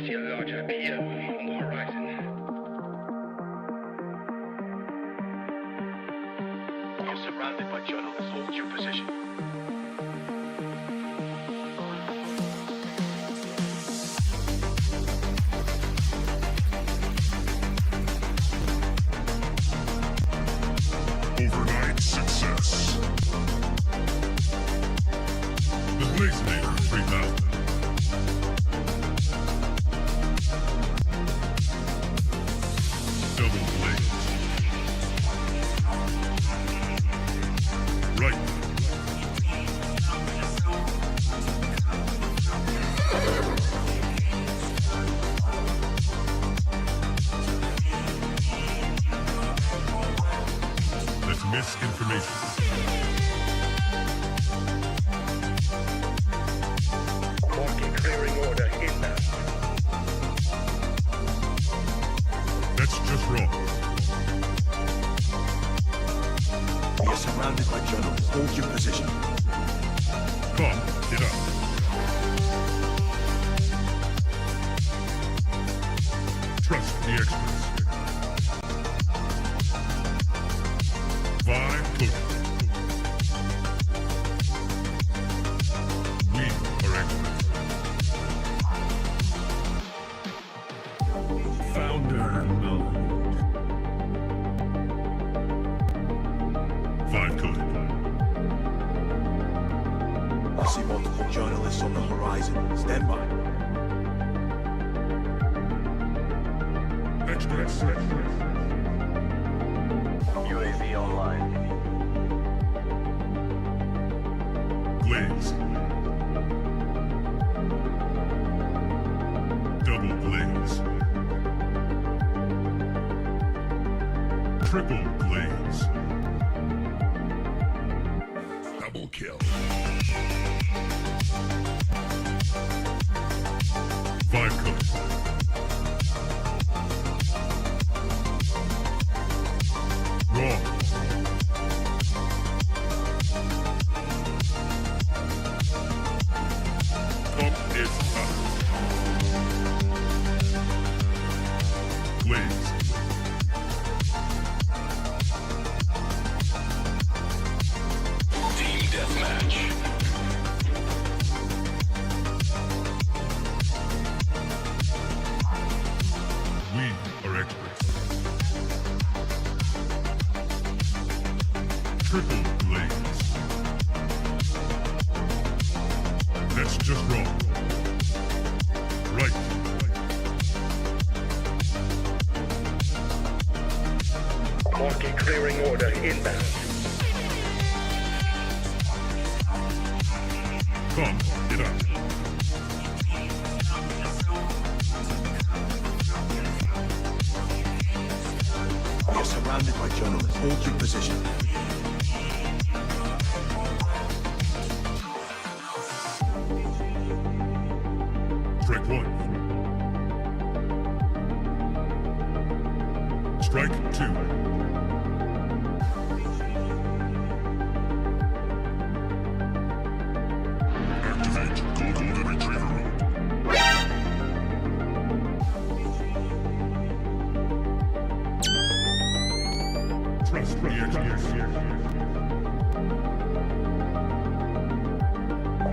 see a larger appear on the horizon. You're surrounded by journalists. Hold your position. Overnight success. The Blazinator 3000. Double blaze. Right. That's misinformation. Market clearing order inbound. That's just wrong. We are surrounded by journalists. Hold your position. Come, get up. Trust the experts. Vibe coding. We are experts. Founder mode. Vibe coding. I see multiple journalists on the horizon. Stand by. Experts. UAV online. Glaze. Double glaze. Triple glaze. Double kill. Vibe code. Wrong. Pump is up. Glaze. Team deathmatch. We are experts. Triple glaze. That's just wrong. Right. Market clearing order inbound. Come, get up. We are surrounded by journalists. Hold your position. Strike one. Strike two. Activate Golden Retriever mode. Trust the experts.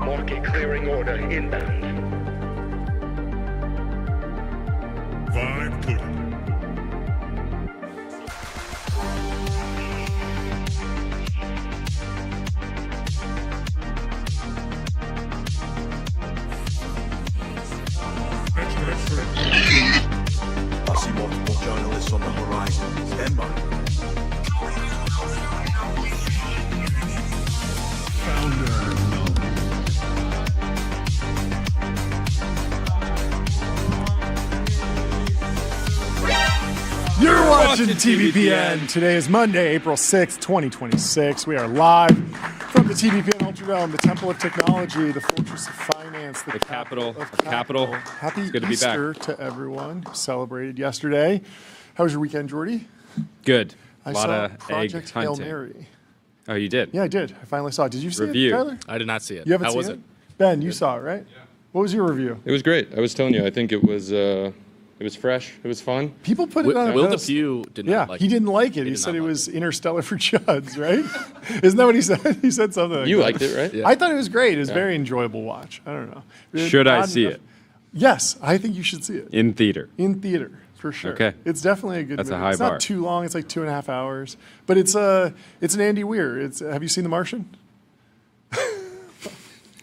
Market clearing order inbound. Vibe coded. I see multiple journalists on the horizon. Stand by. Founder mode. You're watching TVPN. Today is Monday, April 6th, 2026. We are live from the TVPN Ultradome, the Temple of Technology, the Fortress of Finance, the capital of capital. Happy It's good to be Easter back. to everyone who celebrated yesterday. How was your weekend, Jordy? Good. I A lot saw of Project egg Hail hunting. Mary. Oh, you did? Yeah, I did. I finally saw it. Did you see Review. it, Tyler? I did not see it. You haven't How seen was it? Ben, you saw it, right? What was your review? It was great. I was telling you, I think it was fresh. It was fun. People put it on. Will DePew did not like it. He didn't like it. He said it was interstellar for chuds, right? Isn't that what he said? He said something like You that. liked it, right? I thought it was great. It was a very enjoyable watch. I don't know. Should I see it? Yes, I think you should see it. In theater. In theater, for sure. Okay. It's definitely a good That's movie. a high it's bar. not too long. It's like 2.5 hours. But it's an Andy Weir. Have you seen The Martian?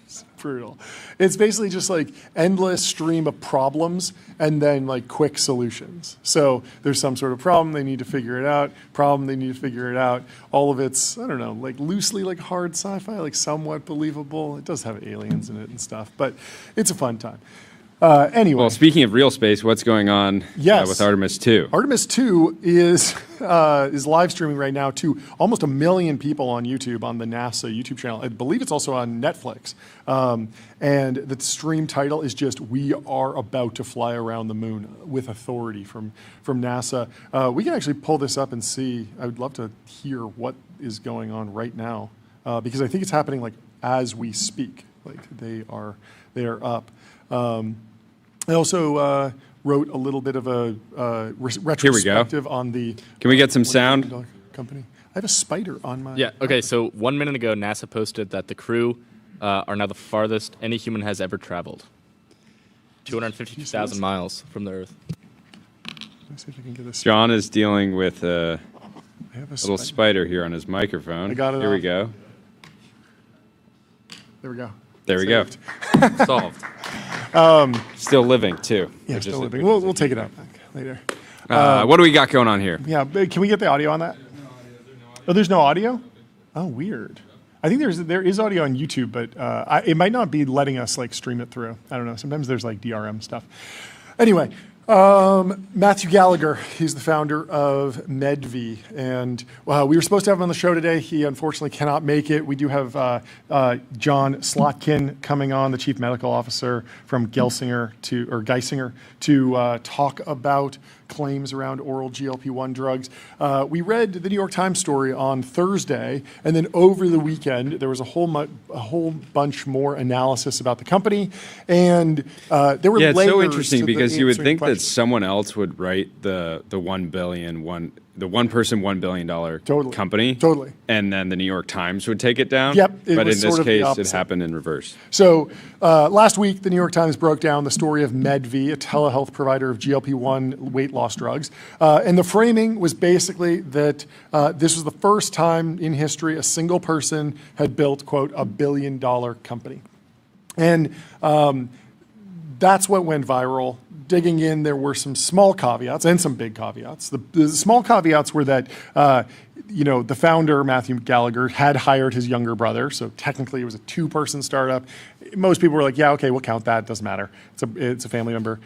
It's brutal. It's basically just like endless stream of problems and then like quick solutions. So there's some sort of problem, they need to figure it out. Problem, they need to figure it out. All of it's, I don't know, like loosely like hard sci-fi, like somewhat believable. It does have aliens in it and stuff, but it's a fun time. Anyway. Well, speaking of real space, what's going on with Artemis 2? Artemis 2 is live streaming right now to almost 1 million people on YouTube on the NASA YouTube channel. I believe it's also on Netflix. And the stream title is just "We Are About to Fly Around the Moon" with authority from NASA. We can actually pull this up and see. I would love to hear what is going on right now because I think it's happening like as we speak. Like they are up. I also wrote a little bit of a retrospective on the. Can we get some sound? Company. I have a spider on my. Yeah. Okay. So 1 minute ago, NASA posted that the crew are now the farthest any human has ever traveled. 252,000 miles from the Earth. Let me see if I can get this. John is dealing with a little spider here on his microphone. I got it. Here we go. There we go. There we go. Solved. Still living too. Yeah, still living. We'll take it up later. What do we got going on here? Yeah, but can we get the audio on that? Oh, there's no audio? Oh, weird. I think there is audio on YouTube, but it might not be letting us like stream it through. I don't know. Sometimes there's like DRM stuff. Anyway, Matthew Gallagher, he's the founder of Medv, and we were supposed to have him on the show today. He unfortunately cannot make it. We do have John Slotkin coming on, the chief medical officer from Geisinger to talk about claims around oral GLP-1 drugs. We read the New York Times story on Thursday, and then over the weekend there was a whole bunch more analysis about the company, and there were layers. Yeah, it's so interesting because you would think questions. that someone else would write the one person $1 billion company, Totally. and then the New York Times would take it down. Yep, but in this case, it opposite. happened in reverse. So last week, the New York Times broke down the story of Medv, a telehealth provider of GLP-1 weight loss drugs. And the framing was basically that this was the first time in history a single person had built, quote, $1 billion company. And that's what went viral. Digging in, there were some small caveats and some big caveats. The small caveats were that the founder, Matthew Gallagher, had hired his younger brother, so technically it was a two-person startup. Most people were like, yeah, okay, we'll count that, doesn't matter. It's a family member,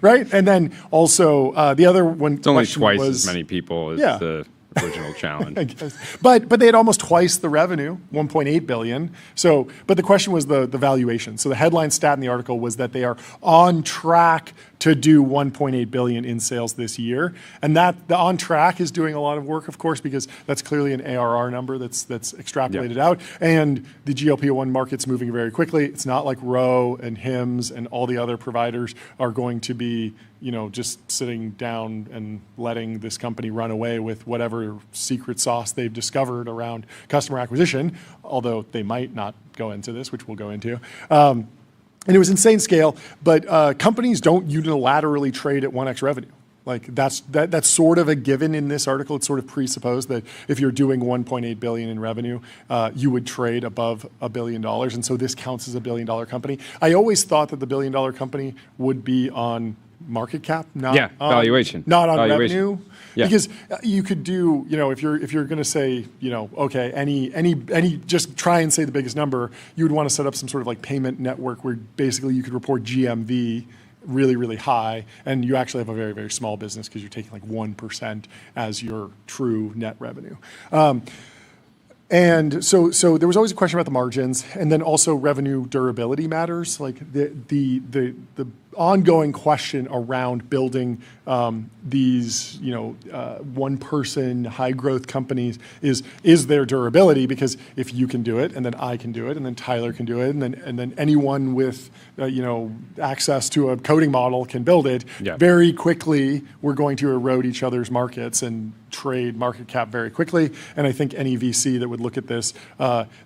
right? And then also the other one It's only twice as many people as the original challenge. I guess. But they had almost twice the revenue, 1.8 billion. So, but the question was the valuation. So the headline stat in the article was that they are on track to do 1.8 billion in sales this year. And that the on track is doing a lot of work, of course, because that's clearly an ARR number that's extrapolated out. And the GLP-1 market's moving very quickly. It's not like Ro and Hims and all the other providers are going to be just sitting down and letting this company run away with whatever secret sauce they've discovered around customer acquisition, although they might not go into this, which we'll go into. And it was insane scale, but companies don't unilaterally trade at 1x revenue. Like that's sort of a given in this article. It's sort of presupposed that if you're doing 1.8 billion in revenue, you would trade above $1 billion, and so this counts as a $1 billion company. I always thought that the $1 billion company would be on market cap, not valuation, not on revenue. Yeah. Because you could do, if you're going to say, okay, any, just try and say the biggest number, you would want to set up some sort of like payment network where basically you could report GMV really, really high, and you actually have a very, very small business because you're taking like 1% as your true net revenue. And so there was always a question about the margins, and then also revenue durability matters. Like the ongoing question around building these, one-person high-growth companies is their durability. Because if you can do it, and then I can do it, and then Tyler can do it, and then anyone with access to a coding model can build it. Yeah. Very quickly, we're going to erode each other's markets and trade market cap very quickly. And I think any VC that would look at this,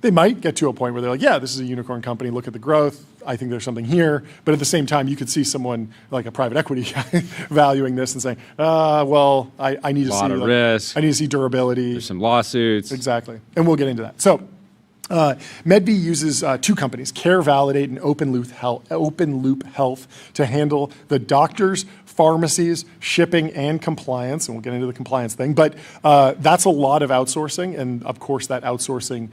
they might get to a point where they're like, yeah, this is a unicorn company. Look at the growth. I think there's something here. But at the same time, you could see someone like a private equity guy valuing this and saying, well, I need to see a lot of risk. I need to see durability. There's some lawsuits. Exactly. And we'll get into that. So MedV uses two companies, Care Validate and Open Loop Health, to handle the doctors, pharmacies, shipping, and compliance. And we'll get into the compliance thing. But that's a lot of outsourcing. And of course, that outsourcing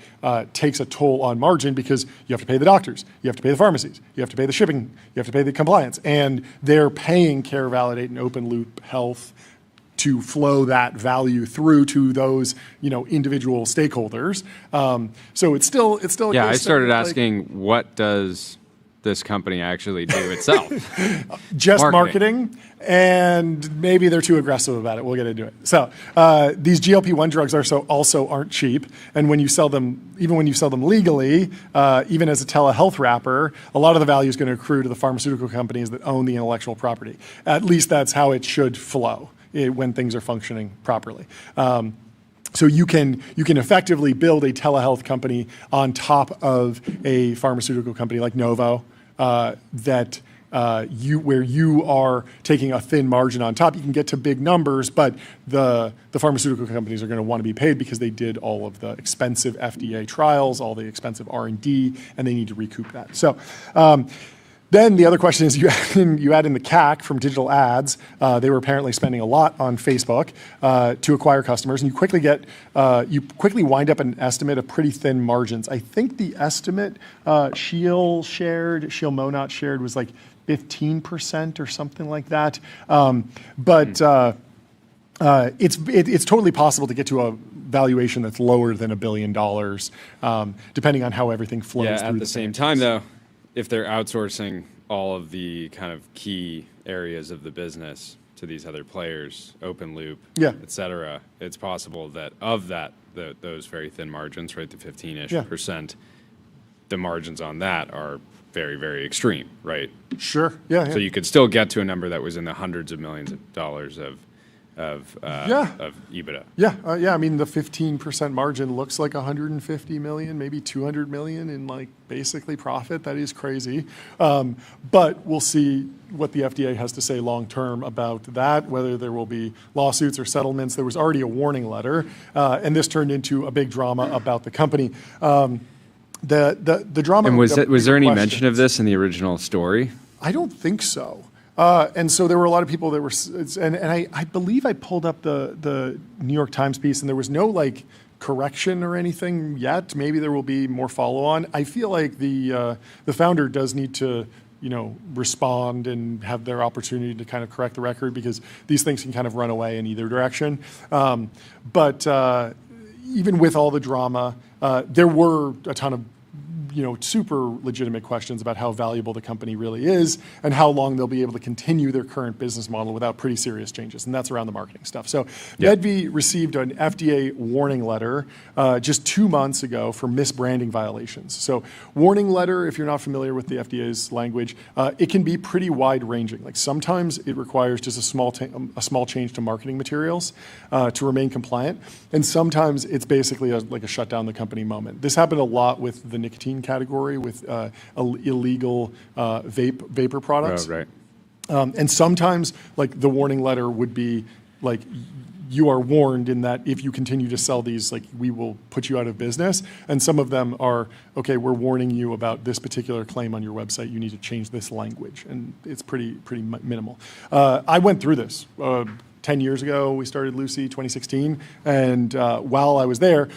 takes a toll on margin because you have to pay the doctors, you have to pay the pharmacies, you have to pay the shipping, you have to pay the compliance. And they're paying Care Validate and Open Loop Health to flow that value through to those, individual stakeholders. So it's still. Yeah, I started asking, what does this company actually do itself? Just marketing, and maybe they're too aggressive about it. We'll get into it. So these GLP-1 drugs also aren't cheap, and when you sell them, even when you sell them legally, even as a telehealth wrapper, a lot of the value is going to accrue to the pharmaceutical companies that own the intellectual property. At least that's how it should flow when things are functioning properly. So you can effectively build a telehealth company on top of a pharmaceutical company like Novo where you are taking a thin margin on top. You can get to big numbers, but the pharmaceutical companies are going to want to be paid because they did all of the expensive FDA trials, all the expensive R&D, and they need to recoup that. So. Then the other question is you add in the CAC from digital ads. They were apparently spending a lot on Facebook to acquire customers, and you quickly wind up an estimate of pretty thin margins. I think the estimate Sheil Monat shared was like 15% or something like that. But it's totally possible to get to a valuation that's lower than $1 billion, depending on how everything flows. Yeah, through at the same time, though, if they're outsourcing all of the kind of key areas of the business to these other players, open loop, et cetera, it's possible that those very thin margins, right, the 15-ish%, the margins on that are very, very extreme, right? Sure. Yeah. So you could still get to a number that was in the hundreds of millions of dollars of EBITDA. Yeah. I mean, the 15% margin looks like 150 million, maybe 200 million in basically profit. That is crazy. But we'll see what the FDA has to say long term about that, whether there will be lawsuits or settlements. There was already a warning letter, and this turned into a big drama about the company. The drama. And was there any mention of this in the original story? I don't think so. And so there were a lot of people that were, and I believe I pulled up the New York Times piece, and there was no correction or anything yet. Maybe there will be more follow-on. I feel like the founder does need to respond and have their opportunity to kind of correct the record, because these things can kind of run away in either direction. But even with all the drama, there were a ton of super legitimate questions about how valuable the company really is and how long they'll be able to continue their current business model without pretty serious changes. And that's around the marketing stuff. So MedV received an FDA warning letter just 2 months ago for misbranding violations. So warning letter, if you're not familiar with the FDA's language, it can be pretty wide ranging. Sometimes it requires just a small change to marketing materials to remain compliant. And sometimes it's basically a shut down the company moment. This happened a lot with the nicotine category with illegal vapor products. Oh, right. And sometimes the warning letter would be you are warned in that if you continue to sell these, we will put you out of business. And some of them are, okay, we're warning you about this particular claim on your website. You need to change this language. And it's pretty minimal. I went through this 10 years ago. We started Lucy 2016. And while I was there,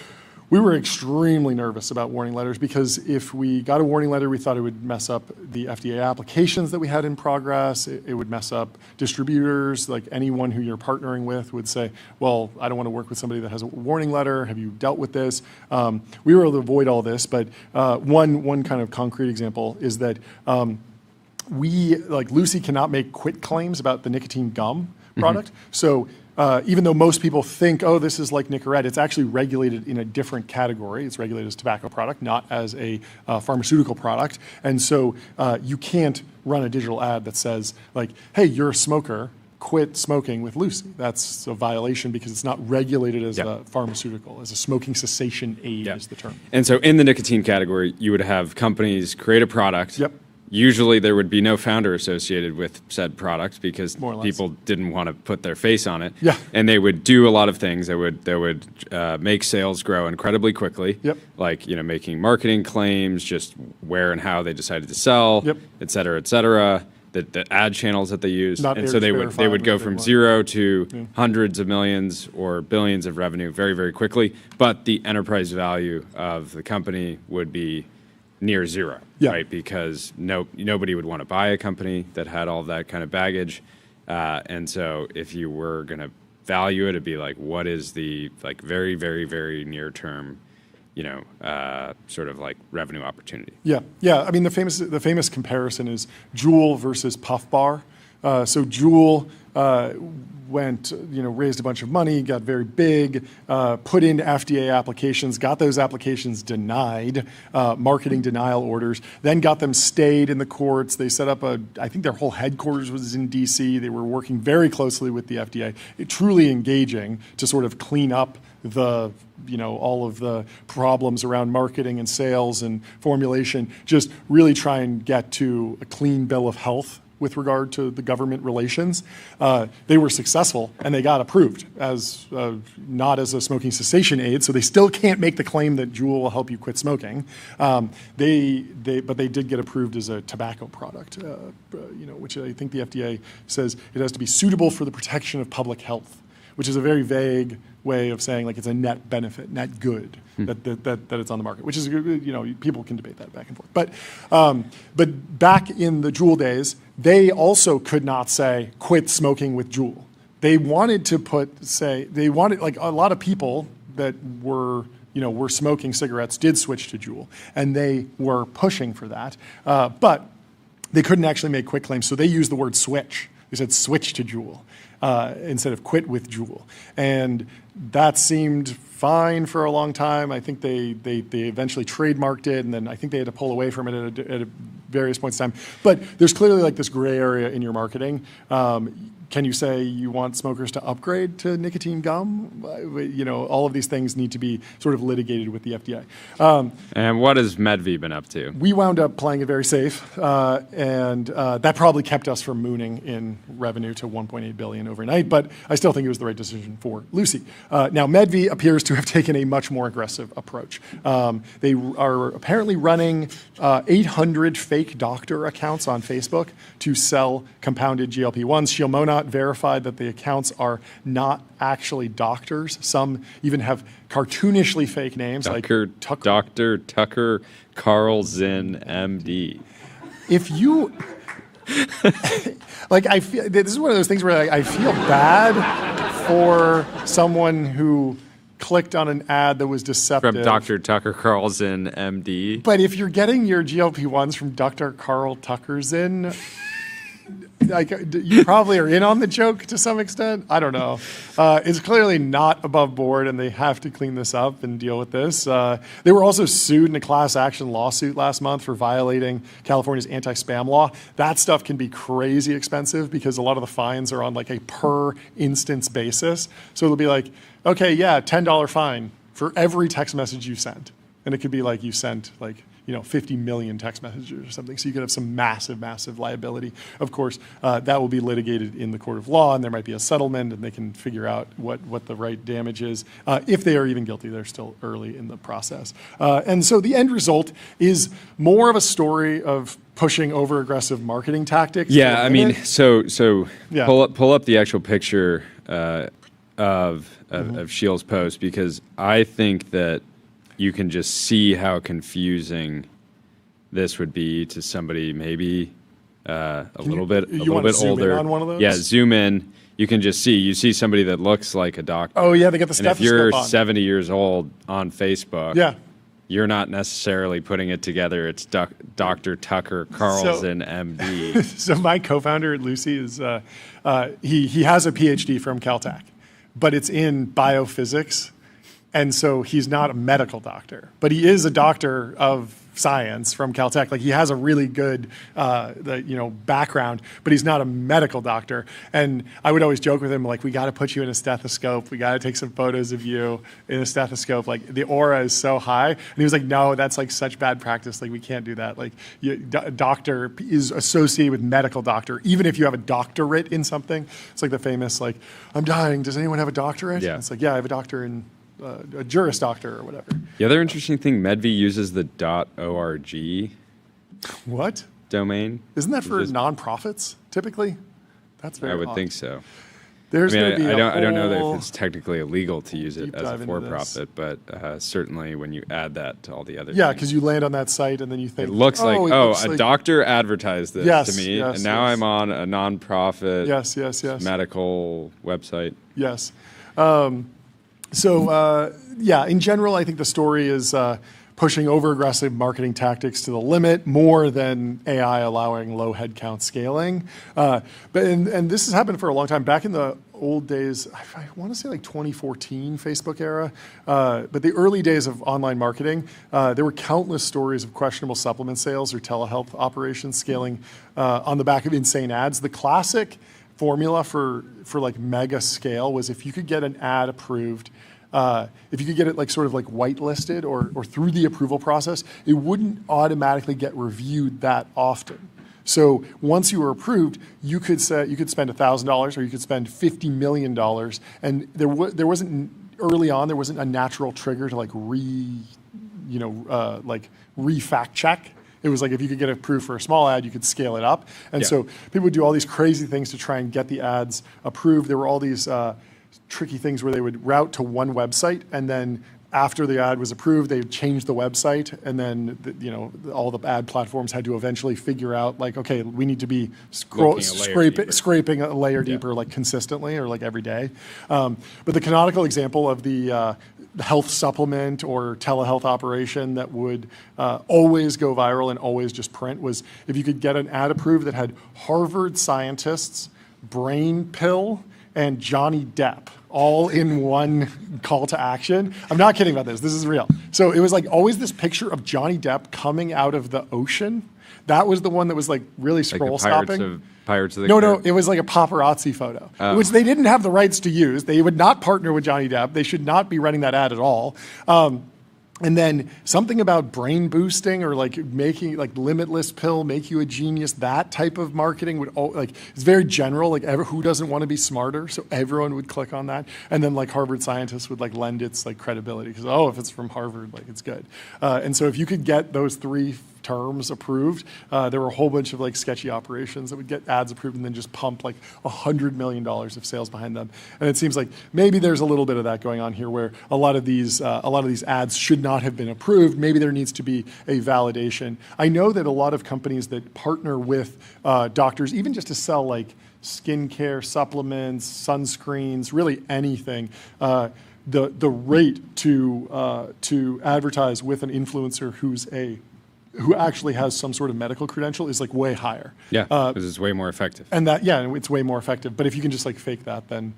we were extremely nervous about warning letters, because if we got a warning letter, we thought it would mess up the FDA applications that we had in progress. It would mess up distributors. Anyone who you're partnering with would say, well, I don't want to work with somebody that has a warning letter. Have you dealt with this? We were able to avoid all this, but one kind of concrete example is that Lucy cannot make quit claims about the nicotine gum product. So even though most people think, oh, this is like Nicorette, it's actually regulated in a different category. It's regulated as a tobacco product, not as a pharmaceutical product. And so you can't run a digital ad that says, like, hey, you're a smoker, quit smoking with Lucy. That's a violation because it's not regulated as a pharmaceutical, as a smoking cessation aid is the term. And so in the nicotine category, you would have companies create a product. Yep. Usually there would be no founder associated with said product because people didn't want to put their face on it. Yeah. And they would do a lot of things. They would make sales grow incredibly quickly. Yep. Like, making marketing claims, just where and how they decided to sell, et cetera, et cetera. The ad channels that they used. And so they would go from zero to hundreds of millions or billions of revenue very, very quickly. But the enterprise value of the company would be near zero, right? Because nobody would want to buy a company that had all that kind of baggage. And so if you were going to value it, it'd be like, what is the very, very, very near term, sort of like revenue opportunity? Yeah. I mean, the famous comparison is Juul versus Puff Bar. So Juul went, raised a bunch of money, got very big, put in FDA applications, got those applications denied, marketing denial orders, then got them stayed in the courts. They set up I think their whole headquarters was in DC. They were working very closely with the FDA, truly engaging to sort of clean up all of the problems around marketing and sales and formulation, just really try and get to a clean bill of health with regard to the government relations. They were successful and they got approved as not as a smoking cessation aid, so they still can't make the claim that Juul will help you quit smoking. But they did get approved as a tobacco product, which I think the FDA says it has to be suitable for the protection of public health, which is a very vague way of saying like it's a net benefit, net good that it's on the market, which is, people can debate that back and forth. But back in the Juul days, they also could not say quit smoking with Juul. They wanted to like a lot of people that were smoking cigarettes did switch to Juul, and they were pushing for that, but they couldn't actually make quit claims, so they used the word switch. They said switch to Juul instead of quit with Juul, and that seemed fine for a long time. I think they eventually trademarked it, and then I think they had to pull away from it at various points in time. But there's clearly like this gray area in your marketing. Can you say you want smokers to upgrade to nicotine gum? All of these things need to be sort of litigated with the FDA. And what has Medvi been up to? We wound up playing it very safe, and that probably kept us from mooning in revenue to $1.8 billion overnight, but I still think it was the right decision for Lucy. Now, Medvi appears to have taken a much more aggressive approach. They are apparently running 800 fake doctor accounts on Facebook to sell compounded GLP-1s. Shielmonot verified that the accounts are not actually doctors. Some even have cartoonishly fake names like Dr. Tucker Carlson, MD. If you I feel this is one of those things where I feel bad for someone who clicked on an ad that was deceptive. From Dr. Tucker Carlson, MD. But if you're getting your GLP-1s from Dr. Carl Tuckerson, you probably are in on the joke to some extent. I don't know. It's clearly not above board, and they have to clean this up and deal with this. They were also sued in a class action lawsuit last month for violating California's anti-spam law. That stuff can be crazy expensive because a lot of the fines are on like a per instance basis. So it'll be like, okay, yeah, $10 fine for every text message you sent. And it could be like you sent 50 million text messages or something. So you could have some massive, massive liability. Of course, that will be litigated in the court of law, and there might be a settlement, and they can figure out what the right damage is. If they are even guilty, they're still early in the process. And so the end result is more of a story of pushing over aggressive marketing tactics. Yeah, I mean, so pull up the actual picture of Shiel's post, because I think that you can just see how confusing this would be to somebody maybe a little bit older. Zoom in on one of those? Yeah, zoom in. You can just see. You see somebody that looks like a doctor. Oh yeah, they got the stethoscope on. And if you're 70 years old on Facebook, you're not necessarily putting it together. It's Dr. Tucker Carlson, MD. So my co-founder at Lucy is he has a PhD from Caltech, but it's in biophysics, and so he's not a medical doctor, but he is a doctor of science from Caltech. Like he has a really good background, but he's not a medical doctor. And I would always joke with him, like, we got to put you in a stethoscope. We got to take some photos of you in a stethoscope. Like the aura is so high. And he was like, no, that's like such bad practice. Like we can't do that. Like doctor is associated with medical doctor. Even if you have a doctorate in something, it's like the famous, like, I'm dying. Does anyone have a doctorate? Yeah. And it's like, yeah, I have a doctor in a Juris Doctor or whatever. The other interesting thing, Medvi uses the .org What? domain. Isn't that for nonprofits typically? That's very I would odd. think so. There's I mean, going to be I don't know that whole if it's technically illegal to use it deep as dive a into for-profit, but certainly when you add that to all the other Yeah, things, because you land on that site and then you think it looks like, looks a like- doctor advertised this Yes, to me, yes, and now yes. I'm on a nonprofit Yes. medical website. Yes. In general, I think the story is pushing over-aggressive marketing tactics to the limit more than AI allowing low headcount scaling. But this has happened for a long time. Back in the old days, I want to say like 2014 Facebook era, but the early days of online marketing, there were countless stories of questionable supplement sales or telehealth operations scaling on the back of insane ads. The classic formula for like mega scale was if you could get an ad approved, if you could get it like sort of like whitelisted or through the approval process, it wouldn't automatically get reviewed that often. So once you were approved, you could spend $1,000 or you could spend $50 million, and there wasn't early on there wasn't a natural trigger to like re-fact check. It was like if you could get approved for a small ad, you could scale it up. And so people would do all these crazy things to try and get the ads approved. There were all these tricky things where they would route to one website, and then after the ad was approved, they would change the website, and then all the ad platforms had to eventually figure out, like, okay, we need to be scraping a layer deeper, like consistently or like every day. But the canonical example of the health supplement or telehealth operation that would always go viral and always just print was if you could get an ad approved that had Harvard scientists, brain pill, and Johnny Depp all in one call to action. I'm not kidding about this. This is real. So it was like always this picture of Johnny Depp coming out of the ocean. That was the one that was like really scroll stopping. Pirates of the No, Caribbean. it was like a paparazzi photo, which they didn't have the rights to use. They would not partner with Johnny Depp. They should not be running that ad at all. And then something about brain boosting or like making like limitless pill, make you a genius, that type of marketing would it's very general. Like who doesn't want to be smarter? So everyone would click on that. And then like Harvard scientists would like lend its like credibility because, if it's from Harvard, like it's good. And so if you could get those three terms approved, there were a whole bunch of like sketchy operations that would get ads approved and then just pump like $100 million of sales behind them. And it seems like maybe there's a little bit of that going on here, where a lot of these ads should not have been approved. Maybe there needs to be a validation. I know that a lot of companies that partner with doctors, even just to sell like skincare, supplements, sunscreens, really anything. The rate to advertise with an influencer who actually has some sort of medical credential is like way higher. Yeah, because it's way more effective. And it's way more effective. But if you can just like fake that, then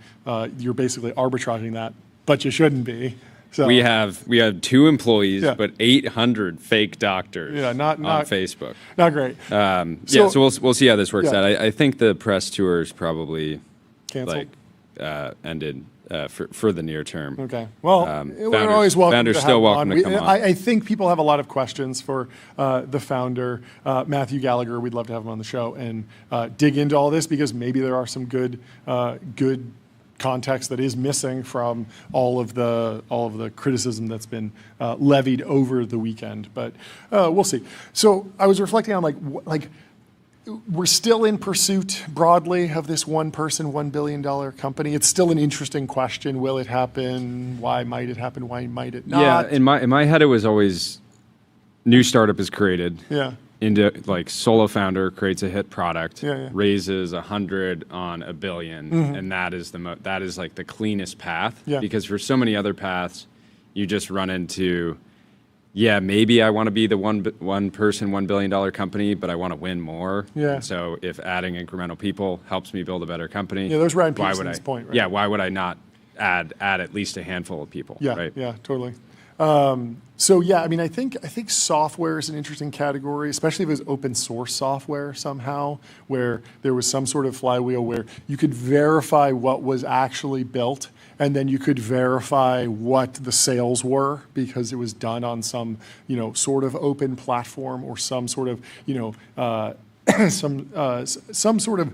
you're basically arbitraging that, but you shouldn't be. So we have 2 employees, but 800 fake doctors on Facebook. Not great. So we'll see how this works out. I think the press tour is probably canceled, ended for the near term. Okay. Well, we're always welcome. Founders still welcome to come on. I think people have a lot of questions for the founder, Matthew Gallagher. We'd love to have him on the show and dig into all this, because maybe there are some good context that is missing from all of the criticism that's been levied over the weekend. But we'll see. So I was reflecting on like we're still in pursuit broadly of this one-person, $1 billion company. It's still an interesting question. Will it happen? Why might it happen? Why might it not? Yeah, in my head, it was always new startup is created. Yeah. Into like solo founder creates a hit product, raises 100 on $1 billion, and that is like the cleanest path. Yeah. Because for so many other paths, you just run into yeah, maybe I want to be the one person, $1 billion company, but I want to win more. Yeah. And so if adding incremental people helps me build a better company, Yeah, there's Ryan why would Peterson's point, right? Yeah, why would I not add at least a handful of people? Yeah, right? yeah, totally. So yeah, I mean, I think software is an interesting category, especially if it was open source software somehow, where there was some sort of flywheel where you could verify what was actually built, and then you could verify what the sales were because it was done on some, sort of open platform or some sort of, some sort of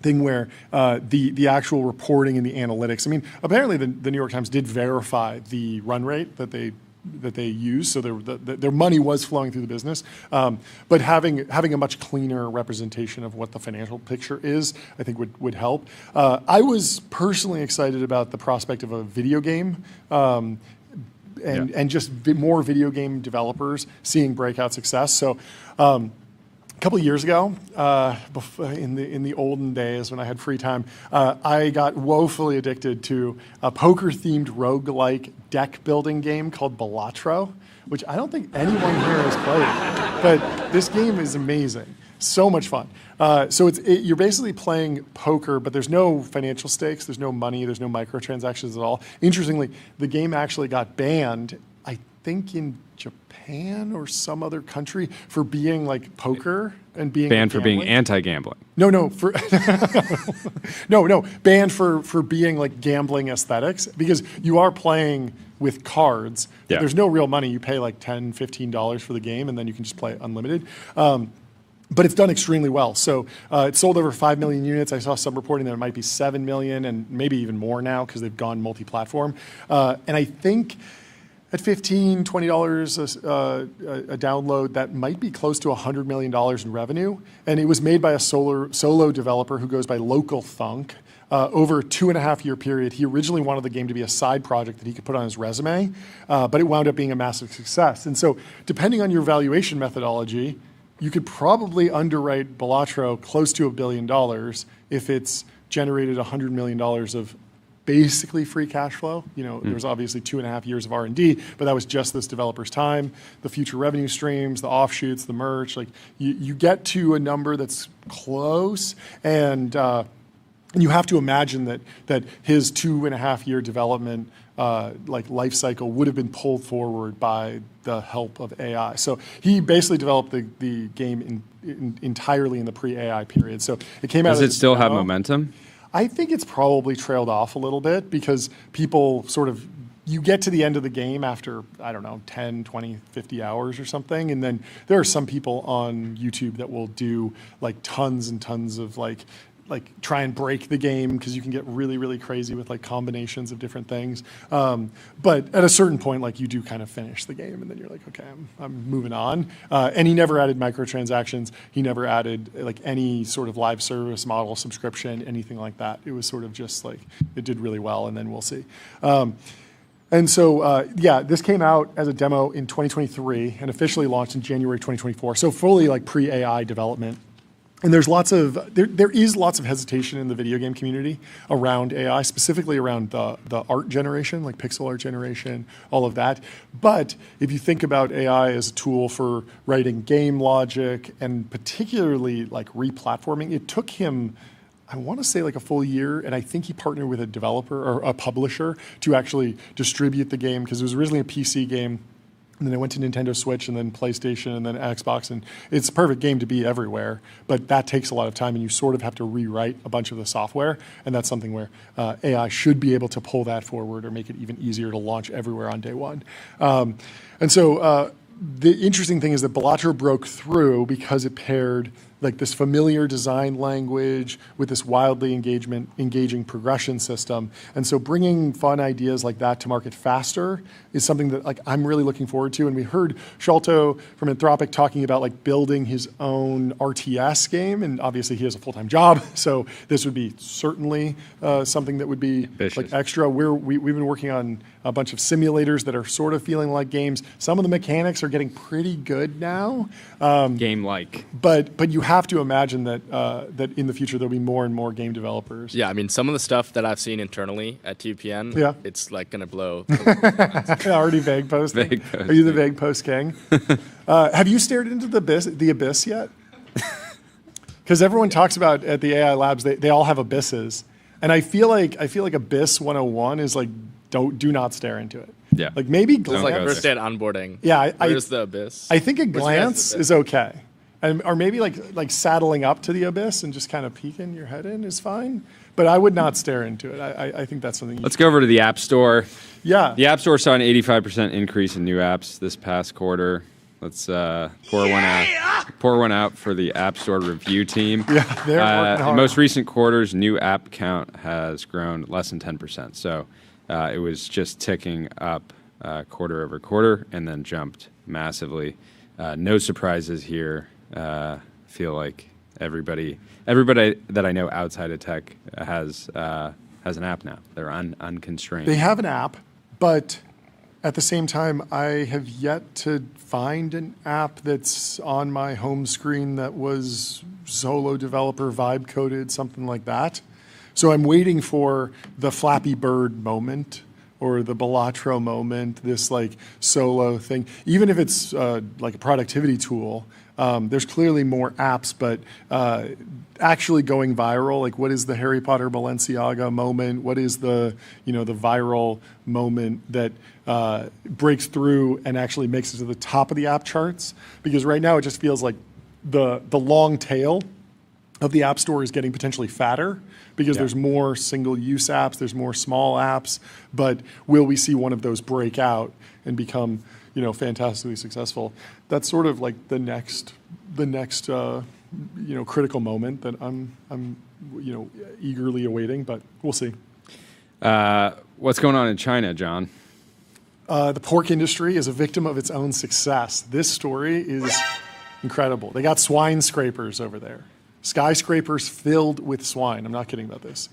thing where the actual reporting and the analytics. I mean, apparently the New York Times did verify the run rate that they use, so their money was flowing through the business. But having a much cleaner representation of what the financial picture is, I think would help. I was personally excited about the prospect of a video game. And just more video game developers seeing breakout success. So. A couple of years ago, in the olden days when I had free time, I got woefully addicted to a poker-themed roguelike deck-building game called Balatro, which I don't think anyone here has played. But this game is amazing. So much fun. So you're basically playing poker, but there's no financial stakes, there's no money, there's no microtransactions at all. Interestingly, the game actually got banned, I think in Japan or some other country, for being like poker and being banned for being gambling. anti-gambling. No, banned for being like gambling aesthetics, because you are playing with cards. But Yeah. there's no real money. You pay like $10, $15 for the game, and then you can just play unlimited. But it's done extremely well. So it sold over 5 million units. I saw some reporting that it might be 7 million and maybe even more now because they've gone multi-platform. And I think at $15, $20 a download, that might be close to $100 million in revenue. And it was made by a solo developer who goes by Local Thunk. Over a 2.5-year period, he originally wanted the game to be a side project that he could put on his resume, but it wound up being a massive success. And so depending on your valuation methodology, you could probably underwrite Balatro close to $1 billion if it's generated $100 million of basically free cash flow. There was obviously 2.5 years of R&D, but that was just this developer's time. The future revenue streams, the offshoots, the merch, like you get to a number that's close, and you have to imagine that his 2.5-year development life cycle would have been pulled forward by the help of AI. So he basically developed the game entirely in the pre-AI period. So it came out. Does it still have momentum? I think it's probably trailed off a little bit because people you get to the end of the game after, 10, 20, 50 hours or something. And then there are some people on YouTube that will do like tons and tons of like try and break the game because you can get really, really crazy with like combinations of different things. But at a certain point, like you do kind of finish the game and then you're like, okay, I'm moving on. And he never added microtransactions. He never added like any sort of live service model, subscription, anything like that. It was sort of just like, it did really well and then we'll see. And so, this came out as a demo in 2023 and officially launched in January 2024. So fully like pre-AI development. And there is lots of hesitation in the video game community around AI, specifically around the art generation, like pixel art generation, all of that. But if you think about AI as a tool for writing game logic and particularly like replatforming, it took him, I want to say like a full year, and I think he partnered with a developer or a publisher to actually distribute the game because it was originally a PC game. And then it went to Nintendo Switch and then PlayStation and then Xbox. And it's a perfect game to be everywhere, but that takes a lot of time and you sort of have to rewrite a bunch of the software. And that's something where AI should be able to pull that forward or make it even easier to launch everywhere on day one. And so the interesting thing is that Balatro broke through because it paired like this familiar design language with this wildly engaging progression system. And so bringing fun ideas like that to market faster is something that like I'm really looking forward to. And we heard Sholto from Anthropic talking about like building his own RTS game. And obviously he has a full-time job. So this would be certainly something that would be like extra. We've been working on a bunch of simulators that are sort of feeling like games. Some of the mechanics are getting pretty good now. Game-like. But you have to imagine that that in the future there'll be more and more game developers. Yeah, I mean, some of the stuff that I've seen internally at TPN, it's like going to blow. Already vague posting. Vague posting. Are you the vague post king? Have you stared into the abyss yet? Because everyone talks about at the AI labs, they all have abysses, and I feel like Abyss 101 is like do not stare into it. Yeah. Like maybe It's glance. like first day at onboarding. Yeah, Where's the abyss? I think a Where's the glance abyss? is okay. Or maybe like saddling up to the abyss and just kind of peeking your head in is fine. But I would not stare into it. I think that's something. Let's go over to the App Store. Yeah. The App Store saw an 85% increase in new apps this past quarter. Let's pour one out for the App Store review team. Yeah, they're working hard. In most recent quarters, new app count has grown less than 10%. So it was just ticking up quarter over quarter and then jumped massively. No surprises here. Feel like everybody that I know outside of tech has an app now. They're unconstrained. They have an app, but at the same time, I have yet to find an app that's on my home screen that was solo developer vibe coded, something like that. So I'm waiting for the Flappy Bird moment or the Balatro moment, this like solo thing. Even if it's like a productivity tool, there's clearly more apps, but actually going viral, like what is the Harry Potter Balenciaga moment? What is the viral moment that breaks through and actually makes it to the top of the app charts? Because right now it just feels like the long tail of the App Store is getting potentially fatter because there's more single-use apps, there's more small apps, but will we see one of those break out and become fantastically successful? That's sort of like the next critical moment that I'm eagerly awaiting, but we'll see. What's going on in China, John? The pork industry is a victim of its own success. This story is incredible. They got swine scrapers over there. Skyscrapers filled with swine. I'm not kidding about this.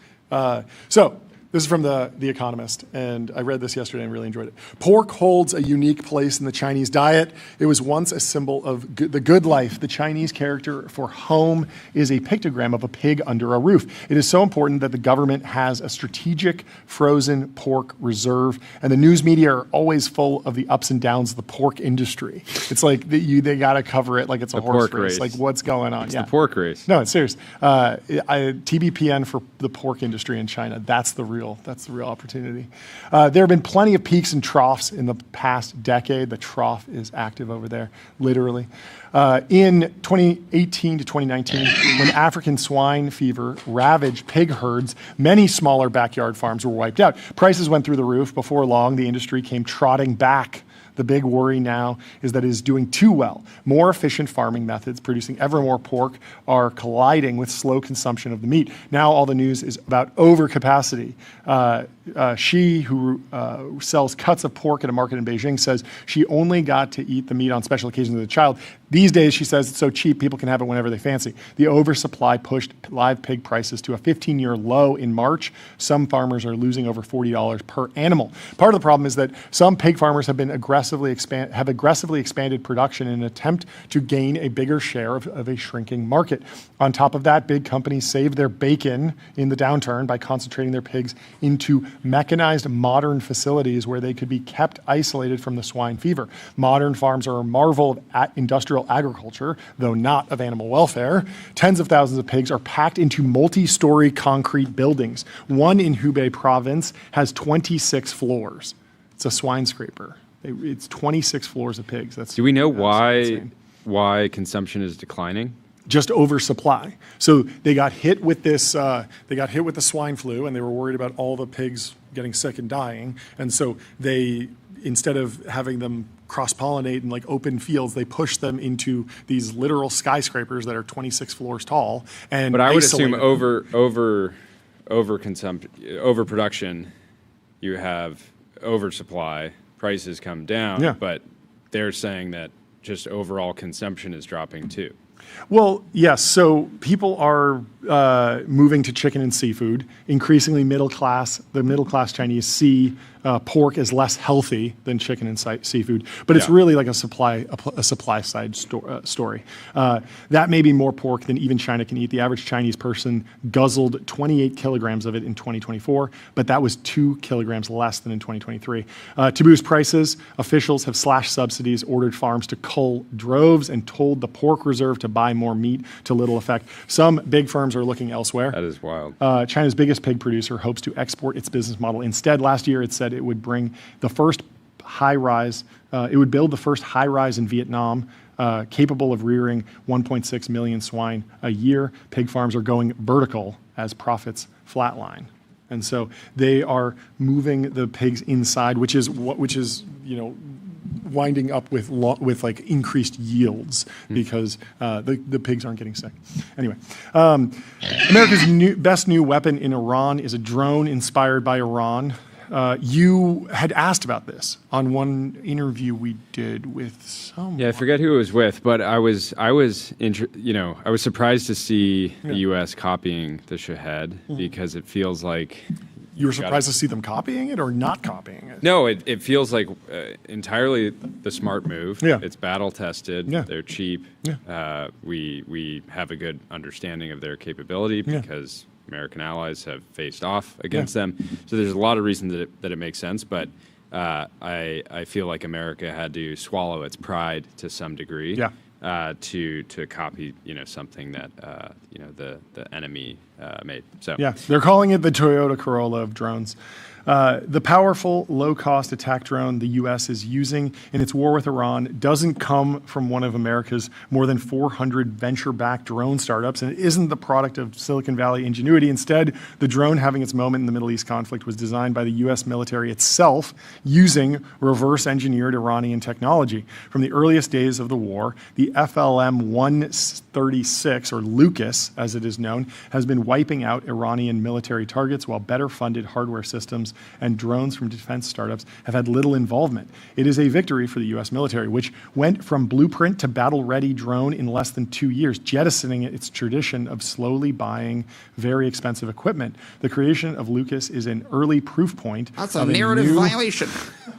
So this is from The Economist, and I read this yesterday and really enjoyed it. Pork holds a unique place in the Chinese diet. It was once a symbol of the good life. The Chinese character for home is a pictogram of a pig under a roof. It is so important that the government has a strategic frozen pork reserve, and the news media are always full of the ups and downs of the pork industry. It's like they got to cover it like it's a horse race. Like what's going on? It's the pork race. No, it's serious. TBPN for the pork industry in China. That's the real opportunity. There have been plenty of peaks and troughs in the past decade. The trough is active over there, literally. In 2018 to 2019, when African swine fever ravaged pig herds, many smaller backyard farms were wiped out. Prices went through the roof. Before long, the industry came trotting back. The big worry now is that it is doing too well. More efficient farming methods producing ever more pork are colliding with slow consumption of the meat. Now all the news is about overcapacity. She, who sells cuts of pork at a market in Beijing, says she only got to eat the meat on special occasions as a child. These days, she says, it's so cheap, people can have it whenever they fancy. The oversupply pushed live pig prices to a 15-year low in March. Some farmers are losing over $40 per animal. Part of the problem is that some pig farmers have aggressively expanded production in an attempt to gain a bigger share of a shrinking market. On top of that, big companies saved their bacon in the downturn by concentrating their pigs into mechanized modern facilities where they could be kept isolated from the swine fever. Modern farms are a marvel of industrial agriculture, though not of animal welfare. Tens of thousands of pigs are packed into multi-story concrete buildings. One in Hubei province has 26 floors. It's a swine scraper. It's 26 floors of pigs. Do we know why consumption is declining? Just oversupply. So they got hit with this. They got hit with the swine flu, and they were worried about all the pigs getting sick and dying. And so they, instead of having them cross-pollinate in like open fields, they pushed them into these literal skyscrapers that are 26 floors tall. And but I would assume overproduction, you have oversupply, prices come down. Yeah. But they're saying that just overall consumption is dropping too. Well, yes. So people are moving to chicken and seafood. Increasingly, the middle class Chinese see pork as less healthy than chicken and seafood, but it's really like a supply side story. That may be more pork than even China can eat. The average Chinese person guzzled 28 kilograms of it in 2024, but that was 2 kilograms less than in 2023. To boost prices, officials have slashed subsidies, ordered farms to cull droves, and told the pork reserve to buy more meat, to little effect. Some big firms are looking elsewhere. That is wild. China's biggest pig producer hopes to export its business model. Instead, last year it said it would bring the first high-rise, it would build the first high-rise in Vietnam, capable of rearing 1.6 million swine a year. Pig farms are going vertical as profits flatline. And so they are moving the pigs inside, which is winding up with like increased yields because the pigs aren't getting sick. Anyway, America's best new weapon in Iran is a drone inspired by Iran. You had asked about this on one interview we did with someone. Yeah, I forget who it was with, but I was surprised to see the U.S. copying the Shahed because it feels like you were surprised to see them copying it or not copying it. No, it feels like entirely the smart move. Yeah, it's battle tested. Yeah. They're cheap. Yeah. We have a good understanding of their capability because American allies have faced off against them. So there's a lot of reasons that it makes sense, but I feel like America had to swallow its pride to some degree to copy something that the enemy made. So yeah, they're calling it the Toyota Corolla of drones. The powerful, low-cost attack drone the U.S. is using in its war with Iran doesn't come from one of America's more than 400 venture-backed drone startups, and it isn't the product of Silicon Valley ingenuity. Instead, the drone having its moment in the Middle East conflict was designed by the U.S. military itself using reverse-engineered Iranian technology. From the earliest days of the war, the FLM-136, or Lucas as it is known, has been wiping out Iranian military targets while better-funded hardware systems and drones from defense startups have had little involvement. It is a victory for the U.S. military, which went from blueprint to battle-ready drone in less than 2 years, jettisoning its tradition of slowly buying very expensive equipment. The creation of Lucas is an early proof point. That's a narrative violation.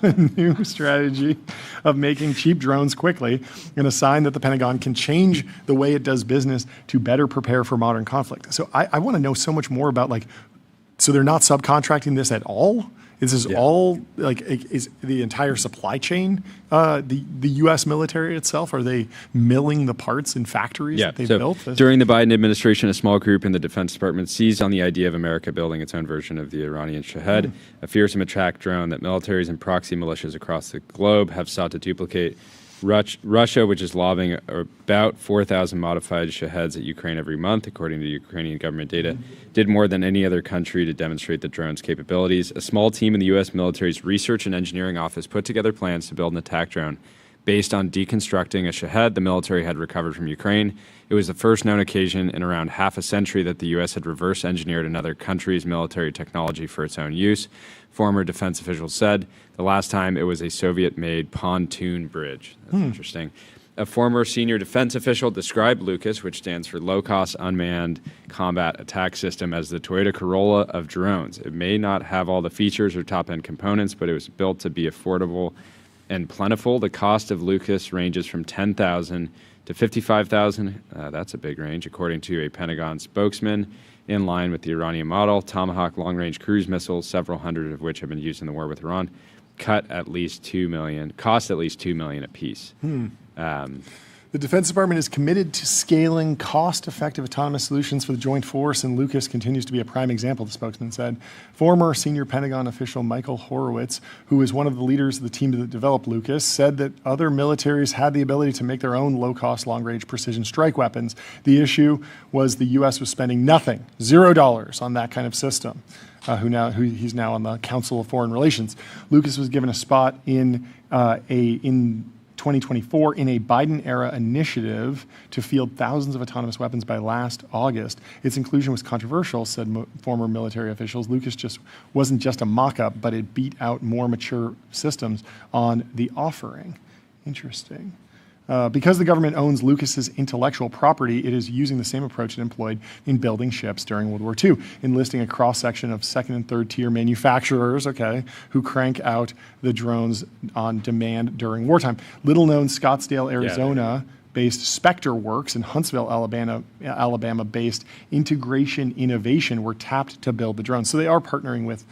A new strategy of making cheap drones quickly, and a sign that the Pentagon can change the way it does business to better prepare for modern conflict. So I want to know so much more about so they're not subcontracting this at all? Is this all, is the entire supply chain the U.S. military itself? Are they milling the parts in factories that they've built? During the Biden administration, a small group in the Defense Department seized on the idea of America building its own version of the Iranian Shahed, a fearsome attack drone that militaries and proxy militias across the globe have sought to duplicate. Russia, which is lobbing about 4,000 modified Shaheds at Ukraine every month, according to Ukrainian government data, did more than any other country to demonstrate the drone's capabilities. A small team in the U.S. military's research and engineering office put together plans to build an attack drone based on deconstructing a Shahed the military had recovered from Ukraine. It was the first known occasion in around half a century that the U.S. had reverse engineered another country's military technology for its own use. Former defense officials said the last time it was a Soviet-made pontoon bridge. That's interesting. A former senior defense official described Lucas, which stands for Low-Cost Unmanned Combat Attack System, as the Toyota Corolla of drones. It may not have all the features or top-end components, but it was built to be affordable and plentiful. The cost of Lucas ranges from $10,000 to $55,000. That's a big range, according to a Pentagon spokesman. In line with the Iranian model, Tomahawk long-range cruise missiles, several hundred of which have been used in the war with Iran, cost at least $2 million apiece. The Defense Department is committed to scaling cost-effective autonomous solutions for the joint force, and Lucas continues to be a prime example, the spokesman said. Former senior Pentagon official Michael Horowitz, who is one of the leaders of the team that developed Lucas, said that other militaries had the ability to make their own low-cost, long-range precision strike weapons. The issue was the U.S. was spending nothing, $0 on that kind of system. He's now on the Council of Foreign Relations. Lucas was given a spot in 2024 in a Biden-era initiative to field thousands of autonomous weapons by last August. Its inclusion was controversial, said former military officials. Lucas wasn't just a mock-up, but it beat out more mature systems on the offering. Interesting. Because the government owns Lucas's intellectual property, it is using the same approach it employed in building ships during World War II, enlisting a cross-section of second and third tier manufacturers, who crank out the drones on demand during wartime. Little-known Scottsdale, Arizona-based Spectre Works and Huntsville, Alabama-based Integration Innovation were tapped to build the drones. So they are partnering with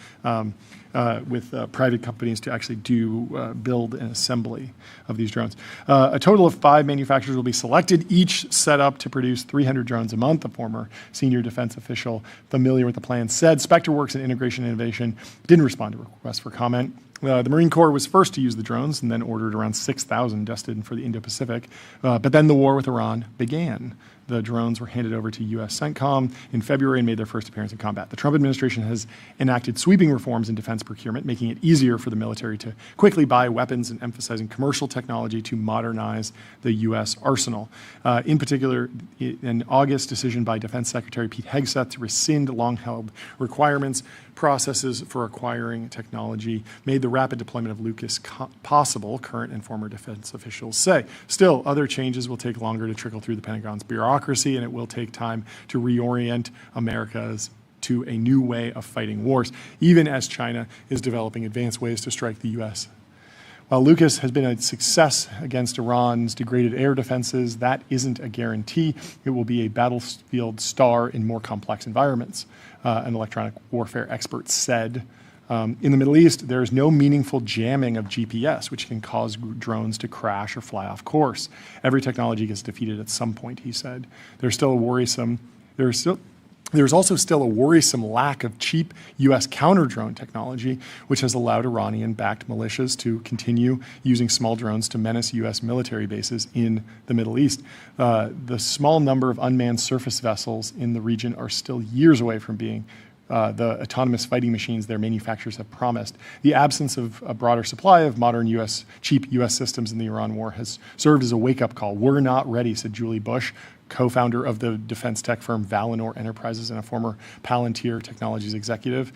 private companies to actually build an assembly of these drones. A total of 5 manufacturers will be selected, each set up to produce 300 drones a month. A former senior defense official familiar with the plan said. Spectre Works and Integration Innovation didn't respond to requests for comment. The Marine Corps was first to use the drones and then ordered around 6,000 destined for the Indo-Pacific. But then the war with Iran began. The drones were handed over to U.S. CENTCOM in February and made their first appearance in combat. The Trump administration has enacted sweeping reforms in defense procurement, making it easier for the military to quickly buy weapons and emphasizing commercial technology to modernize the U.S. arsenal. In particular, an August decision by Defense Secretary Pete Hegseth to rescind long-held requirements, processes for acquiring technology made the rapid deployment of Lucas possible, current and former defense officials say. Still, other changes will take longer to trickle through the Pentagon's bureaucracy, and it will take time to reorient America's to a new way of fighting wars, even as China is developing advanced ways to strike the U.S. While Lucas has been a success against Iran's degraded air defenses, that isn't a guarantee. It will be a battlefield star in more complex environments, an electronic warfare expert said. In the Middle East, there is no meaningful jamming of GPS, which can cause drones to crash or fly off course. Every technology gets defeated at some point, he said. There's also still a worrisome lack of cheap U.S. counter-drone technology, which has allowed Iranian-backed militias to continue using small drones to menace U.S. military bases in the Middle East. The small number of unmanned surface vessels in the region are still years away from being the autonomous fighting machines their manufacturers have promised. The absence of a broader supply of modern cheap U.S. systems in the Iran war has served as a wake-up call. We're not ready, said Julie Bush, co-founder of the defense tech firm Valinor Enterprises and a former Palantir Technologies executive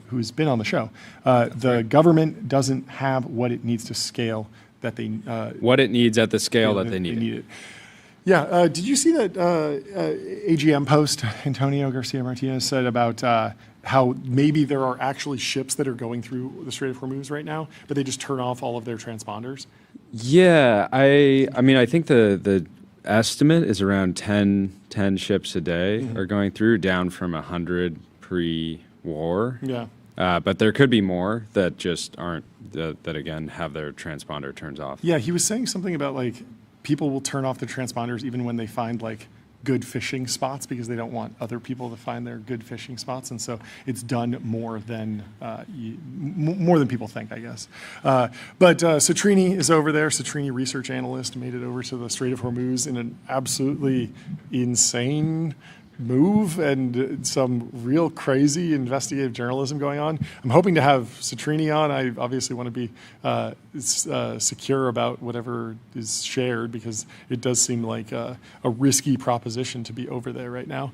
who's been on the show. The government doesn't have what it needs to scale that they what it needs at the scale that they need it. Yeah, did you see that AGM post Antonio Garcia Martinez said about how maybe there are actually ships that are going through the Strait of Hormuz right now, but they just turn off all of their transponders? Yeah, I mean, I think the estimate is around 10 ships a day are going through, down from 100 pre-war. Yeah. But there could be more that just aren't, that again have their transponder turns off. Yeah, he was saying something about like people will turn off their transponders even when they find like good fishing spots because they don't want other people to find their good fishing spots, and so it's done more than people think, I guess. But Citrini is over there. Citrini, research analyst, made it over to the Strait of Hormuz in an absolutely insane move and some real crazy investigative journalism going on. I'm hoping to have Citrini on. I obviously want to be secure about whatever is shared because it does seem like a risky proposition to be over there right now.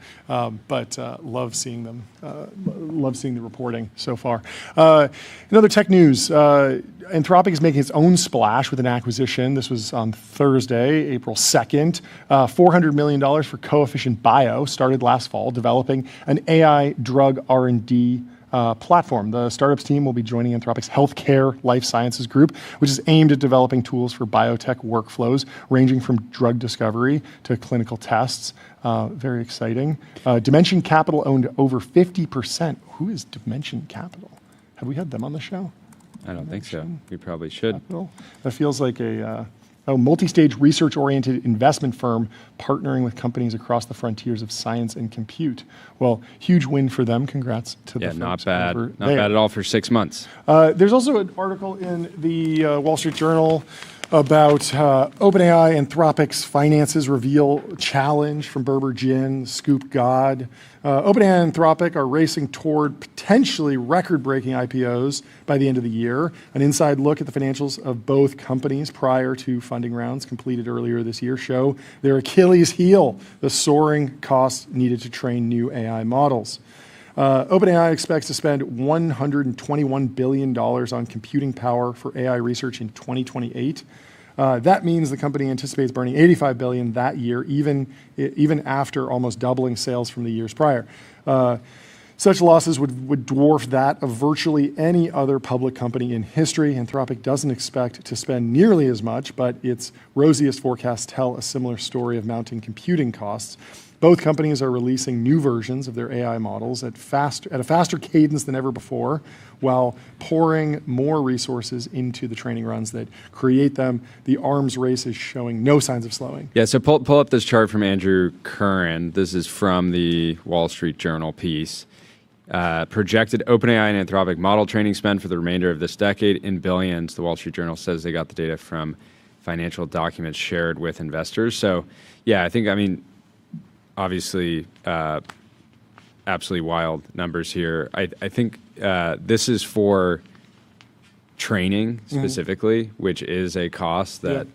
But love seeing them. Love seeing the reporting so far. In other tech news, Anthropic is making its own splash with an acquisition. This was on Thursday, April 2nd. $400 million for Coefficient Bio, started last fall, developing an AI drug R&D platform. The startups team will be joining Anthropic's healthcare life sciences group, which is aimed at developing tools for biotech workflows, ranging from drug discovery to clinical tests. Very exciting. Dimension Capital owned over 50%. Who is Dimension Capital? Have we had them on the show? I don't think so. We probably should. Capital? That feels like a multi-stage research-oriented investment firm partnering with companies across the frontiers of science and compute. Well, huge win for them. Congrats to the folks. Yeah, not bad. Not bad at all for 6 months. There's also an article in the Wall Street Journal about OpenAI, Anthropic's finances reveal challenge from Berber Jin, Scoop God. OpenAI and Anthropic are racing toward potentially record-breaking IPOs by the end of the year. An inside look at the financials of both companies prior to funding rounds completed earlier this year show their Achilles heel, the soaring costs needed to train new AI models. OpenAI expects to spend $121 billion on computing power for AI research in 2028. That means the company anticipates burning $85 billion that year, even after almost doubling sales from the years prior. Such losses would dwarf that of virtually any other public company in history. Anthropic doesn't expect to spend nearly as much, but its rosiest forecasts tell a similar story of mounting computing costs. Both companies are releasing new versions of their AI models at a faster cadence than ever before, while pouring more resources into the training runs that create them. The arms race is showing no signs of slowing. Yeah, so pull up this chart from Andrew Curran. This is from the Wall Street Journal piece. Projected OpenAI and Anthropic model training spend for the remainder of this decade in billions. The Wall Street Journal says they got the data from financial documents shared with investors. So, yeah, I mean, obviously, absolutely wild numbers here. I think this is for training specifically, which is a cost that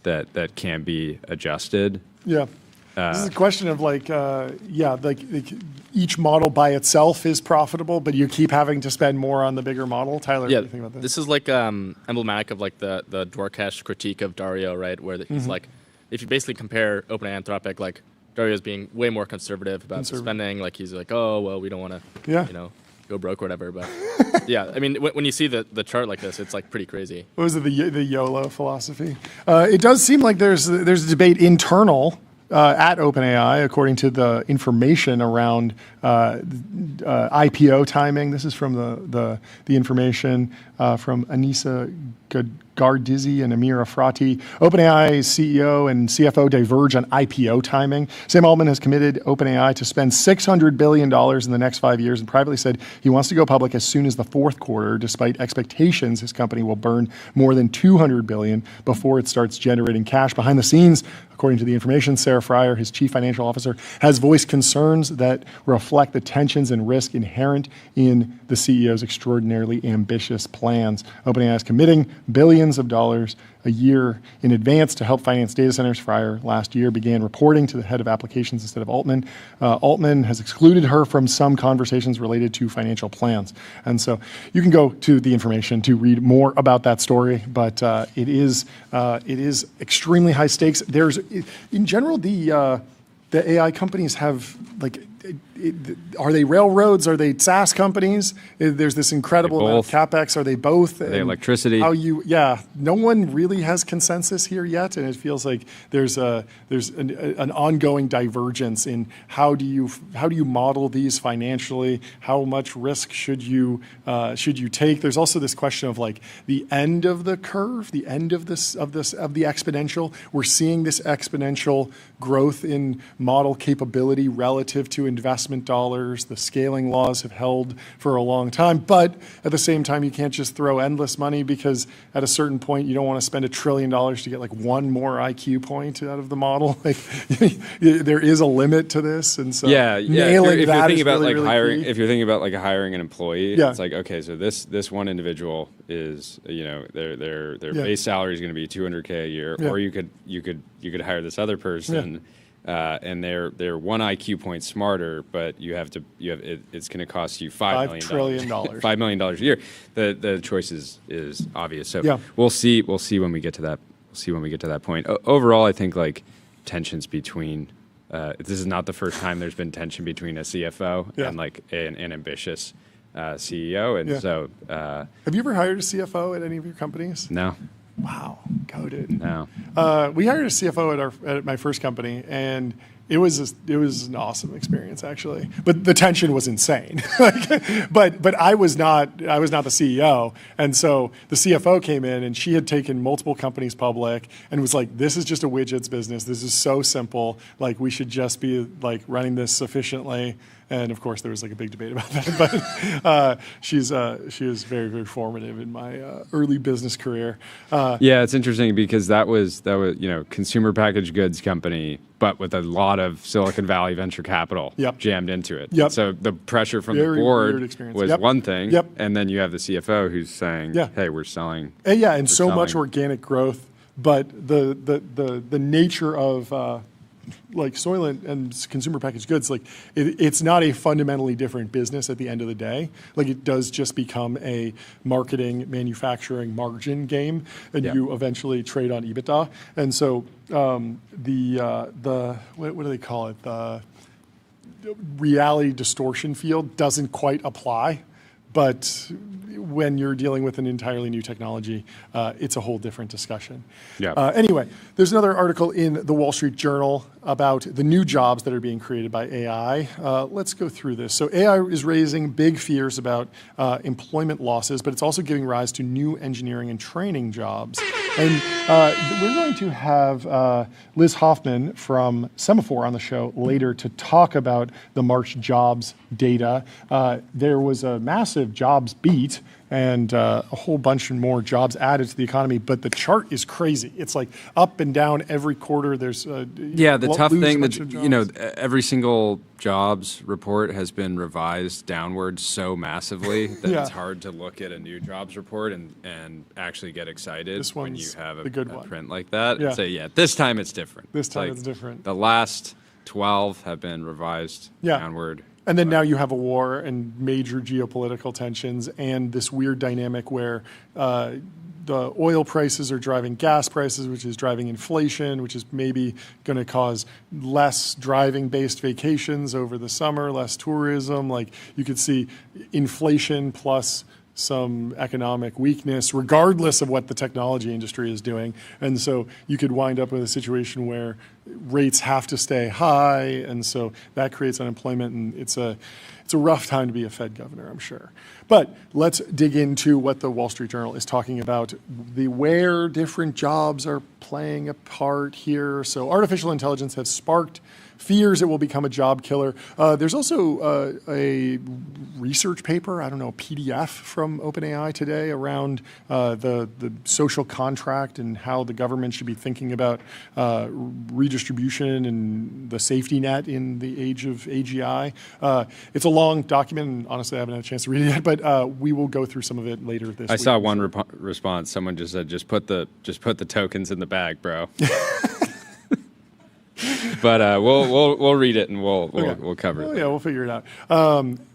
that can be adjusted. Yeah. This is a question of like each model by itself is profitable, but you keep having to spend more on the bigger model. Tyler, what do you think about this? This is like emblematic of like the Dwarkesh critique of Dario, right? Where he's like, if you basically compare OpenAI and Anthropic, like Dario's being way more conservative about spending. Like he's like, oh well, we don't want to, go broke or whatever. But yeah, I mean, when you see the chart like this, it's like pretty crazy. What was it, the YOLO philosophy? It does seem like there's a debate internal at OpenAI, according to the information around IPO timing. This is from the information from Anissa Gardizzi and Amir Afrati. OpenAI's CEO and CFO diverge on IPO timing. Sam Altman has committed OpenAI to spend $600 billion in the next 5 years and privately said he wants to go public as soon as the fourth quarter, despite expectations his company will burn more than $200 billion before it starts generating cash. Behind the scenes, according to the information, Sarah Fryer, his chief financial officer, has voiced concerns that reflect the tensions and risk inherent in the CEO's extraordinarily ambitious plans. OpenAI is committing billions of dollars a year in advance to help finance data centers. Fryer last year began reporting to the head of applications instead of Altman. Altman has excluded her from some conversations related to financial plans. And so you can go to the information to read more about that story, but it is extremely high stakes. There's, in general, the AI companies have like, are they railroads? Are they SaaS companies? There's this incredible amount of CapEx. Are they both? Are they electricity? No one really has consensus here yet, and it feels like there's an ongoing divergence in how do you model these financially? How much risk should you take? There's also this question of like the end of the curve, the end of the exponential. We're seeing this exponential growth in model capability relative to investment dollars. The scaling laws have held for a long time, but at the same time, you can't just throw endless money because at a certain point, you don't want to spend $1 trillion to get like one more IQ point out of the model. Like there is a limit to this, and so nailing if that you're thinking is about really, like really hiring, key. if you're thinking about like hiring an employee, it's like, okay, so this one individual is, their base salary is going to be $200K a year, or you could hire this other person. And they're one IQ point smarter, but it's going to cost you $5 trillion. $5 million a year. The choice is obvious. So we'll see when we get to that. We'll see when we get to that point. Overall, I think like tensions between. This is not the first time there's been tension between a CFO and like an ambitious CEO. And so, have you ever hired a CFO at any of your companies? No. Wow, goated. No. We hired a CFO at my first company, and it was an awesome experience actually. But the tension was insane. but I was not the CEO, and so the CFO came in, and she had taken multiple companies public, and was like, "This is just a widgets business. This is so simple. Like we should just be like running this efficiently." And of course, there was like a big debate about that. But she was very, very formative in my early business career. It's interesting because that was consumer packaged goods company, but with a lot of Silicon Valley venture capital jammed into it. So the pressure from the board was one thing, and then you have the CFO who's saying, "Hey, we're selling." And so much organic growth, but the nature of like Soylent and consumer packaged goods, like it's not a fundamentally different business at the end of the day. Like it does just become a marketing, manufacturing, margin game, and you eventually trade on EBITDA. And so the what do they call it? The reality distortion field doesn't quite apply, but when you're dealing with an entirely new technology, it's a whole different discussion. Anyway, there's another article in the Wall Street Journal about the new jobs that are being created by AI. Let's go through this. So AI is raising big fears about employment losses, but it's also giving rise to new engineering and training jobs. And we're going to have Liz Hoffman from Semafor on the show later to talk about the March jobs data. There was a massive jobs beat and a whole bunch more jobs added to the economy, but the chart is crazy. It's like up and down every quarter. There's the tough thing that every single jobs report has been revised downwards so massively that it's hard to look at a new jobs report and actually get excited when you have a print like that and say, this time it's different. This time it's different. The last 12 have been revised downward. And then now you have a war and major geopolitical tensions and this weird dynamic where the oil prices are driving gas prices, which is driving inflation, which is maybe going to cause less driving-based vacations over the summer, less tourism. Like you could see inflation plus some economic weakness, regardless of what the technology industry is doing. And so you could wind up with a situation where rates have to stay high, and so that creates unemployment, and it's a rough time to be a Fed governor, I'm sure. But let's dig into what the Wall Street Journal is talking about, where different jobs are playing a part here. So artificial intelligence has sparked fears it will become a job killer. There's also a research paper, I don't know, a PDF from OpenAI today around the social contract and how the government should be thinking about redistribution and the safety net in the age of AGI. It's a long document, and honestly, I haven't had a chance to read it yet, but we will go through some of it later this week. I saw one response. Someone just said, just put the tokens in the bag, bro. But we'll read it and we'll cover it. Yeah, we'll figure it out.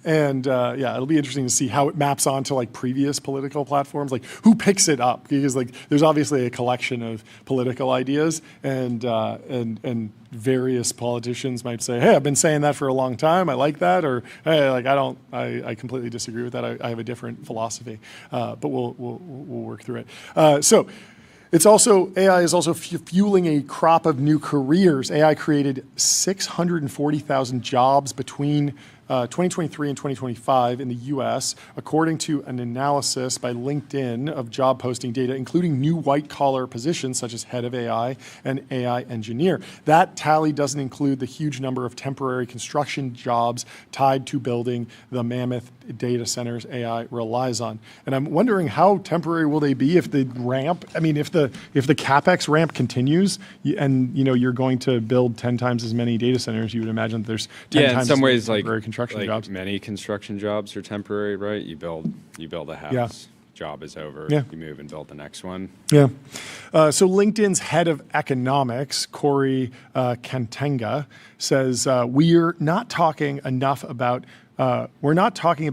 It'll be interesting to see how it maps onto like previous political platforms. Like who picks it up? Because like there's obviously a collection of political ideas, and various politicians might say, "Hey, I've been saying that for a long time. I like that," or "Hey, like I completely disagree with that. I have a different philosophy." But we'll work through it. AI is also fueling a crop of new careers. AI created 640,000 jobs between 2023 and 2025 in the U.S., according to an analysis by LinkedIn of job posting data, including new white-collar positions such as head of AI and AI engineer. That tally doesn't include the huge number of temporary construction jobs tied to building the mammoth data centers AI relies on. And I'm wondering how temporary will they be if the ramp, I mean, if the CapEx ramp continues and you're going to build 10 times as many data centers, you would imagine that there's 10 times in some ways temporary construction jobs. Many construction jobs are temporary, right? You build a house, job is over, you move and build the next one. Yeah. So LinkedIn's head of economics, Corey Kantenga, says we're not talking about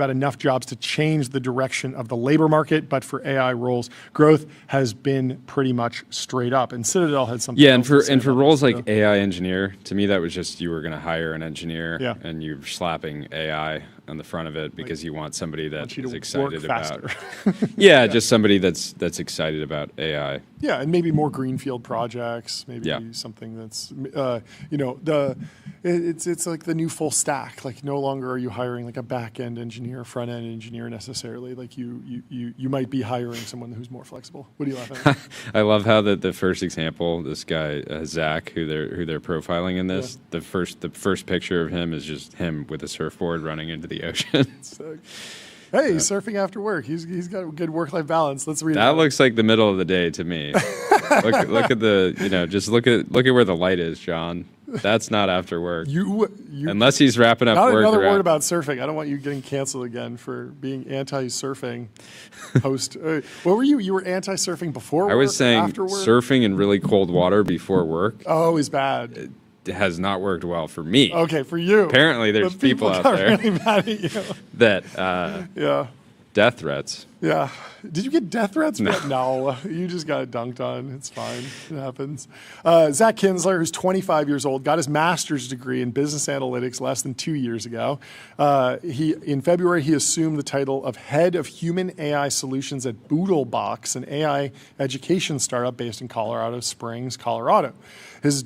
enough jobs to change the direction of the labor market, but for AI roles, growth has been pretty much straight up. And Citadel had something. Yeah, and for roles like AI engineer, to me that was just you were going to hire an engineer, and you're slapping AI on the front of it because you want somebody that is excited about. Just somebody that's excited about AI. Yeah, and maybe more greenfield projects. Maybe something that's it's like the new full stack. Like no longer are you hiring like a back end engineer, front end engineer necessarily. Like you might be hiring someone who's more flexible. What do you laugh at? I love how the first example, this guy Zach, who they're profiling in this, the first picture of him is just him with a surfboard running into the ocean. Hey, he's surfing after work. He's got a good work-life balance. Let's read that. Looks like the middle of the day to me. look at the just look at where the light is, John. That's not after work. Unless he's wrapping up work. Not another word about surfing. I don't want you getting canceled again for being anti-surfing host. What were you? You were anti-surfing before work? I was saying after work? Surfing in really cold water before work. Oh, is bad. has not worked well for me. Okay, for you. Apparently, there's But people out got there really mad at you. that Yeah. death threats. Yeah. Did you get death threats? No. No. You just got dunked on. It's fine. It happens. Zach Kinsler, who's 25 years old, got his master's degree in business analytics less than 2 years ago. In February, he assumed the title of head of human AI solutions at Boodlebox, an AI education startup based in Colorado Springs, Colorado. His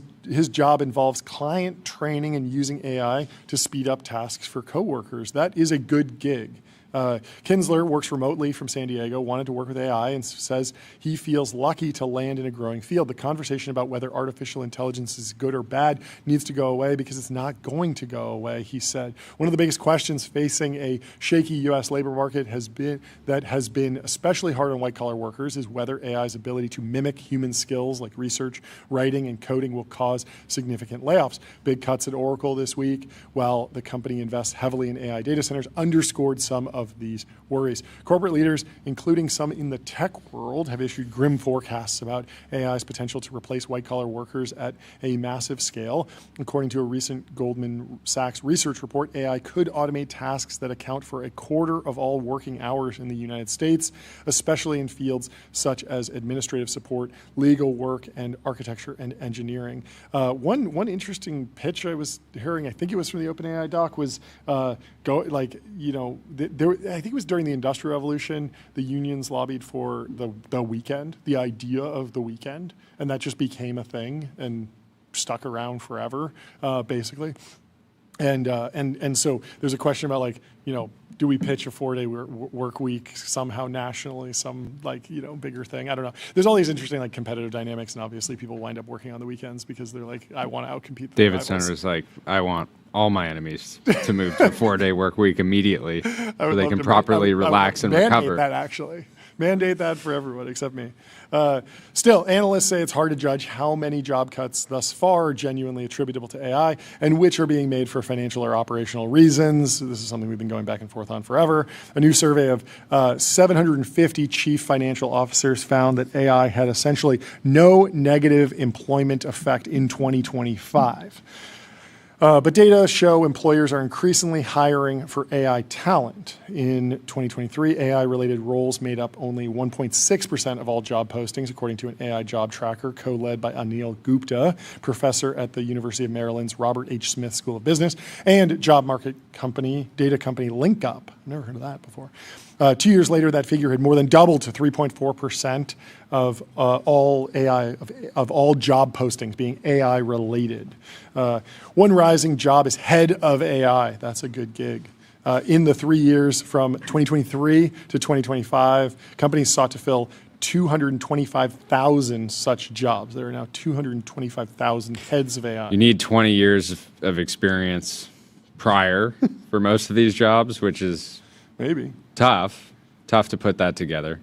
job involves client training and using AI to speed up tasks for coworkers. That is a good gig. Kinsler works remotely from San Diego, wanted to work with AI, and says he feels lucky to land in a growing field. The conversation about whether artificial intelligence is good or bad needs to go away because it's not going to go away, he said. One of the biggest questions facing a shaky U.S. labor market has been especially hard on white-collar workers is whether AI's ability to mimic human skills like research, writing, and coding will cause significant layoffs. Big cuts at Oracle this week, while the company invests heavily in AI data centers, underscored some of these worries. Corporate leaders, including some in the tech world, have issued grim forecasts about AI's potential to replace white-collar workers at a massive scale. According to a recent Goldman Sachs research report, AI could automate tasks that account for a quarter of all working hours in the United States, especially in fields such as administrative support, legal work, and architecture and engineering. One interesting pitch I was hearing, I think it was from the OpenAI doc, was I think it was during the Industrial Revolution, the unions lobbied for the weekend, the idea of the weekend, and that just became a thing and stuck around forever, basically. And so there's a question about do we pitch a 4-day work week somehow nationally, some bigger thing? I don't know. There's all these interesting competitive dynamics, and obviously people wind up working on the weekends because they're like, I want to outcompete the David rivals. Center is like, I want all my enemies to move to a 4-day work week immediately so they can properly relax and recover. Mandate that for everyone except me. Still, analysts say it's hard to judge how many job cuts thus far are genuinely attributable to AI and which are being made for financial or operational reasons. This is something we've been going back and forth on forever. A new survey of 750 chief financial officers found that AI had essentially no negative employment effect in 2025. But data show employers are increasingly hiring for AI talent. In 2023, AI-related roles made up only 1.6% of all job postings, according to an AI job tracker co-led by Anil Gupta, professor at the University of Maryland's Robert H. Smith School of Business, and job market data company LinkUp. I've never heard of that before. 2 years later, that figure had more than doubled to 3.4% of all job postings being AI related. One rising job is head of AI. That's a good gig. In the 3 years from 2023 to 2025, companies sought to fill 225,000 such jobs. There are now 225,000 heads of AI. You need 20 years of experience prior for most of these jobs, which is maybe tough to put that together.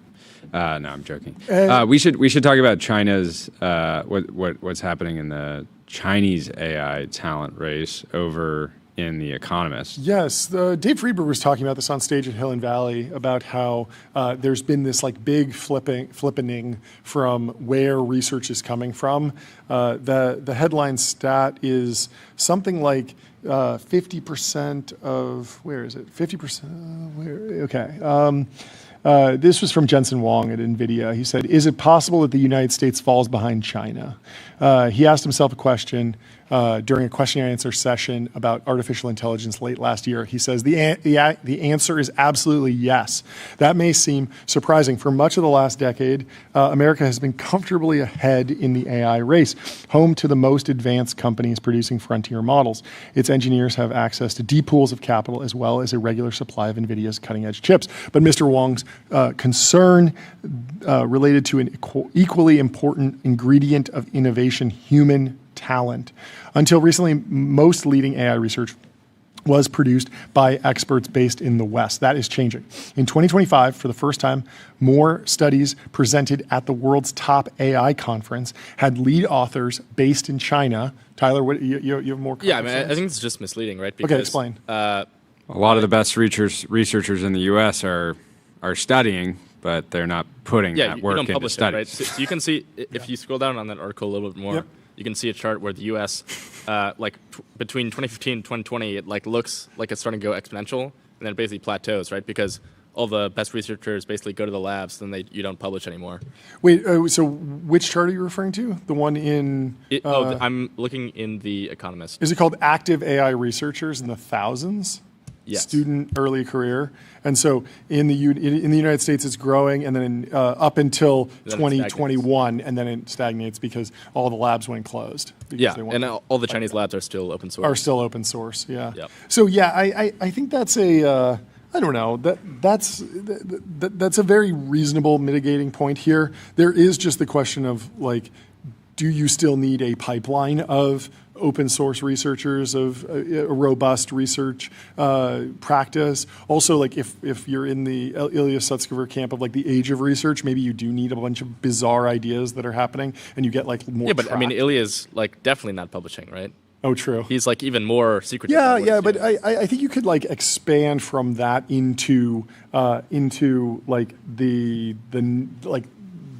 No, I'm joking. We should talk about China's what's happening in the Chinese AI talent race over in The Economist. Yes, Dave Friedberg was talking about this on stage at Hill and Valley about how there's been this big flippening from where research is coming from. The headline stat is something like 50% of, where is it? 50%, okay. This was from Jensen Huang at NVIDIA. He said, is it possible that the United States falls behind China? He asked himself a question during a question and answer session about artificial intelligence late last year. He says, the answer is absolutely yes. That may seem surprising. For much of the last decade, America has been comfortably ahead in the AI race, home to the most advanced companies producing frontier models. Its engineers have access to deep pools of capital as well as a regular supply of NVIDIA's cutting-edge chips. But Mr. Huang's concern related to an equally important ingredient of innovation, human talent. Until recently, most leading AI research was produced by experts based in the West. That is changing. In 2025, for the first time, more studies presented at the world's top AI conference had lead authors based in China. Tyler, you have more comments? Yeah, I think it's just misleading, right? Because, okay, explain. A lot of the best researchers in the U.S. are studying, but they're not putting that work into studies. Right? So you can see, if you scroll down on that article a little bit more, you can see a chart where the U.S. Between 2015 and 2020, it looks like it's starting to go exponential, and then it basically plateaus, right? Because all the best researchers basically go to the labs, then you don't publish anymore. Wait, so which chart are you referring to? The one in... I'm looking in The Economist. Is it called Active AI Researchers in the thousands? Yes. Student early career. And so in the United States, it's growing, and then up until 2021, and then it stagnates because all the labs went closed. Yeah, and all the Chinese labs are still open source. Are still open source, yeah. Yep. So yeah, I think that's a... I don't know. That's a very reasonable mitigating point here. There is just the question of do you still need a pipeline of open source researchers, of a robust research practice? Also, if you're in the Ilya Sutskever camp of the age of research, maybe you do need a bunch of bizarre ideas that are happening, and you get more. Yeah, but I mean, Ilya's definitely not publishing, right? Oh, true. He's even more secretive. Yeah, but I think you could expand from that into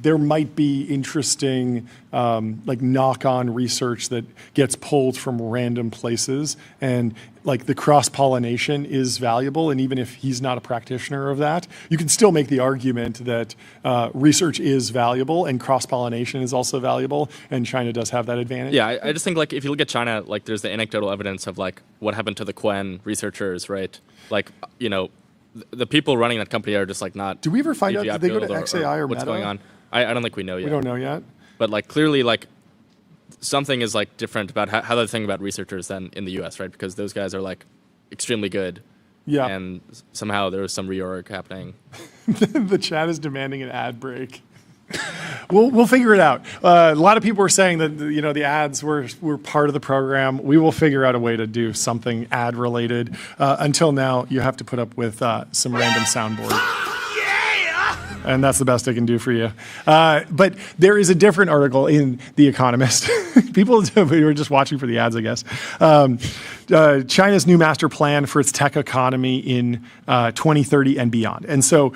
there might be interesting knock-on research that gets pulled from random places, and the cross-pollination is valuable. And even if he's not a practitioner of that, you can still make the argument that research is valuable and cross-pollination is also valuable, and China does have that advantage. Yeah, I just think if you look at China, there's the anecdotal evidence of what happened to the Quen researchers, right? The people running that company are just not. Do we ever find out, did they go to XAI or what's Meta? going on? I don't think we know yet. We don't know yet. But clearly something is different about how they're thinking about researchers than in the U.S., right? Because those guys are extremely good. Yeah. And somehow there was some reorg happening. The chat is demanding an ad break. We'll figure it out. A lot of people were saying that the ads were part of the program. We will figure out a way to do something ad related. Until now, you have to put up with some random soundboard. And that's the best I can do for you. But there is a different article in The Economist. People who are just watching for the ads, I guess. China's new master plan for its tech economy in 2030 and beyond. And so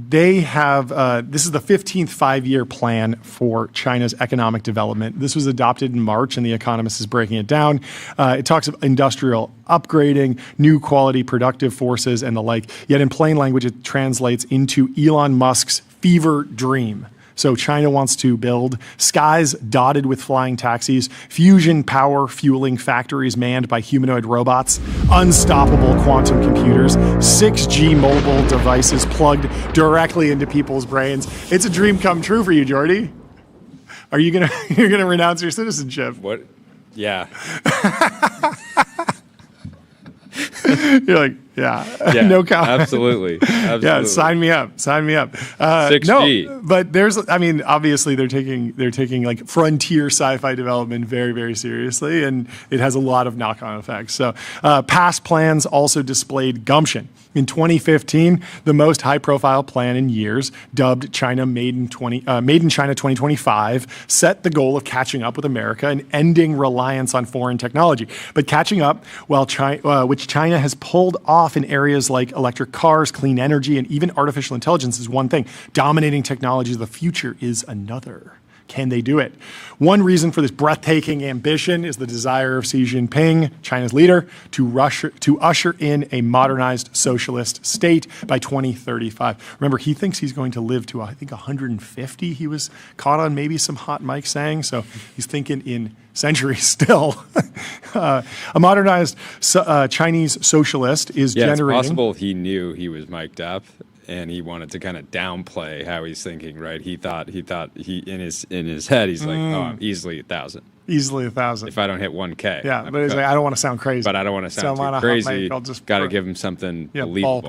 they have, this is the 15th five-year plan for China's economic development. This was adopted in March, and The Economist is breaking it down. It talks of industrial upgrading, new quality productive forces, and the like. Yet in plain language, it translates into Elon Musk's fever dream. So China wants to build skies dotted with flying taxis, fusion power fueling factories manned by humanoid robots, unstoppable quantum computers, 6G mobile devices plugged directly into people's brains. It's a dream come true for you, Jordy. Are you you're gonna renounce your citizenship? What? Yeah. You're yeah, no comment. Absolutely. Yeah, sign me up. 6G. No, but obviously they're taking frontier sci-fi development very, very seriously, and it has a lot of knock-on effects. So past plans also displayed gumption. In 2015, the most high-profile plan in years, dubbed China Made in China 2025, set the goal of catching up with America and ending reliance on foreign technology. But catching up, which China has pulled off in areas like electric cars, clean energy, and even artificial intelligence, is one thing. Dominating technologies of the future is another. Can they do it? One reason for this breathtaking ambition is the desire of Xi Jinping, China's leader, to usher in a modernized socialist state by 2035. Remember, he thinks he's going to live to, I think, 150. He was caught on maybe some hot mic saying, so he's thinking in centuries still. A modernized Chinese socialist is generating... It's possible he knew he was mic'd up, and he wanted to kind of downplay how he's thinking, right? He thought he in his head, he's like, oh, I'm easily 1,000. Easily 1,000. If I don't hit 1K. Yeah, but he's like, I don't want to sound crazy. But I don't want to sound too crazy. Got to give him something believable.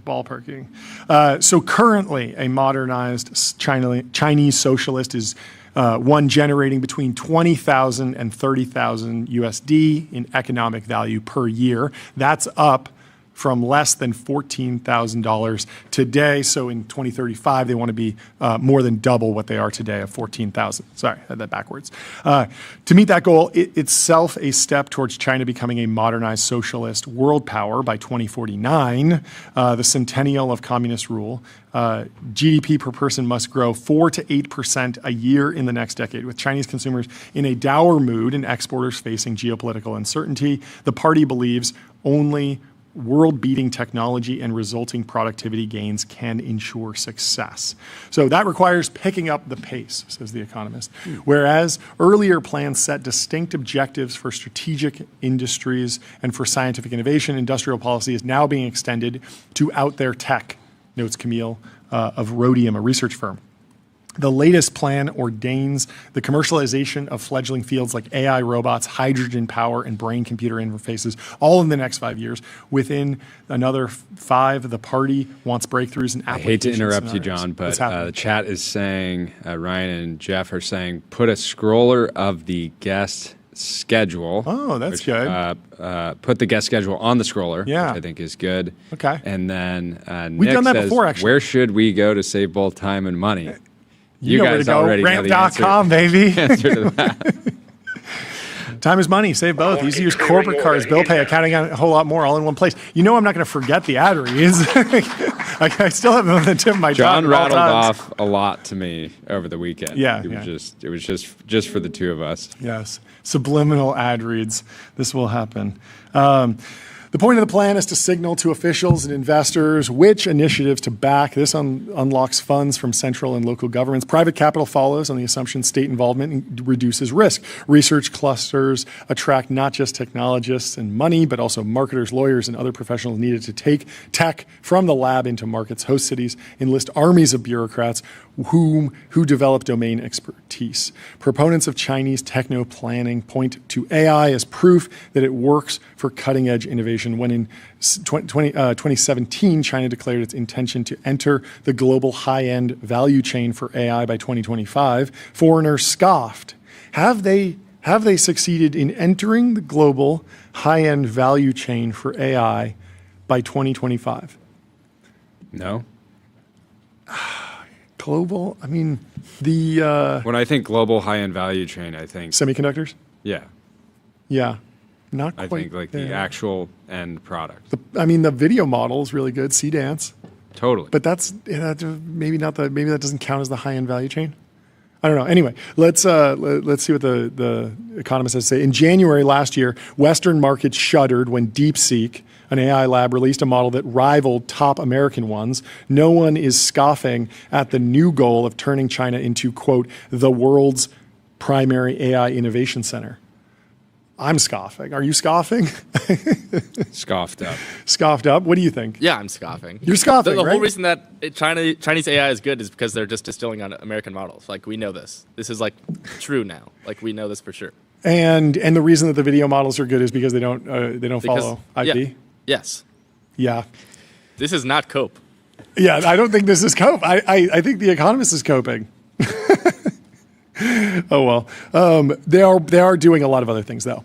Ballparking. So currently, a modernized Chinese socialist is one generating between 20,000 and 30,000 USD in economic value per year. That's up from less than $14,000 today. So in 2035, they want to be more than double what they are today of 14,000. Sorry, I had that backwards. To meet that goal, itself a step towards China becoming a modernized socialist world power by 2049, the centennial of communist rule. GDP per person must grow 4 to 8% a year in the next decade, with Chinese consumers in a dour mood and exporters facing geopolitical uncertainty. The party believes only world-beating technology and resulting productivity gains can ensure success. So that requires picking up the pace, says The Economist. Whereas earlier plans set distinct objectives for strategic industries and for scientific innovation, industrial policy is now being extended to out there tech, notes Camille of Rhodium, a research firm. The latest plan ordains the commercialization of fledgling fields like AI robots, hydrogen power, and brain-computer interfaces, all in the next 5 years. Within another 5, the party wants breakthroughs in applications. I hate to interrupt you, John, but the chat is saying, Ryan and Jeff are saying, put a scroller of the guest schedule. Oh, that's good. Put the guest schedule on the scroller, yeah, which I think is good. Okay. And then We've Nick done that says, before, actually. where should we go to save both time and money? You know guys where to already go. know the Ramp.com, baby. answer to that. Time is money. Save both. Easy to use corporate cards, bill pay, accounting, a whole lot more, all in one place. You know I'm not going to forget the ad reads. I still have them on the tip of my tongue. John rattled off a lot to me over the weekend. Yeah, it was just for the two of us. Yes, subliminal ad reads. This will happen. The point of the plan is to signal to officials and investors which initiatives to back. This unlocks funds from central and local governments. Private capital follows on the assumption state involvement reduces risk. Research clusters attract not just technologists and money, but also marketers, lawyers, and other professionals needed to take tech from the lab into markets. Host cities enlist armies of bureaucrats who develop domain expertise. Proponents of Chinese techno-planning point to AI as proof that it works for cutting-edge innovation. When in 2017, China declared its intention to enter the global high-end value chain for AI by 2025, foreigners scoffed. Have they succeeded in entering the global high-end value chain for AI by 2025? No. Global, I mean, the... when I think global high-end value chain, I think... Semiconductors? Yeah. Yeah. Not quite. I think like the actual end product. The video model is really good, C-Dance. Totally. But that's maybe not maybe that doesn't count as the high-end value chain. I don't know. Anyway, let's see what the Economist has to say. In January last year, Western markets shuddered when DeepSeek, an AI lab, released a model that rivaled top American ones. No one is scoffing at the new goal of turning China into, quote, the world's primary AI innovation center. I'm scoffing. Are you scoffing? Scoffed up. Scoffed up. What do you think? Yeah, I'm scoffing. You're scoffing, The right? whole reason that Chinese AI is good is because they're just distilling on American models. Like, we know this. This is, like, true now. Like, we know this for sure. And the reason that the video models are good is because they don't follow IP? Yeah. Yes. Yeah. This is not cope. Yeah, I don't think this is cope. I think The Economist is coping. Oh, well. They are doing a lot of other things, though.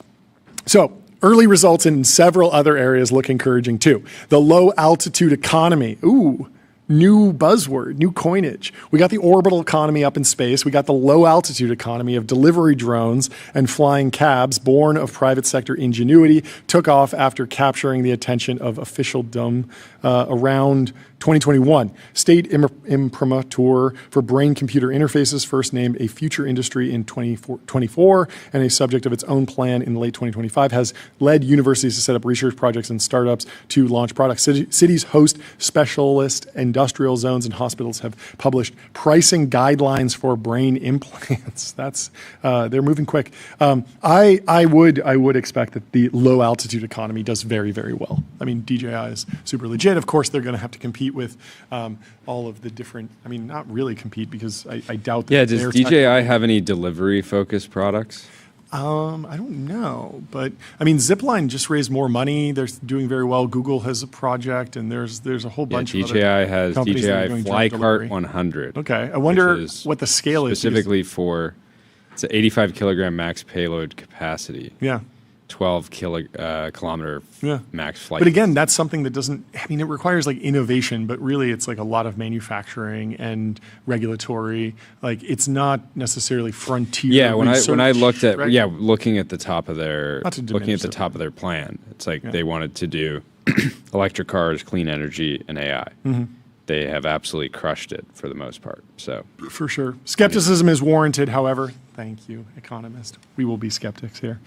So early results in several other areas look encouraging, too. The low-altitude economy. Ooh, new buzzword, new coinage. We got the orbital economy up in space. We got the low-altitude economy of delivery drones and flying cabs, born of private sector ingenuity, took off after capturing the attention of officialdom around 2021. State imprimatur for brain-computer interfaces first named a future industry in 2024 and a subject of its own plan in late 2025 has led universities to set up research projects and startups to launch products. Cities host specialist industrial zones and hospitals have published pricing guidelines for brain implants. They're moving quick. I would expect that the low-altitude economy does very, very well. I mean, DJI is super legit. Of course, they're going to have to compete with all of the different, not really compete because I doubt that. Yeah, does DJI have any delivery-focused products? I don't know, but Zipline just raised more money. They're doing very well. Google has a project, and there's a whole bunch of DJI other has companies that are DJI doing drone delivery. Flycart 100. Okay, I wonder what the scale is. Specifically for, it's an 85 kilogram max payload capacity. Yeah. 12 kilometer max flight. But again, that's something that doesn't, I mean, it requires like innovation, but really it's like a lot of manufacturing and regulatory. Like it's not necessarily frontier. Yeah, when research, I looked at, right? looking at the top of their, top of their plan, it's like they wanted to do electric cars, clean energy, and AI. They have absolutely crushed it for the most part. So for sure. Skepticism is warranted, however. Thank you, economist. We will be skeptics here.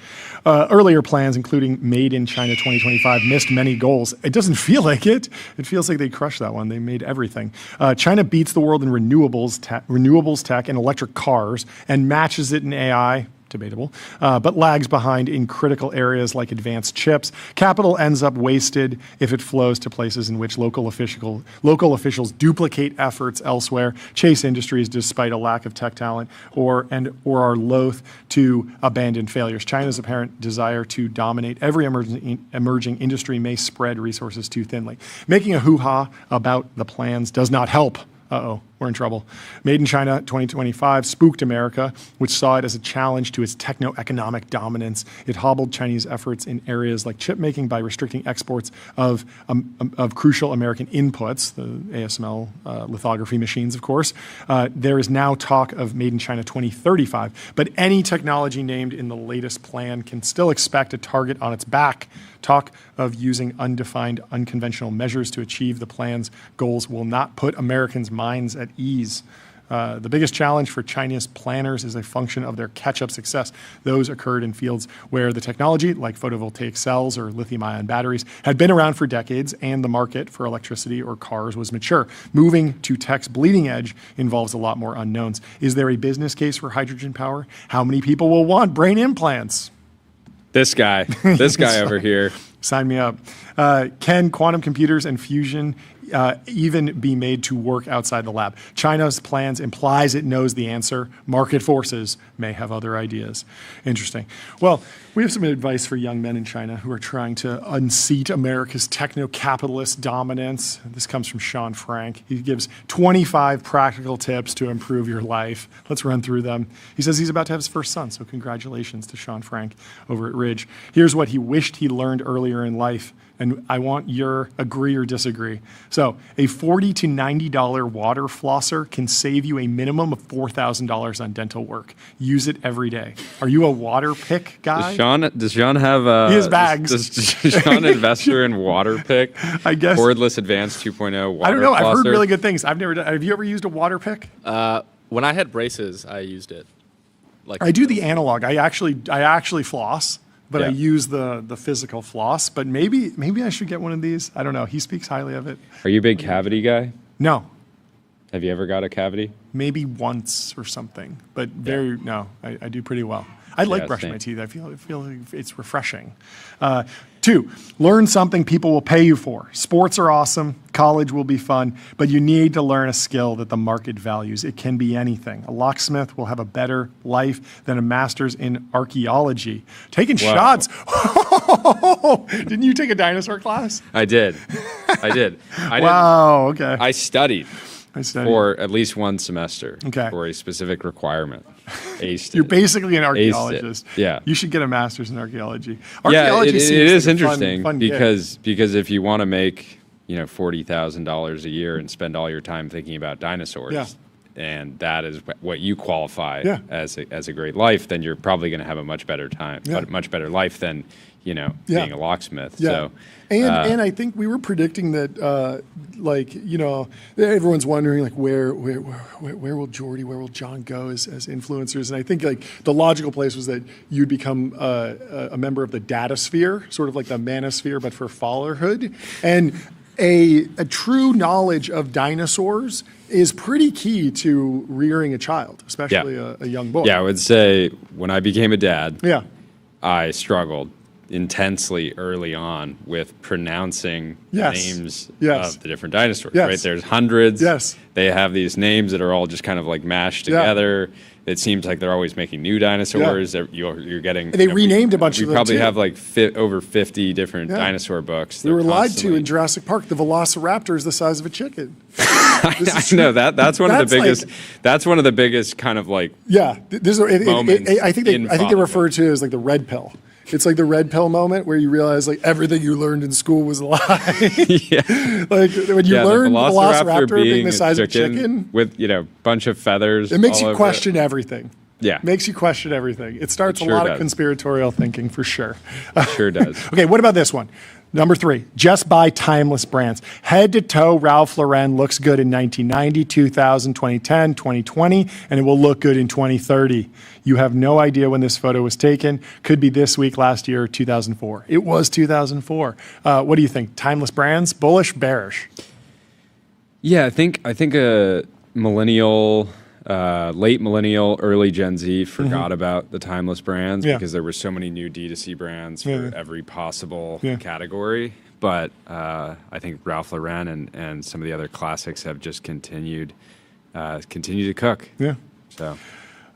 Earlier plans, including Made in China 2025, missed many goals. It doesn't feel like it. It feels like they crushed that one. They made everything. China beats the world in renewables tech and electric cars and matches it in AI. Debatable, but lags behind in critical areas like advanced chips. Capital ends up wasted if it flows to places in which local officials duplicate efforts elsewhere, chase industries despite a lack of tech talent, or are loath to abandon failures. China's apparent desire to dominate every emerging industry may spread resources too thinly. Making a hoo-ha about the plans does not help. Uh-oh, we're in trouble. Made in China 2025 spooked America, which saw it as a challenge to its techno-economic dominance. It hobbled Chinese efforts in areas like chip making by restricting exports of crucial American inputs, the ASML lithography machines, of course. There is now talk of Made in China 2035, but any technology named in the latest plan can still expect a target on its back. Talk of using undefined, unconventional measures to achieve the plan's goals will not put Americans' minds at ease. The biggest challenge for Chinese planners is a function of their catch-up success. Those occurred in fields where the technology, like photovoltaic cells or lithium-ion batteries, had been around for decades and the market for electricity or cars was mature. Moving to tech's bleeding edge involves a lot more unknowns. Is there a business case for hydrogen power? How many people will want brain implants? This guy over here. Sign me up. Can quantum computers and fusion even be made to work outside the lab? China's plans implies it knows the answer. Market forces may have other ideas. Interesting. Well, we have some advice for young men in China who are trying to unseat America's techno-capitalist dominance. This comes from Sean Frank. He gives 25 practical tips to improve your life. Let's run through them. He says he's about to have his first son, so congratulations to Sean Frank over at Ridge. Here's what he wished he learned earlier in life, and I want your agree or disagree. So a $40 to $90 water flosser can save you a minimum of $4,000 on dental work. Use it every day. Are you a water pick guy? Does Sean have he has bags. Does Sean investor in water pick? I guess. Cordless Advanced 2.0 water I don't know. flosser? I've heard really good things. I've never done. Have you ever used a water pick? When I had braces, I used it. I do the analog. I actually floss. But Yeah. I use the physical floss. But maybe I should get one of these. I don't know. He speaks highly of it. Are you a big cavity guy? No, Have you ever got a cavity? maybe once or something. But I do pretty well. I like Yeah, brushing same. my teeth. I feel like it's refreshing. 2, learn something people will pay you for. Sports are awesome. College will be fun. But you need to learn a skill that the market values. It can be anything. A locksmith will have a better life than a master's in archaeology. Taking shots. Didn't you take a dinosaur class? I did. Wow, okay. I studied studied. for at least one semester Okay. for a specific requirement. Aced You're it. basically an archaeologist. Yeah. You should get a master's in archaeology. Yeah, Archaeology it seems is like a interesting fun gig. because if you want to make $40,000 a year and spend all your time thinking about dinosaurs, Yeah. and that is what you qualify Yeah. as a great life, then you're probably going to have a much better time, Yeah. much better life than being a locksmith. Yeah. So, and I think we were predicting that, everyone's wondering where will Jordy, where will John go as influencers? And I think the logical place was that you'd become a member of the data sphere, sort of like the manosphere, but for fatherhood. And a true knowledge of dinosaurs is pretty key to rearing a child, especially a young boy. yeah, I would say when I became a dad, Yeah. I struggled intensely early on with pronouncing Yes. names Yes. of the different dinosaurs. Yes. Right? There's hundreds. Yes. They have these names that are all just kind of mashed Yeah. together. It seems like they're always making new dinosaurs. You're getting. And they renamed a bunch we of them, probably too. have over 50 different Yeah. dinosaur books. We were lied to in Jurassic Park. The Velociraptor is the size of a chicken. I know that's one of the biggest. That's one of the biggest kind of Yeah, I think they info. refer to it as the red pill. It's like the red pill moment where you realize like everything you learned in school was a lie. Like when you learn the velociraptor being the size of a chicken with bunch of feathers, it makes you question everything. Yeah, makes you question everything. It starts a lot of conspiratorial thinking for sure. Sure does. Okay, what about this one? Number 3, just buy timeless brands. Head to toe, Ralph Lauren looks good in 1990, 2000, 2010, 2020, and it will look good in 2030. You have no idea when this photo was taken. Could be this week, last year, 2004. It was 2004. What do you think? Timeless brands, bullish, bearish? Yeah, I think a millennial, late millennial, early Gen Z forgot about the timeless brands because there were so many new D2C brands for every possible category. But I think Ralph Lauren and some of the other classics have just continued to cook. Yeah. So.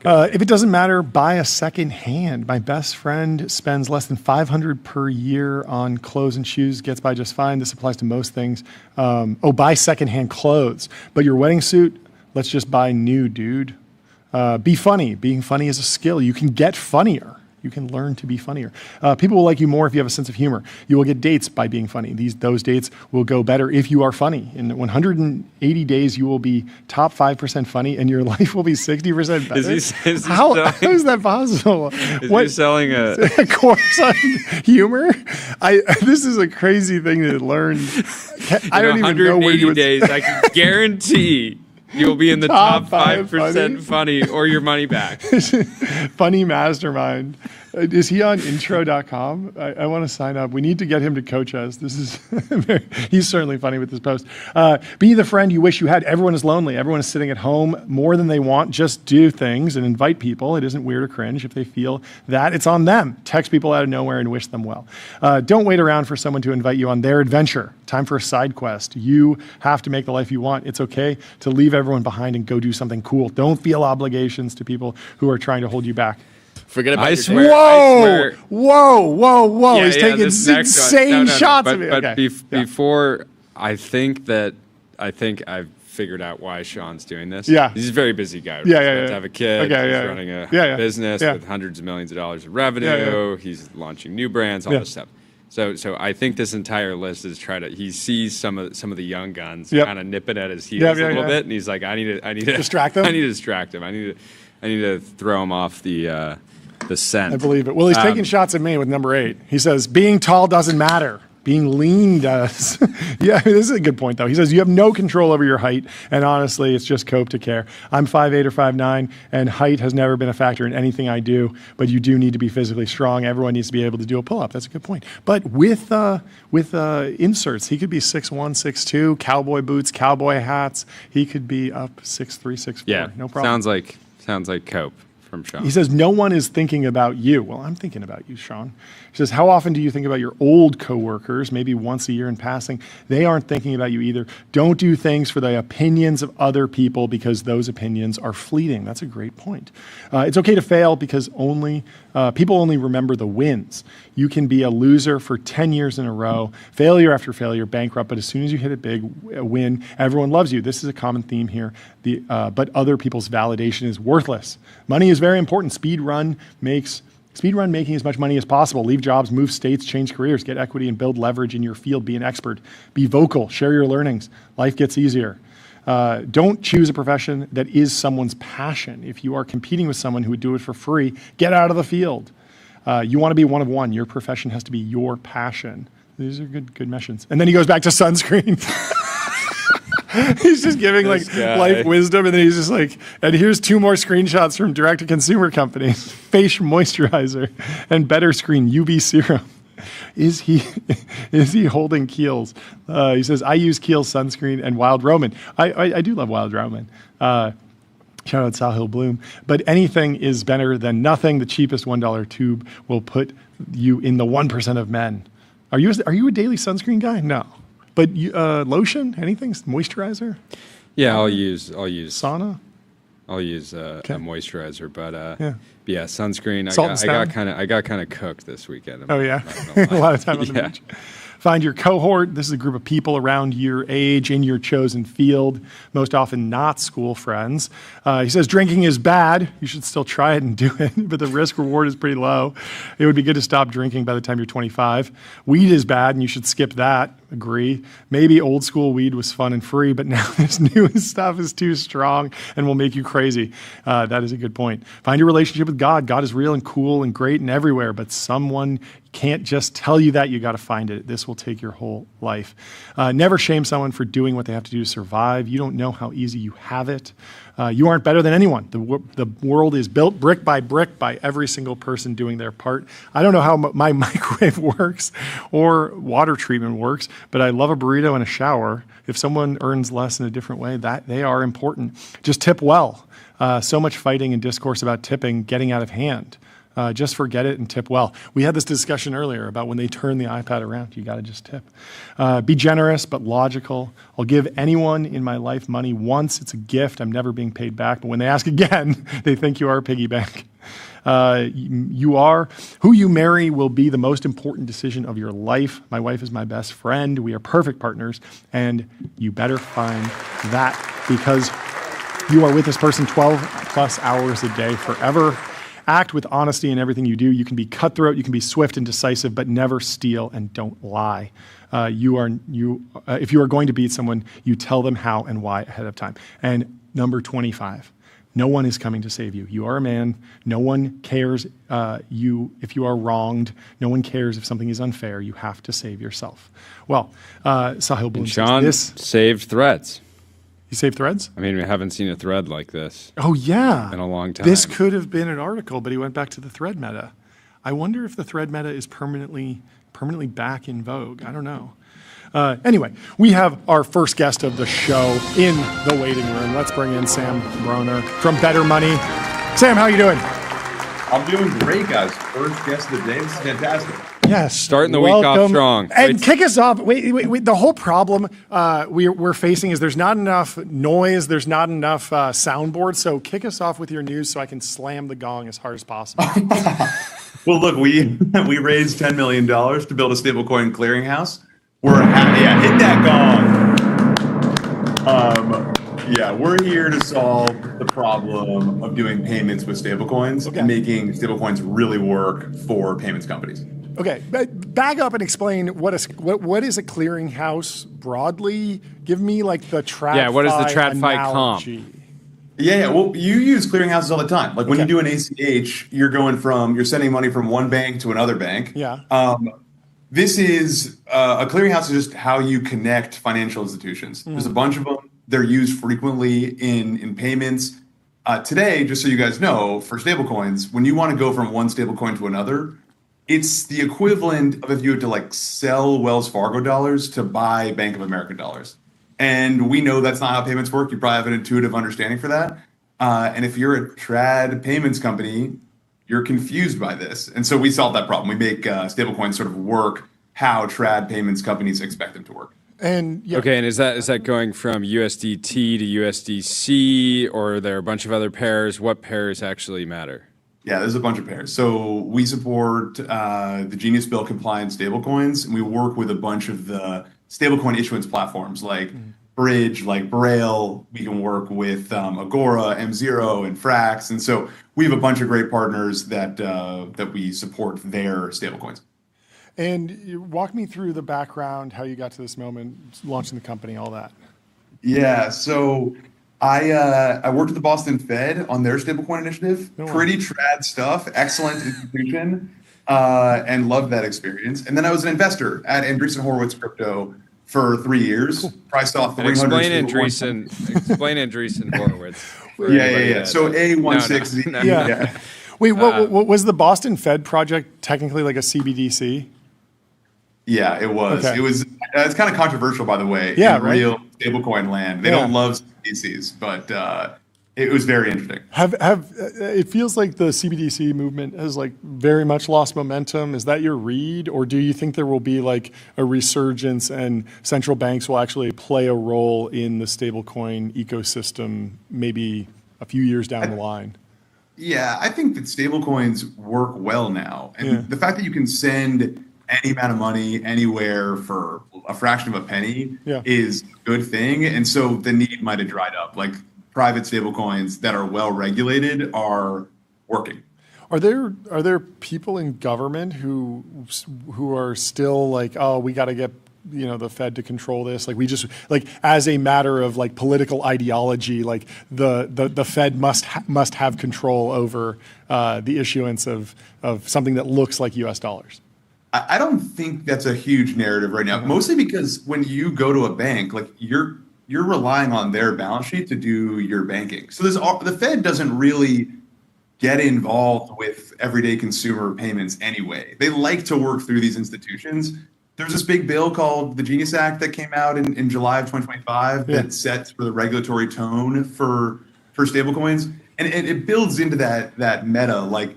If it doesn't matter, buy a second hand. My best friend spends less than $500 per year on clothes and shoes, gets by just fine. This applies to most things. Buy secondhand clothes. But your wedding suit, let's just buy new, dude. Be funny. Being funny is a skill. You can get funnier. You can learn to be funnier. People will like you more if you have a sense of humor. You will get dates by being funny. Those dates will go better if you are funny. In 180 days, you will be top 5% funny, and your life will be 60% better. How is that possible? Is he selling a course on humor? This is a crazy thing to learn. I don't even know where you would. 180 days, I can guarantee. You'll be in the top 5% funny or your money back. Funny mastermind. Is he on intro.com? I want to sign up. We need to get him to coach us. This is he's certainly funny with this post. Be the friend you wish you had. Everyone is lonely. Everyone is sitting at home more than they want. Just do things and invite people. It isn't weird or cringe if they feel that. It's on them. Text people out of nowhere and wish them well. Don't wait around for someone to invite you on their adventure. Time for a side quest. You have to make the life you want. It's okay to leave everyone behind and go do something cool. Don't feel obligations to people who are trying to hold you back. Forget about your Whoa. He's taking insane shots of me. But before, I think I've figured out why Sean's doing this. Yeah. He's a very busy guy. Yeah. To have a kid. He's running a business with hundreds of millions of dollars of revenue. He's launching new brands, all this stuff. So I think this entire list is he sees some of the young guns kind of nipping at his heels a little bit, and he's like, I need to distract them. I need to distract him. I need to throw him off the scent. I believe it. Well, he's taking shots at me with number 8. He says, being tall doesn't matter. Being lean does. Yeah, this is a good point, though. He says, you have no control over your height, and honestly, it's just cope to care. I'm 5'8" or 5'9", and height has never been a factor in anything I do, but you do need to be physically strong. Everyone needs to be able to do a pull-up. That's a good point. But with inserts, he could be 6'1", 6'2", cowboy boots, cowboy hats. He could be up 6'3", 6'4". Yeah, no problem. Sounds like cope. From Sean. He says, no one is thinking about you. Well, I'm thinking about you, Sean. He says, how often do you think about your old coworkers? Maybe once a year in passing. They aren't thinking about you either. Don't do things for the opinions of other people because those opinions are fleeting. That's a great point. It's okay to fail because people only remember the wins. You can be a loser for 10 years in a row, failure after failure, bankrupt, but as soon as you hit a big win, everyone loves you. This is a common theme here. But other people's validation is worthless. Money is very important. Speed run making as much money as possible. Leave jobs, move states, change careers, get equity, and build leverage in your field. Be an expert. Be vocal. Share your learnings. Life gets easier. Don't choose a profession that is someone's passion. If you are competing with someone who would do it for free, get out of the field. You want to be one of one. Your profession has to be your passion. These are good missions. And then he goes back to sunscreen. He's just giving life wisdom, and then he's just like, and here's 2 more screenshots from direct-to-consumer companies: Face moisturizer and Better Screen UV serum. Is he holding Kiehl's? He says, I use Kiehl's sunscreen and Wild Roman. I do love Wild Roman. Shout out Sahil Bloom. But anything is better than nothing. The cheapest $1 tube will put you in the 1% of men. Are you a daily sunscreen guy? No. But lotion, anything, moisturizer? Yeah, I'll use sauna. I'll use a moisturizer, but yeah, sunscreen. I got kind of cooked this weekend. Oh yeah, a lot of time on the beach. Find your cohort. This is a group of people around your age in your chosen field, most often not school friends. He says drinking is bad. You should still try it and do it, but the risk reward is pretty low. It would be good to stop drinking by the time you're 25. Weed is bad, and you should skip that. Agree. Maybe old school weed was fun and free, but now this new stuff is too strong and will make you crazy. That is a good point. Find your relationship with God. God is real and cool and great and everywhere, but someone can't just tell you that. You got to find it. This will take your whole life. Never shame someone for doing what they have to do to survive. You don't know how easy you have it. You aren't better than anyone. The world is built brick by every single person doing their part. I don't know how my microwave works or water treatment works, but I love a burrito and a shower. If someone earns less in a different way, that they are important. Just tip well. So much fighting and discourse about tipping getting out of hand. Just forget it and tip well. We had this discussion earlier about when they turn the iPad around, you got to just tip. Be generous but logical. I'll give anyone in my life money once. It's a gift. I'm never being paid back. But when they ask again, they think you are a piggy bank. Who you marry will be the most important decision of your life. My wife is my best friend. We are perfect partners. And you better find that because you are with this person 12 plus hours a day forever. Act with honesty in everything you do. You can be cutthroat, you can be swift and decisive, but never steal and don't lie. If you are going to beat someone, you tell them how and why ahead of time. And number 25, no one is coming to save you. You are a man. No one cares if you are wronged. No one cares if something is unfair. You have to save yourself. Well, Sahil Bloom says this. Saved threads. You saved threads? I mean, we haven't seen a thread like this. Oh, yeah. In a long time. This could have been an article, but he went back to the thread meta. I wonder if the thread meta is permanently back in vogue. I don't know. Anyway, we have our first guest of the show in the waiting room. Let's bring in Sam Broner from Better Money. Sam, how are you doing? I'm doing great, guys. First guest of the day. This is fantastic. Yes. Starting the week off strong. And kick us off. Wait. The whole problem we're facing is there's not enough noise. There's not enough soundboard. So kick us off with your news so I can slam the gong as hard as possible. Well, look, we raised $10 million to build a stablecoin clearinghouse. We're happy. Yeah, hit that gong. We're here to solve the problem of doing payments with stablecoins and making stablecoins really work for payments companies. Okay, back up and explain what is a clearinghouse broadly. Give me like the TradFi Yeah, what is the TradFi comp? Yeah. Well, you use clearinghouses all the time. Like when you do an ACH, you're sending money from one bank to another bank. Yeah. This is a clearinghouse is just how you connect financial institutions. There's a bunch of them. They're used frequently in payments. Today, just so you guys know, for stablecoins, when you want to go from one stablecoin to another, it's the equivalent of if you had to like sell Wells Fargo dollars to buy Bank of America dollars. And we know that's not how payments work. You probably have an intuitive understanding for that. And if you're a trad payments company, you're confused by this. And so we solve that problem. We make stablecoins sort of work how trad payments companies expect them to work. And okay, and is that going from USDT to USDC, or are there a bunch of other pairs? What pairs actually matter? Yeah, there's a bunch of pairs. So we support the Genius Bill compliant stablecoins, and we work with a bunch of the stablecoin issuance platforms like Bridge, like Braille. We can work with Agora, M0, and Frax. And so we have a bunch of great partners that we support their stablecoins. And you walk me through the background, how you got to this moment, launching the company, all that. Yeah, so I worked at the Boston Fed on their stablecoin initiative. Pretty trad stuff, excellent institution, and loved that experience. And then I was an investor at Andreessen Horowitz Crypto for 3 years. Priced off 300. Explain Andreessen Horowitz. Yeah. So A16Z. No. Yeah. Wait, what was the Boston Fed project technically like a CBDC? Yeah, it was. Okay. It was. It's kind of controversial, by the way. Yeah, in right? Real stablecoin land. They don't love CBDCs, but it was very interesting. It feels like the CBDC movement has like very much lost momentum. Is that your read, or do you think there will be like a resurgence and central banks will actually play a role in the stablecoin ecosystem maybe a few years down the line? Yeah, I think that stablecoins work well now, and the fact that you can send any amount of money anywhere for a fraction of a penny is a good thing. And so the need might have dried up. Like private stablecoins that are well regulated are working. Are there people in government who are still like, oh, we got to get the Fed to control this? Like we just as a matter of like political ideology, like the Fed must have control over the issuance of something that looks like U.S. dollars. I don't think that's a huge narrative right now. Mostly because when you go to a bank, like you're relying on their balance sheet to do your banking. So the Fed doesn't really get involved with everyday consumer payments anyway. They like to work through these institutions. There's this big bill called the Genius Act that came out in July of 2025 that sets for the regulatory tone for stablecoins. And it builds into that meta, like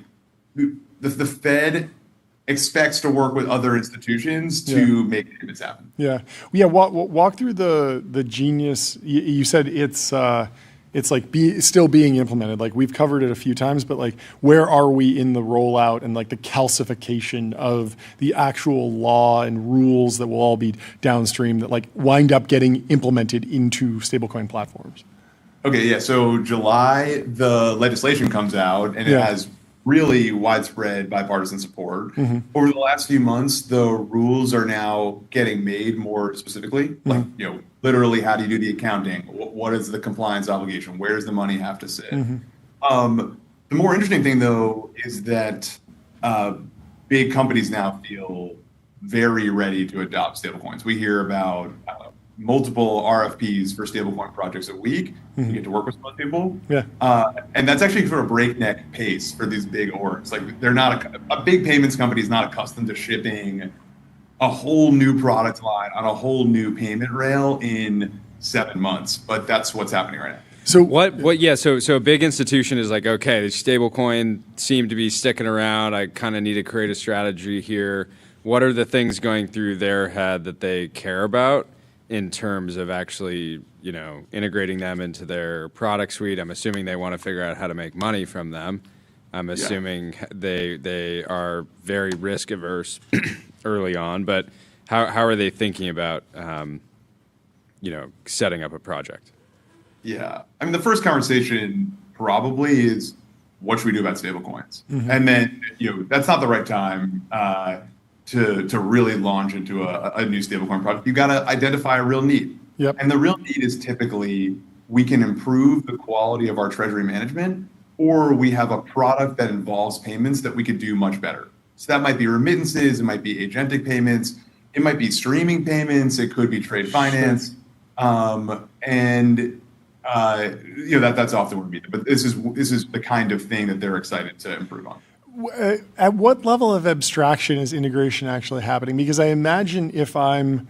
the Fed expects to work with other institutions to make payments happen. Walk through the Genius. You said it's like still being implemented. Like we've covered it a few times, but like where are we in the rollout and like the calcification of the actual law and rules that will all be downstream that like wind up getting implemented into stablecoin platforms? Okay, yeah. So July, the legislation comes out and it has really widespread bipartisan support. Over the last few months, the rules are now getting made more specifically. Like, literally, how do you do the accounting? What is the compliance obligation? Where does the money have to sit? The more interesting thing, though, is that big companies now feel very ready to adopt stablecoins. We hear about multiple RFPs for stablecoin projects a week. You get to work with some of those people. And that's actually sort of breakneck pace for these big orgs. Like they're not a big payments company is not accustomed to shipping a whole new product line on a whole new payment rail in 7 months. But that's what's happening right now. So so a big institution is like, okay, the stablecoin seem to be sticking around. I kind of need to create a strategy here. What are the things going through their head that they care about in terms of actually, integrating them into their product suite? I'm assuming they want to figure out how to make money from them. I'm assuming they are very risk averse early on, but how are they thinking about, setting up a project? Yeah. I mean, the first conversation probably is what should we do about stablecoins? And then, that's not the right time to really launch into a new stablecoin project. You got to identify a real need. And the real need is typically we can improve the quality of our treasury management, or we have a product that involves payments that we could do much better. So that might be remittances, it might be agentic payments, it might be streaming payments, it could be trade finance. That's often what we mean. But this is the kind of thing that they're excited to improve on. At what level of abstraction is integration actually happening? Because I imagine if I'm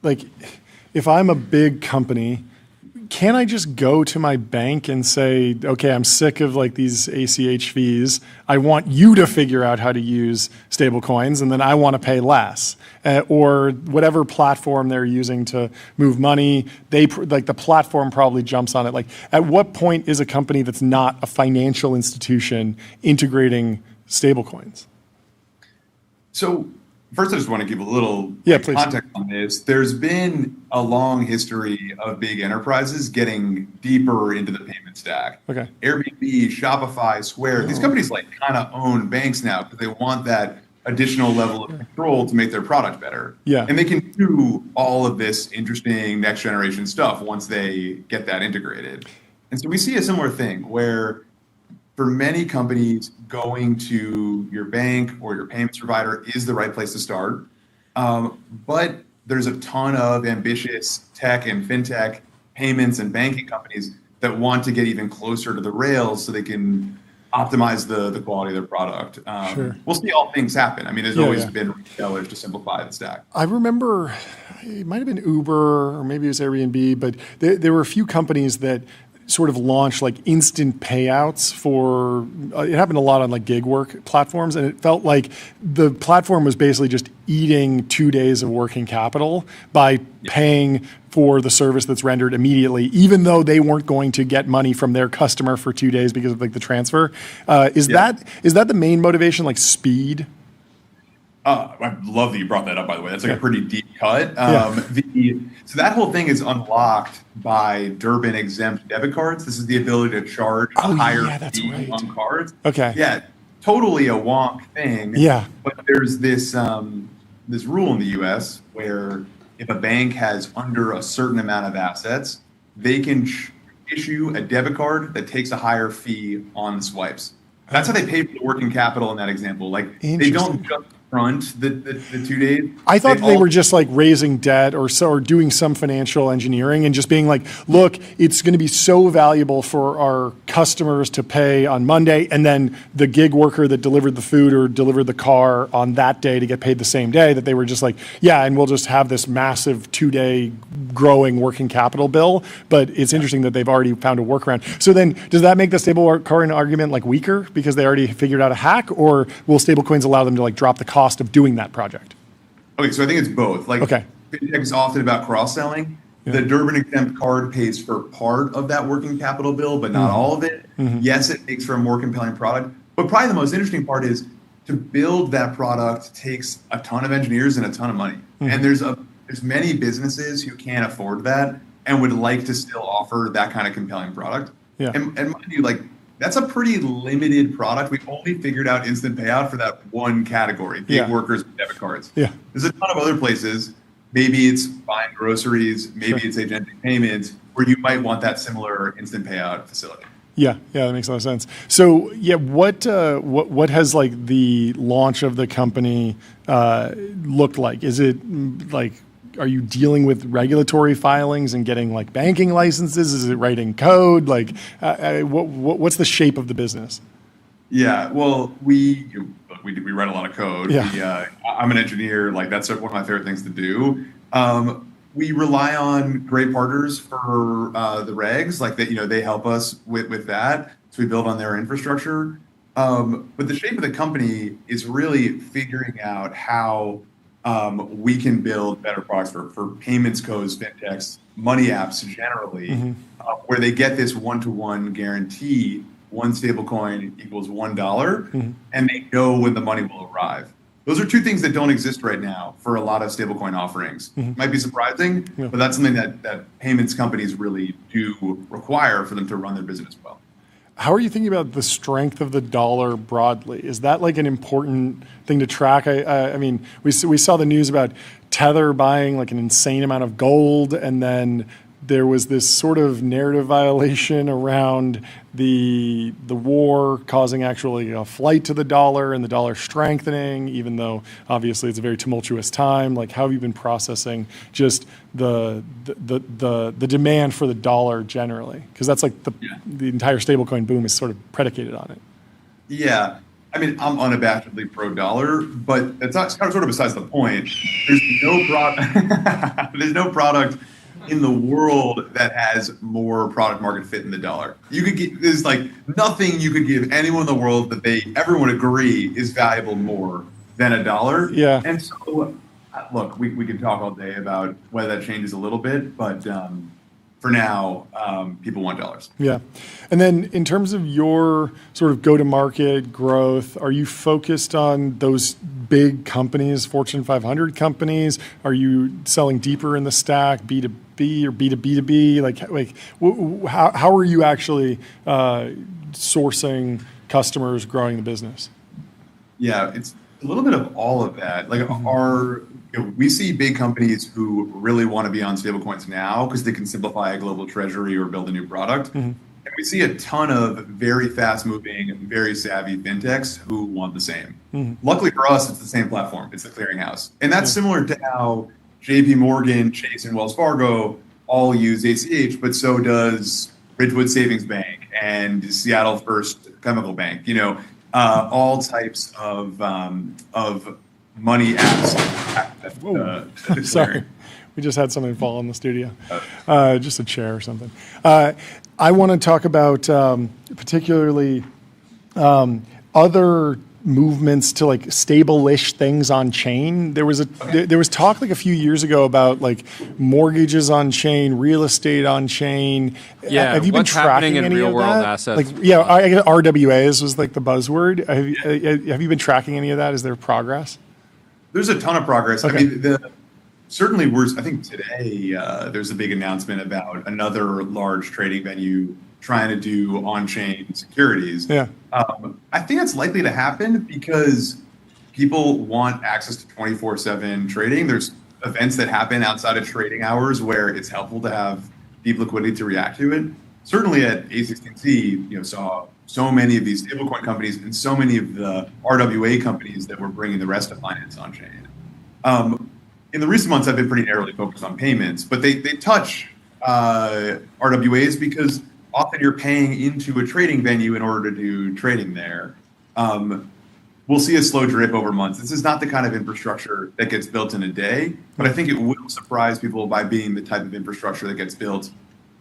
a big company, can I just go to my bank and say, okay, I'm sick of like these ACH fees. I want you to figure out how to use stable coins, and then I want to pay less. Or whatever platform they're using to move money, the platform probably jumps on it. Like, at what point is a company that's not a financial institution integrating stablecoins? So first, I just want to give a little context on this. There's been a long history of big enterprises getting deeper into the payment stack. Okay. Airbnb, Shopify, Square, these companies kind of own banks now because they want that additional level of control to make their product better. And they can do all of this interesting next generation stuff once they get that integrated. And so we see a similar thing where for many companies, going to your bank or your payments provider is the right place to start. But there's a ton of ambitious tech and fintech payments and banking companies that want to get even closer to the rails so they can optimize the quality of their product. We'll see all things happen. I mean, there's always been retailers to simplify the stack. I remember it might have been Uber or maybe it was Airbnb, but there were a few companies that sort of launched like instant payouts for, it happened a lot on like gig work platforms. And it felt like the platform was basically just eating 2 days of working capital by paying for the service that's rendered immediately, even though they weren't going to get money from their customer for 2 days because of like the transfer. Is that the main motivation, like speed? I love that you brought that up, by the way. That's like a pretty deep cut. Yeah. So that whole thing is unlocked by Durbin exempt debit cards. This is the ability to charge a higher fee on cards. Okay. Yeah, totally a wonk thing. Yeah. But there's this this rule in the U.S. where if a bank has under a certain amount of assets, they can issue a debit card that takes a higher fee on the swipes. That's how they pay for the working capital in that example. Like they don't just front the 2 days. I thought they were just like raising debt or doing some financial engineering and just being like, look, it's going to be so valuable for our customers to pay on Monday, and then the gig worker that delivered the food or delivered the car on that day to get paid the same day, that they were just like, yeah, and we'll just have this massive 2-day growing working capital bill. But it's interesting that they've already found a workaround. So then does that make the stablecoin argument like weaker because they already figured out a hack, or will stablecoins allow them to like drop the cost of doing that project? Okay, so I think it's both. Like, fintech is often about cross-selling. Yeah. The Durbin exempt card pays for part of that working capital bill, but not all of it. Yes, it makes for a more compelling product. But probably the most interesting part is to build that product takes a ton of engineers and a ton of money. And there's many businesses who can't afford that and would like to still offer that kind of compelling product. Yeah. And mind you, like, that's a pretty limited product. We only figured out instant payout for that one category, gig workers with debit cards. Yeah. There's a ton of other places. Maybe it's buying groceries, maybe it's agentic payments, where you might want that similar instant payout facility. Yeah, that makes a lot of sense. So, what has like the launch of the company looked like? Is it like, are you dealing with regulatory filings and getting like banking licenses? Is it writing code? Like, what's the shape of the business? Yeah, well, we write a lot of code. Yeah. I'm an engineer. Like, that's one of my favorite things to do. We rely on great partners for the regs, like that. They help us with that. So we build on their infrastructure. But the shape of the company is really figuring out how we can build better products for payments codes, fintechs, money apps generally, where they get this one-to-one guarantee. One stablecoin equals $1, and they know when the money will arrive. Those are two things that don't exist right now for a lot of stablecoin offerings. Might be surprising, but that's something that payments companies really do require for them to run their business well. How are you thinking about the strength of the dollar broadly? Is that like an important thing to track? I mean, we saw the news about Tether buying like an insane amount of gold, and then there was this sort of narrative violation around the war causing actually a flight to the dollar and the dollar strengthening, even though obviously it's a very tumultuous time. Like, how have you been processing just the demand for the dollar generally? Because that's like the entire stablecoin boom is sort of predicated on it. Yeah. I mean, I'm unabashedly pro-dollar, but it's not sort of besides the point. There's no product in the world that has more product market fit in the dollar. There's like nothing you could give anyone in the world that everyone agree is valuable more than $1. Yeah. And so, look, we can talk all day about whether that changes a little bit, but for now, people want dollars. Yeah. And then in terms of your sort of go-to-market growth, are you focused on those big companies, Fortune 500 companies? Are you selling deeper in the stack, B2B or B2B2B? Like how are you actually sourcing customers, growing the business? Yeah, it's a little bit of all of that. Like we see big companies who really want to be on stablecoins now because they can simplify a global treasury or build a new product. And we see a ton of very fast-moving, very savvy fintechs who want the same. Luckily for us, it's the same platform. It's the clearinghouse. And that's similar to how JP Morgan, Chase, and Wells Fargo all use ACH, but so does Ridgewood Savings Bank and Seattle First Chemical Bank. All types of money apps. Sorry, we just had something fall in the studio. Just a chair or something. I want to talk about particularly other movements to like stable-ish things on chain. There was talk like a few years ago about like mortgages on chain, real estate on chain. Yeah, have you been tracking any real world assets? Like, I guess RWAs was like the buzzword. Have you been tracking any of that? Is there progress? There's a ton of progress. Okay. I mean, certainly I think today there's a big announcement about another large trading venue trying to do on-chain securities. Yeah. I think that's likely to happen because people want access to 24/7 trading. There's events that happen outside of trading hours where it's helpful to have deep liquidity to react to it. Certainly at A16Z, saw so many of these stablecoin companies and so many of the RWA companies that were bringing the rest of finance on chain. In the recent months, I've been pretty narrowly focused on payments, but they touch RWAs because often you're paying into a trading venue in order to do trading there. We'll see a slow drip over months. This is not the kind of infrastructure that gets built in a day, but I think it will surprise people by being the type of infrastructure that gets built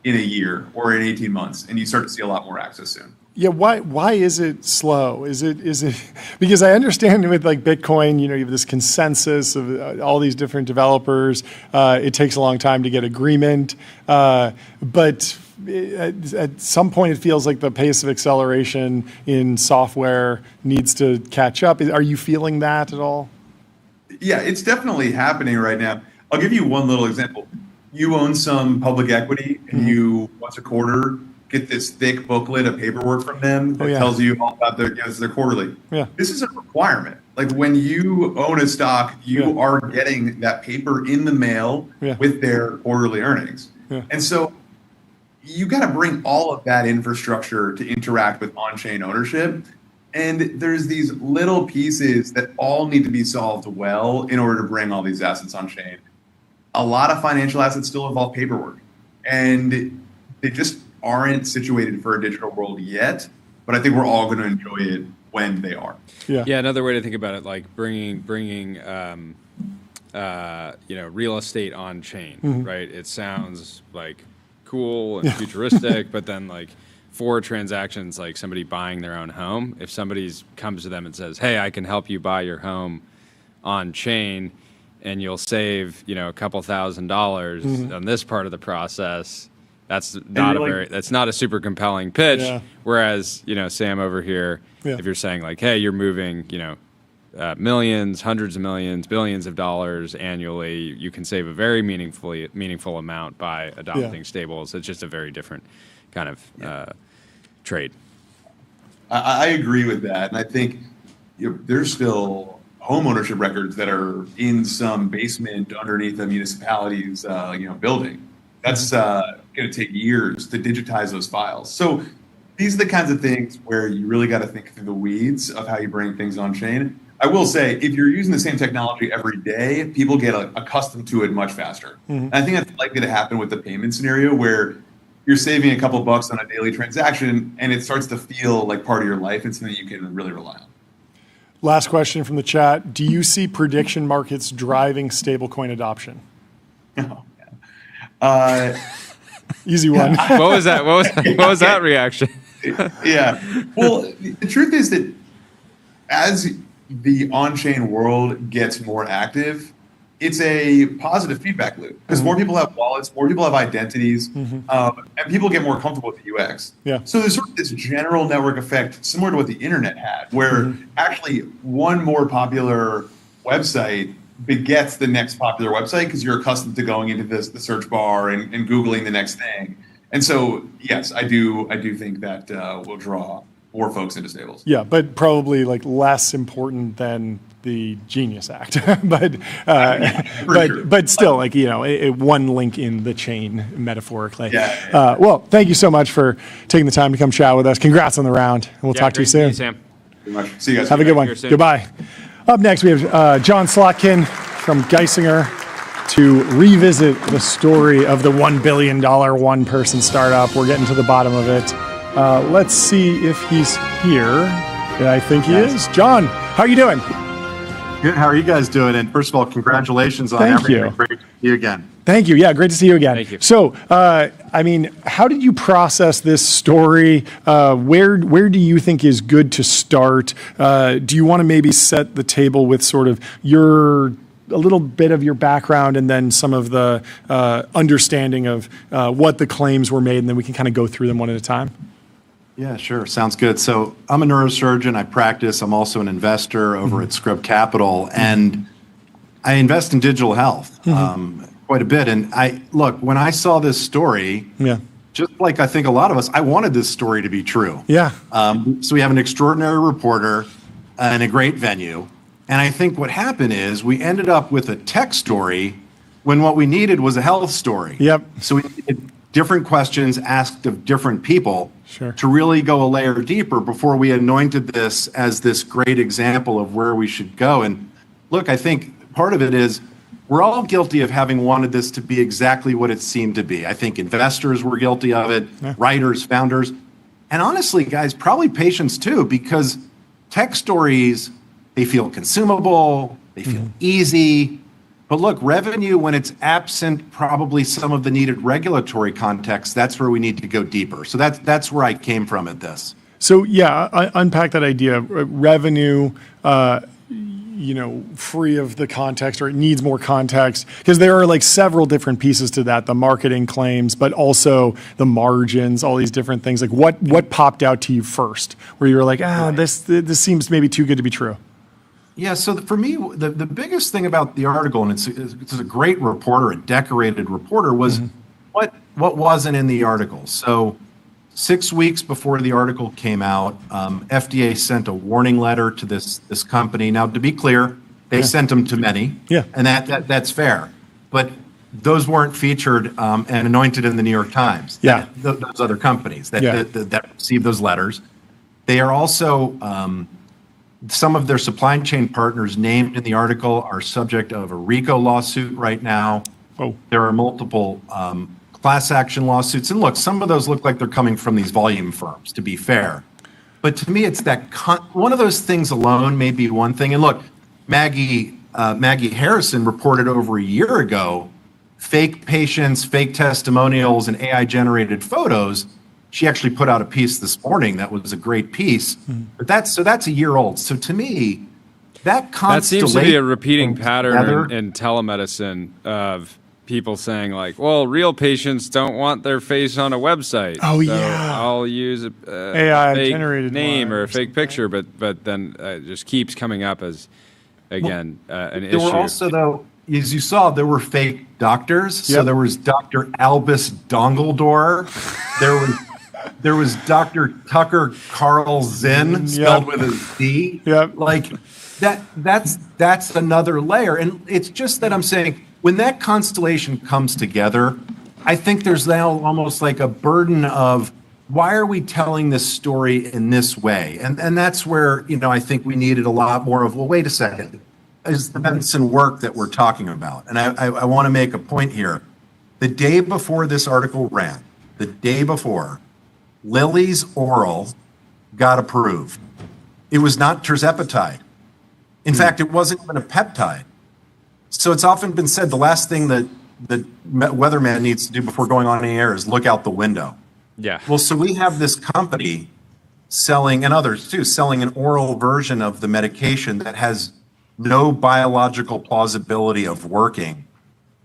in a year or in 18 months, and you start to see a lot more access soon. Yeah, why is it slow? Is it because I understand with like Bitcoin, you have this consensus of all these different developers. It takes a long time to get agreement, but at some point it feels like the pace of acceleration in software needs to catch up. Are you feeling that at all? Yeah, it's definitely happening right now. I'll give you one little example. You own some public equity, and you once a quarter get this thick booklet of paperwork from them that tells you all about their quarterly. Yeah. This is a requirement. Like when you own a stock, you are getting that paper in the mail with their quarterly earnings. Yeah. And so you got to bring all of that infrastructure to interact with on-chain ownership. And there's these little pieces that all need to be solved well in order to bring all these assets on-chain. A lot of financial assets still involve paperwork, and they just aren't situated for a digital world yet, but I think we're all going to enjoy it when they are. Yeah. Another way to think about it, like bringing real estate on chain, right? It sounds like cool and futuristic, but then like for transactions, like somebody buying their own home, if somebody comes to them and says, "Hey, I can help you buy your home on chain, and you'll save, a couple $1,000s on this part of the process." That's not a super compelling pitch. Yeah. Whereas, Sam over here, if you're saying like, hey, you're moving, millions, hundreds of millions, billions of dollars annually, you can save a very meaningful amount by adopting stables. It's just a very different kind of trade. I agree with that. And I think there's still home ownership records that are in some basement underneath a municipality's, building. That's going to take years to digitize those files. So these are the kinds of things where you really got to think through the weeds of how you bring things on chain. I will say, if you're using the same technology every day, people get accustomed to it much faster. And I think that's likely to happen with the payment scenario where you're saving a couple bucks on a daily transaction and it starts to feel like part of your life and something you can really rely on. Last question from the chat. Do you see prediction markets driving stablecoin adoption? Easy one. What was that? What was that reaction? Yeah. Well, the truth is that as the on-chain world gets more active, it's a positive feedback loop because more people have wallets, more people have identities, and people get more comfortable with the UX. Yeah. So there's sort of this general network effect similar to what the internet had, where actually one more popular website begets the next popular website because you're accustomed to going into the search bar and Googling the next thing. And so, yes, I do think that will draw more folks into stables. Yeah, but probably like less important than the Genius Act, but still, like one link in the chain metaphorically. Well, thank you so much for taking the time to come chat with us. Congrats on the round, and we'll talk to you soon. Sam. See you guys. Have a good one. Goodbye. Up next, we have John Slotkin from Geisinger to revisit the story of the $1 billion one-person startup. We're getting to the bottom of it. Let's see if he's here. Yeah, I think he is. John, how are you doing? Good. How are you guys doing? And first of all, congratulations on everything. Great to see you again. Thank you. Yeah, great to see you again. Thank you. So, how did you process this story? Where do you think is good to start? Do you want to maybe set the table with sort of a little bit of your background and then some of the understanding of what the claims were made, and then we can kind of go through them one at a time? Yeah, sure. Sounds good. So I'm a neurosurgeon. I practice. I'm also an investor over at Scrub Capital. And I invest in digital health quite a bit. And when I saw this story, just like I think a lot of us, I wanted this story to be true. Yeah. So we have an extraordinary reporter and a great venue. And I think what happened is we ended up with a tech story when what we needed was a health story. Yep. So we needed different questions asked of different people to really go a layer deeper before we anointed this as this great example of where we should go. And look, I think part of it is we're all guilty of having wanted this to be exactly what it seemed to be. I think investors were guilty of it, writers, founders, and honestly, guys, probably patients too, because tech stories, they feel consumable, they feel easy. But look, revenue, when it's absent probably some of the needed regulatory context, that's where we need to go deeper. So that's where I came from at this. So unpack that idea. Revenue, free of the context, or it needs more context, because there are like several different pieces to that, the marketing claims, but also the margins, all these different things. Like what popped out to you first, where you were like, this seems maybe too good to be true? Yeah, so for me, the biggest thing about the article, and it's a great reporter, a decorated reporter, was what wasn't in the article. So 6 weeks before the article came out, FDA sent a warning letter to this company. Now, to be clear, they sent them to many, and that's fair. But those weren't featured and anointed in the New York Times. Those other companies that received those letters. They are also... some of their supply chain partners named in the article are subject of a RICO lawsuit right now. There are multiple class action lawsuits. And look, some of those look like they're coming from these volume firms, to be fair. But to me, it's that one of those things alone may be one thing. And look, Maggie Harrison reported over a year ago, fake patients, fake testimonials, and AI-generated photos. She actually put out a piece this morning that was a great piece, but that's a year old. So to me, that seems to be a repeating pattern in telemedicine of people saying like, well, real patients don't want their face on a website. I'll use a AI generated name or a fake picture, but then it just keeps coming up as an issue. There were also, though, as you saw, there were fake doctors. So there was Dr. Albus Dongledor. There was Dr. Tucker Carlson, spelled with a Z. Like that's another layer. And it's just that I'm saying when that constellation comes together, I think there's now almost like a burden of why are we telling this story in this way? And that's where, I think we needed a lot more of, well, wait a second, is the medicine work that we're talking about? And I want to make a point here. The day before this article ran, Lilly's oral got approved. It was not tirzepatide. In fact, it wasn't even a peptide. So it's often been said the last thing that the weatherman needs to do before going on the air is look out the window. Yeah. Well, so we have this company selling, and others too, selling an oral version of the medication that has no biological plausibility of working.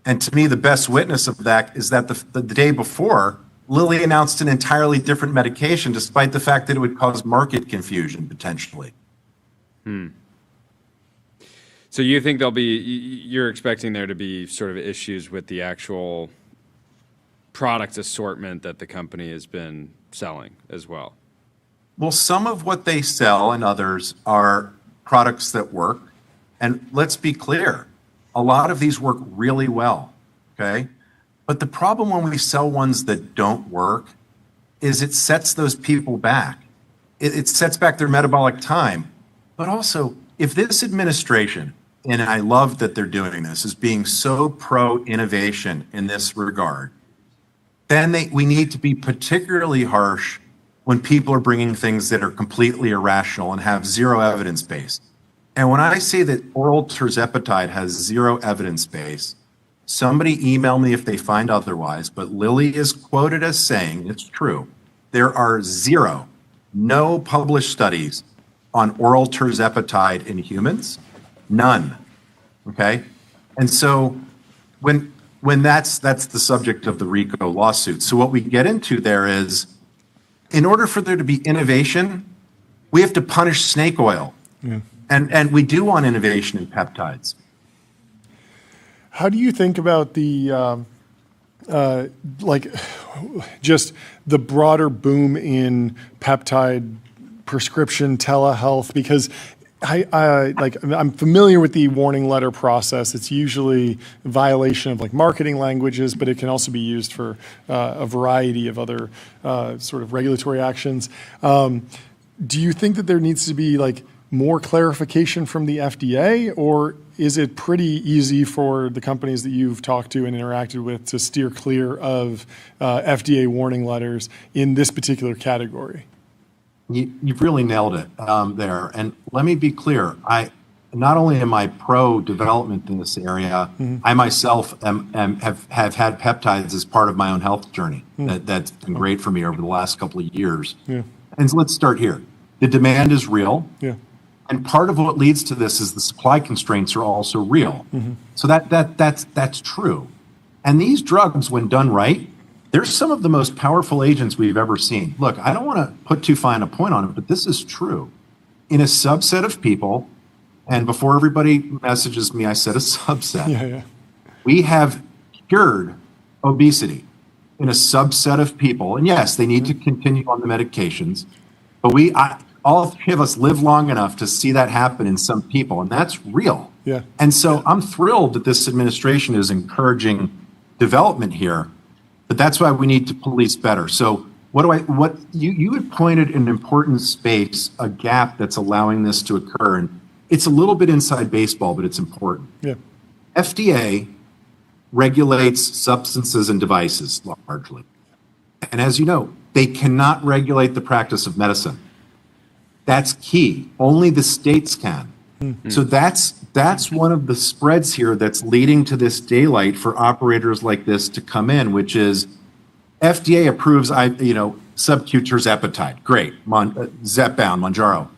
And to me, the best witness of that is that the day before, Lilly announced an entirely different medication, despite the fact that it would cause market confusion potentially. So you think you're expecting there to be sort of issues with the actual product assortment that the company has been selling as well? Well, some of what they sell and others are products that work. And let's be clear, a lot of these work really well, okay? But the problem when we sell ones that don't work is it sets those people back. It sets back their metabolic time. But also, if this administration, and I love that they're doing this, is being so pro-innovation in this regard, then we need to be particularly harsh when people are bringing things that are completely irrational and have zero evidence base. And when I say that oral tirzepatide has zero evidence base, somebody email me if they find otherwise, but Lilly is quoted as saying, it's true, there are no published studies on oral tirzepatide in humans, none, okay? And so when that's the subject of the RICO lawsuit. So what we get into there is, in order for there to be innovation, we have to punish snake oil. And we do want innovation in peptides. How do you think about the just the broader boom in peptide prescription telehealth? Because I'm familiar with the warning letter process. It's usually a violation of like marketing languages, but it can also be used for a variety of other sort of regulatory actions. Do you think that there needs to be like more clarification from the FDA, or is it pretty easy for the companies that you've talked to and interacted with to steer clear of FDA warning letters in this particular category? You've really nailed it there. And let me be clear. Not only am I pro development in this area, I myself have had peptides as part of my own health journey. That's been great for me over the last couple of years. Yeah. And so let's start here. The demand is real. Yeah. And part of what leads to this is the supply constraints are also real. So that's true. And these drugs, when done right, they're some of the most powerful agents we've ever seen. Look, I don't want to put too fine a point on it, but this is true. In a subset of people, and before everybody messages me, I said a subset. We have cured obesity in a subset of people. And yes, they need to continue on the medications, but all three of us live long enough to see that happen in some people, and that's real. Yeah. And so I'm thrilled that this administration is encouraging development here, but that's why we need to police better. So what you had pointed an important space, a gap that's allowing this to occur, and it's a little bit inside baseball, but it's important. Yeah. FDA regulates substances and devices largely. And as you know, they cannot regulate the practice of medicine. That's key. Only the states can. So that's one of the spreads here that's leading to this daylight for operators like this to come in, which is FDA approves, subQ tirzepatide. Great. Zepbound, Mounjaro.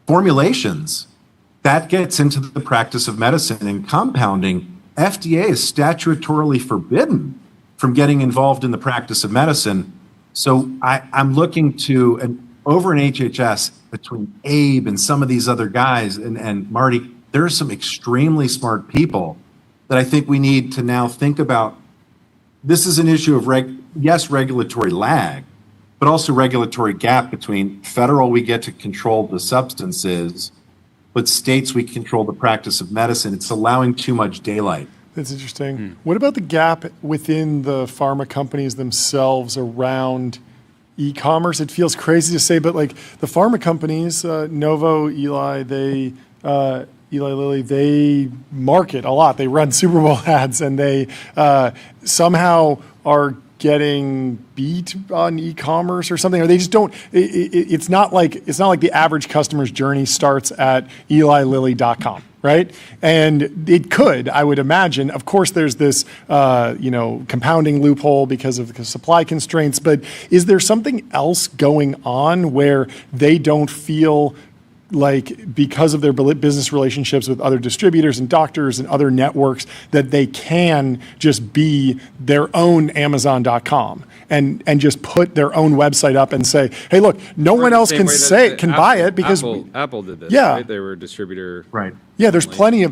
Formulations, that gets into the practice of medicine and compounding. FDA is statutorily forbidden from getting involved in the practice of medicine. So I'm looking to, over in HHS, between Abe and some of these other guys and Marty, there are some extremely smart people that I think we need to now think about. This is an issue of, regulatory lag, but also regulatory gap between federal, we get to control the substances, but states, we control the practice of medicine. It's allowing too much daylight. That's interesting. What about the gap within the pharma companies themselves around e-commerce? It feels crazy to say, but like the pharma companies, Novo, Eli Lilly, they market a lot. They run Super Bowl ads, and they somehow are getting beat on e-commerce or something, or they just don't. It's not like the average customer's journey starts at EliLilly.com. Right? And it could, I would imagine. Of course, there's this, compounding loophole because of the supply constraints, but is there something else going on where they don't feel like, because of their business relationships with other distributors and doctors and other networks, that they can just be their own Amazon.com and just put their own website up and say, hey, look, no one else can buy it because Apple did this, right? They were a distributor. Right. Yeah, there's plenty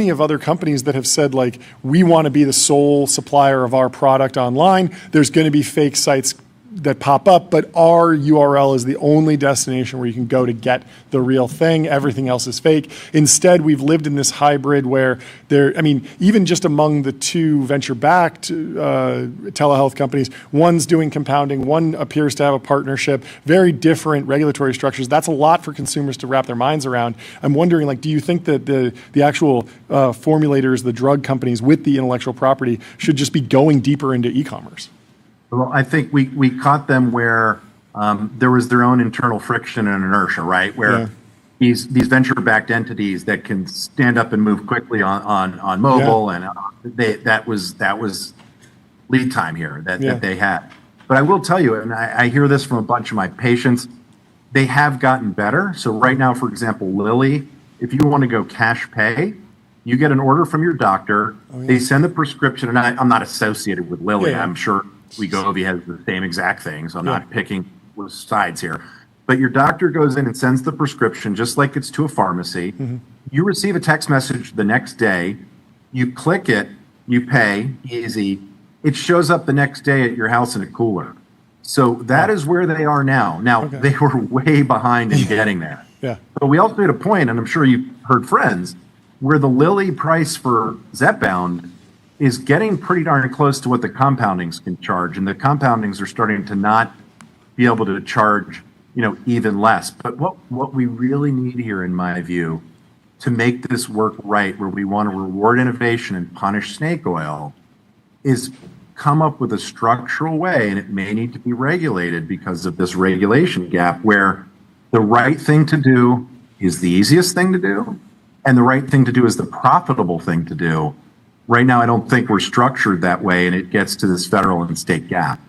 of other companies that have said, like, we want to be the sole supplier of our product online. There's going to be fake sites that pop up, but our URL is the only destination where you can go to get the real thing. Everything else is fake. Instead, we've lived in this hybrid where even just among the two venture-backed telehealth companies, one's doing compounding, one appears to have a partnership, very different regulatory structures. That's a lot for consumers to wrap their minds around. I'm wondering, do you think that the actual formulators, the drug companies with the intellectual property, should just be going deeper into e-commerce? Well, I think we caught them where there was their own internal friction and inertia, right? Where these venture-backed entities that can stand up and move quickly on mobile, and that was lead time here that they had. But I will tell you, and I hear this from a bunch of my patients, they have gotten better. So right now, for example, Lilly, if you want to go cash pay, you get an order from your doctor. They send the prescription, and I'm not associated with Lilly. I'm sure Wegovy has the same exact thing, so I'm not picking sides here. But your doctor goes in and sends the prescription just like it's to a pharmacy. You receive a text message the next day You click it, you pay, easy. It shows up the next day at your house in a cooler. So that is where they are now. Now, they were way behind in getting there. Yeah. But we also made a point, and I'm sure you've heard friends, where the Lilly price for Zepbound is getting pretty darn close to what the compoundings can charge. And the compoundings are starting to not be able to charge, even less. But what we really need here, in my view, to make this work right, where we want to reward innovation and punish snake oil, is come up with a structural way, and it may need to be regulated because of this regulation gap, where the right thing to do is the easiest thing to do, and the right thing to do is the profitable thing to do. Right now, I don't think we're structured that way, and it gets to this federal and state gap,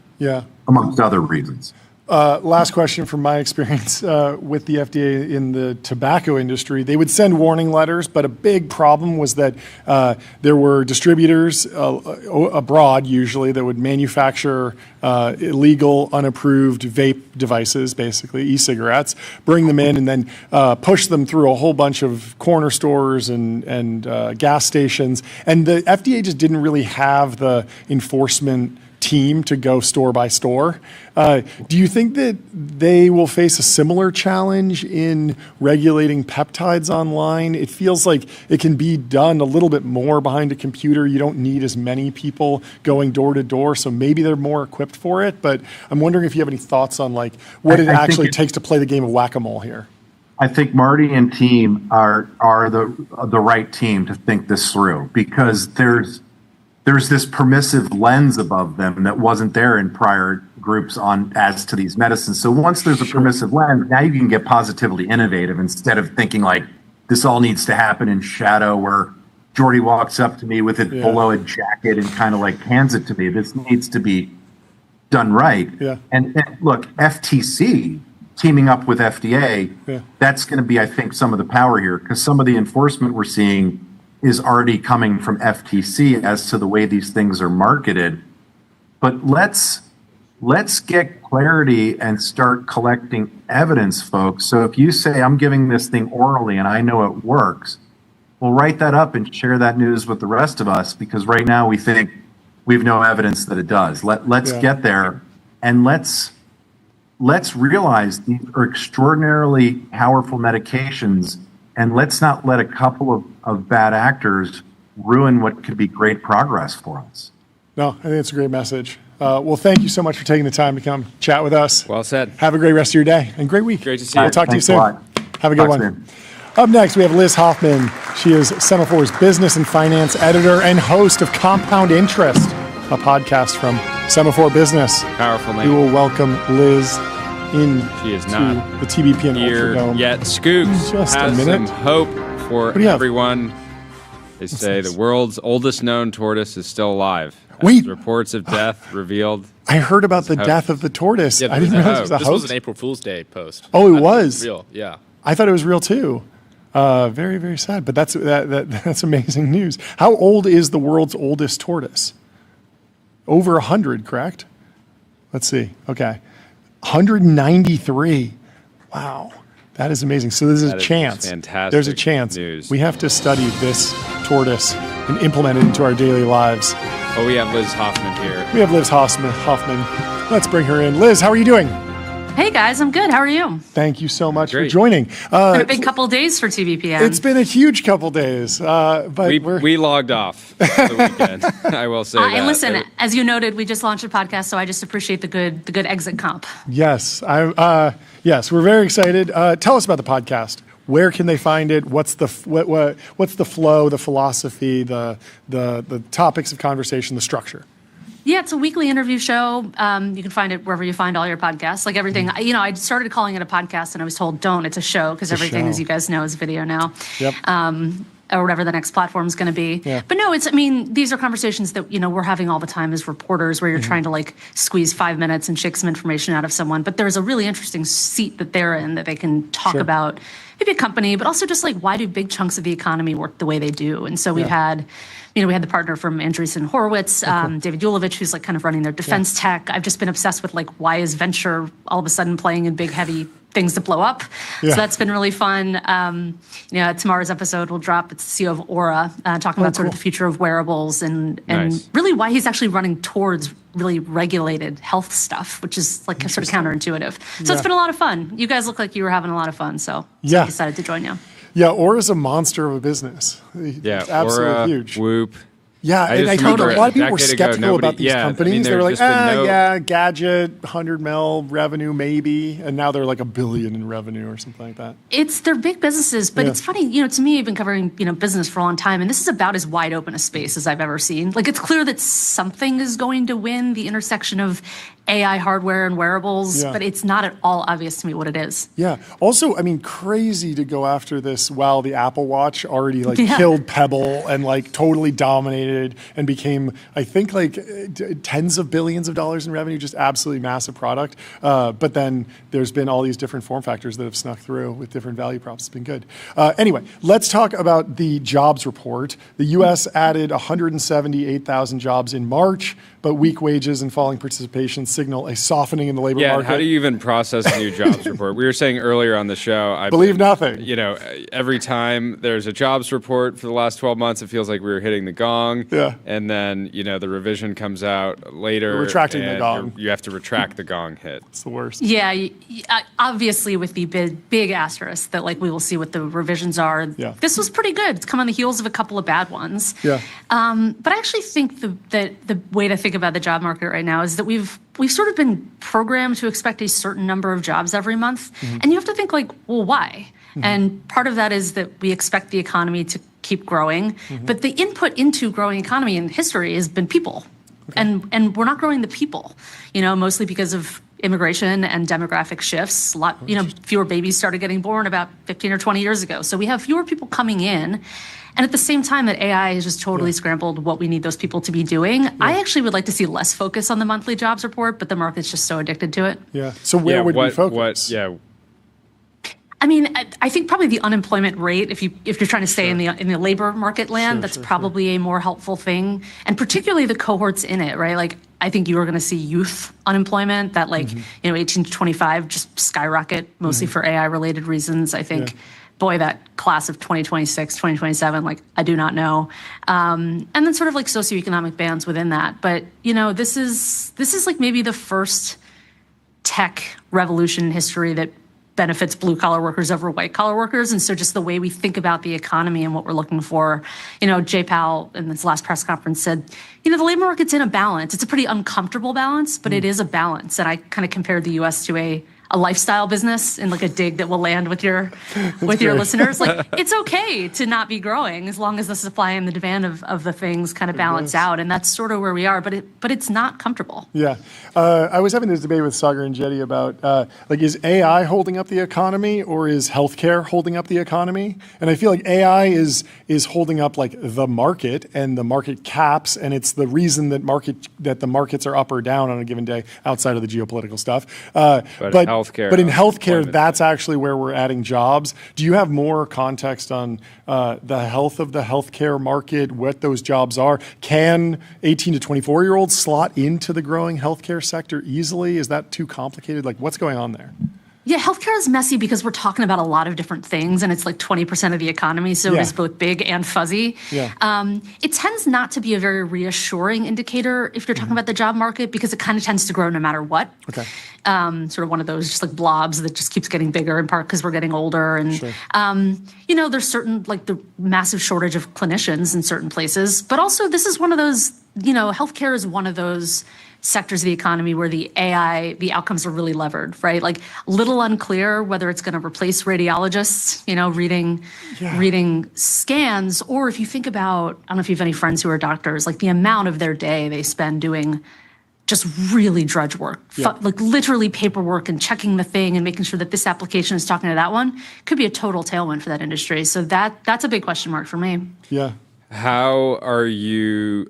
amongst other reasons. Last question from my experience with the FDA in the tobacco industry. They would send warning letters, but a big problem was that there were distributors abroad, usually, that would manufacture illegal, unapproved vape devices, basically e-cigarettes, bring them in, and then push them through a whole bunch of corner stores and gas stations. And the FDA just didn't really have the enforcement team to go store by store. Do you think that they will face a similar challenge in regulating peptides online? It feels like it can be done a little bit more behind a computer. You don't need as many people going door to door, so maybe they're more equipped for it. But I'm wondering if you have any thoughts on what it actually takes to play the game of whack-a-mole here. I think Marty and team are the right team to think this through, because there's this permissive lens above them that wasn't there in prior groups as to these medicines. So once there's a permissive lens, now you can get positively innovative instead of thinking like this all needs to happen in shadow, where Jordy walks up to me with it below a jacket and kind of like hands it to me. This needs to be done right. Yeah. And look, FTC teaming up with FDA, that's going to be, I think, some of the power here, because some of the enforcement we're seeing is already coming from FTC as to the way these things are marketed. But let's get clarity and start collecting evidence, folks. So if you say, I'm giving this thing orally and I know it works, well, write that up and share that news with the rest of us, because right now we think we have no evidence that it does. Let's get there, and let's realize these are extraordinarily powerful medications, and let's not let a couple of bad actors ruin what could be great progress for us. No, I think it's a great message. Well, thank you so much for taking the time to come chat with us. Well said. Have a great rest of your day and great week. Great to see you. We'll talk to you soon. Have a good one. Soon. Up next, we have Liz Hoffman. She is Semafor's business and finance editor and host of Compound Interest, a podcast from Semafor Business. Powerful name. We will welcome Liz in She is not the TBPN here Ultradome. yet. Scoops Just a has minute. some hope for do you have? everyone. They say the world's oldest known tortoise is still alive. Wait. As reports of death revealed. I heard about the hope. death of the tortoise. Yeah, I didn't realize it was a this hoax. was an April Fool's Day post. Oh, it I thought was? real. Yeah. I thought it was real too. Very, very sad. But that's amazing news. How old is the world's oldest tortoise? Over 100, correct? Let's see. Okay. 193. Wow. That is amazing. So there's a chance. Fantastic. There's a chance. News. We have to study this tortoise and implement it into our daily lives. Oh, we have Liz Hoffman here. We have Liz Hoffman. Let's bring her in. Liz, how are you doing? Hey guys, I'm good. How are you? Thank you so much for Great. joining. It's been a big couple of days for TBPN. It's been a huge couple days, but We logged off the weekend. I will say that. And listen, as you noted, we just launched a podcast, so I just appreciate the good exit comp. Yes, yes, we're very excited. Tell us about the podcast. Where can they find it? What's the what's the flow, the philosophy, the topics of conversation, the structure? Yeah, it's a weekly interview show. You can find it wherever you find all your podcasts. Like everything, I started calling it a podcast, and I was told, don't. It's a show, because everything, show. as you guys know, is video now. Yep. Or whatever the next platform is going to be. Yeah. But no, these are conversations that, we're having all the time as reporters, where you're trying to squeeze 5 minutes and shake some information out of someone. But there's a really interesting seat that they're in, that they can talk about maybe a company, but also just why do big chunks of the economy work the way they do? And so we've had, we had the partner from Andreessen Horowitz, David Ulevitch, who's kind of running their defense tech. I've just been obsessed with why is venture all of a sudden playing in big, heavy things that blow up. Yeah. So that's been really fun. Tomorrow's episode will drop. It's the CEO of Oura, talking about sort of the future of wearables and really why he's actually running towards really regulated health stuff, which is like sort of counterintuitive. So it's been a lot of fun. You guys look like you were having a lot of fun. So I decided to join you. Yeah, Oura's a monster of a business. Yeah, absolutely Aura, huge. Whoop. Yeah, and I think a lot of people were skeptical about these companies. They were like, gadget, 100 mil revenue maybe, and now they're like $1 billion in revenue or something like that. They're big businesses, but it's funny, to me, I've been covering, business for a long time, and this is about as wide open a space as I've ever seen. Like, it's clear that something is going to win the intersection of AI hardware and wearables, but it's not at all obvious to me what it is. Yeah. Also, I mean, crazy to go after this while the Apple Watch already killed Pebble and totally dominated and became, I think, tens of billions of dollars in revenue, just absolutely massive product. But then there's been all these different form factors that have snuck through with different value props. It's been good. Anyway, let's talk about the jobs report. The U.S. added 178,000 jobs in March, but weak wages and falling participation signal a softening in the labor market. How do you even process a new jobs report? We were saying earlier on the show, I believe nothing. Every time there's a jobs report for the last 12 months, it feels like we were hitting the gong. Yeah. And then, the revision comes out later. You're retracting the gong. You have to retract the gong hit. It's the worst. Yeah, obviously with the big asterisk that we will see what the revisions are. Yeah. This was pretty good. It's come on the heels of a couple of bad ones. Yeah. But I actually think the way to think about the job market right now is that we've sort of been programmed to expect a certain number of jobs every month. Mm-hmm. And you have to think well, why? Mm-hmm. And part of that is that we expect the economy to keep growing. Mm-hmm. But the input into growing economy in history has been people. Okay. And we're not growing the people, mostly because of immigration and demographic shifts. Fewer babies started getting born about 15 or 20 years ago. So we have fewer people coming in. And at the same time that AI has just totally scrambled what we need those people to be doing, I actually would like to see less focus on the monthly jobs report, but the market's just so addicted to it. Yeah. So where would we focus? I mean, I think probably the unemployment rate, if you're trying to stay in the labor market land, that's probably a more helpful thing, and particularly the cohorts in it, right? I think you are going to see youth unemployment that 18 to 25 just skyrocket, mostly for AI related reasons. I think. Yeah. Boy, that class of 2026, 2027, I do not know. And then sort of socioeconomic bands within that. But, this is maybe the first tech revolution in history that benefits blue collar workers over white collar workers. And so just the way we think about the economy and what we're looking for, Jay Powell in this last press conference said, the labor market's in a balance. It's a pretty uncomfortable balance, but it is a balance. And I kind of compared the U.S. to a lifestyle business in a dig that will land with your listeners. It's okay to not be growing as long as the supply and the demand of the things kind of balance out. And that's sort of where we are, but it's not comfortable. Yeah. I was having this debate with Sagar and Jetty about is AI holding up the economy or is healthcare holding up the economy? And I feel like AI is holding up the market and the market caps, and it's the reason that the markets are up or down on a given day outside of the geopolitical stuff. But in healthcare, that's actually where we're adding jobs. Do you have more context on the health of the healthcare market, what those jobs are? Can 18 to 24-year-olds slot into the growing healthcare sector easily? Is that too complicated? What's going on there? Yeah, healthcare is messy because we're talking about a lot of different things, and it's 20% of the economy, so it is both big and fuzzy. Yeah. It tends not to be a very reassuring indicator if you're talking about the job market because it kind of tends to grow no matter what. Okay. Sort of one of those just blobs that just keeps getting bigger in part because we're getting older. And, there's certain, the massive shortage of clinicians in certain places, but also this is one of those, healthcare is one of those sectors of the economy where the outcomes are really levered, right? Little unclear whether it's going to replace radiologists, reading scans, or if you think about, I don't know if you have any friends who are doctors, the amount of their day they spend doing just really drudge work, literally paperwork and checking the thing and making sure that this application is talking to that one could be a total tailwind for that industry. So that's a big question mark for me. Yeah. How are you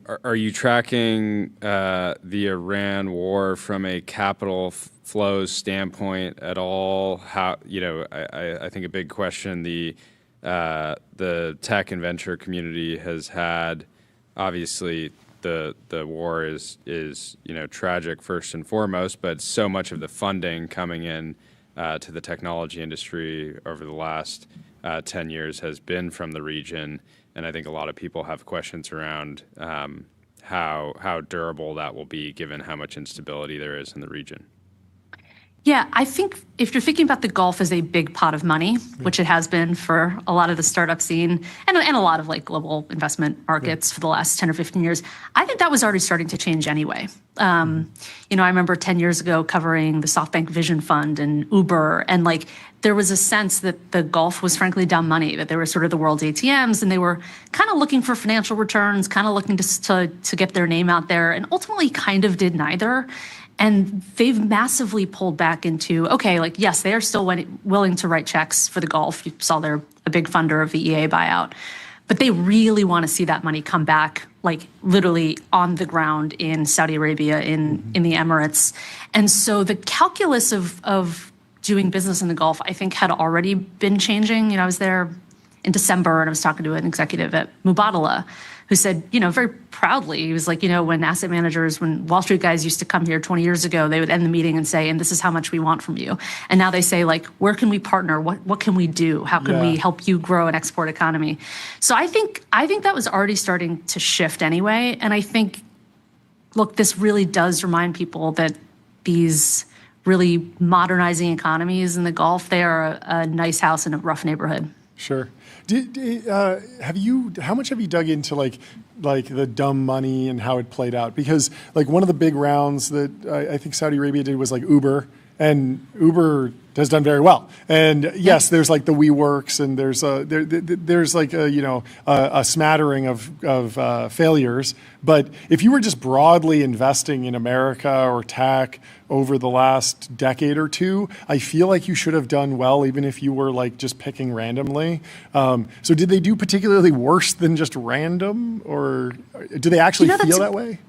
tracking the Iran war from a capital flows standpoint at all? How I think a big question the tech and venture community has had. Obviously, the war is tragic first and foremost, but so much of the funding coming in to the technology industry over the last 10 years has been from the region. And I think a lot of people have questions around how durable that will be given how much instability there is in the region. Yeah, I think if you're thinking about the Gulf as a big pot of money, which it has been for a lot of the startup scene and a lot of like global investment markets for the last 10 or 15 years, I think that was already starting to change anyway. I remember 10 years ago covering the SoftBank Vision Fund and Uber, and like there was a sense that the Gulf was frankly dumb money, that they were sort of the world's ATMs, and they were kind of looking for financial returns, kind of looking to get their name out there, and ultimately kind of did neither. And they've massively pulled back into, okay, like, yes, they are still willing to write checks for the Gulf. You saw they're a big funder of the EA buyout. But they really want to see that money come back, like literally on the ground in Saudi Arabia, in the Emirates. And so the calculus of doing business in the Gulf, I think, had already been changing. I was there in December and I was talking to an executive at Mubadala who said, very proudly, he was like, when asset managers, when Wall Street guys used to come here 20 years ago, they would end the meeting and say, and this is how much we want from you. And now they say, like, where can we partner? What can we do? How can we help you grow an export economy? So I think that was already starting to shift anyway. And I think, look, this really does remind people that these really modernizing economies in the Gulf, they are a nice house in a rough neighborhood. Sure. How much have you dug into like the dumb money and how it played out? Because like one of the big rounds that I think Saudi Arabia did was like Uber, and Uber has done very well. And yes, there's like the WeWorks, and there's like a smattering of failures. But if you were just broadly investing in America or tech over the last decade or two, I feel like you should have done well, even if you were like just picking randomly. So did they do particularly worse than just random, or do they actually feel that way?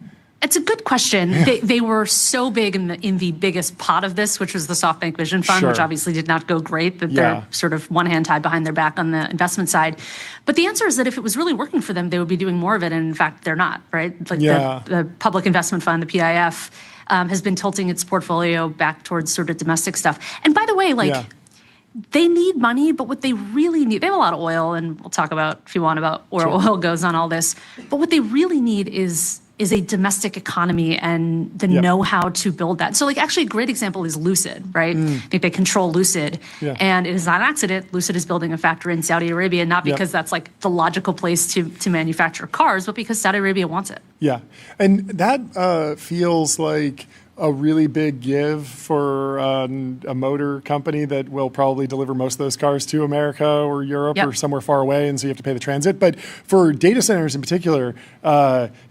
It's a good question. They were so big in the biggest pot of this, which was the SoftBank Vision Fund, which obviously did not go great, that they're sort of one hand tied behind their back on the investment side. But the answer is that if it was really working for them, they would be doing more of it. And in fact, they're not, right? Like the Public Investment Fund, the PIF, has been tilting its portfolio back towards sort of domestic stuff. And by the way, they need money, but what they really need, they have a lot of oil, and we'll talk about, if you want, about where oil goes on all this. But what they really need is a domestic economy and the know-how to build that. So like actually a great example is Lucid, right? I think they control Lucid. And it is not an accident. Lucid is building a factory in Saudi Arabia, not because that's like the logical place to manufacture cars, but because Saudi Arabia wants it. Yeah, and that feels like a really big give for a motor company that will probably deliver most of those cars to America or Europe or somewhere far away, and so you have to pay the transit. But for data centers in particular,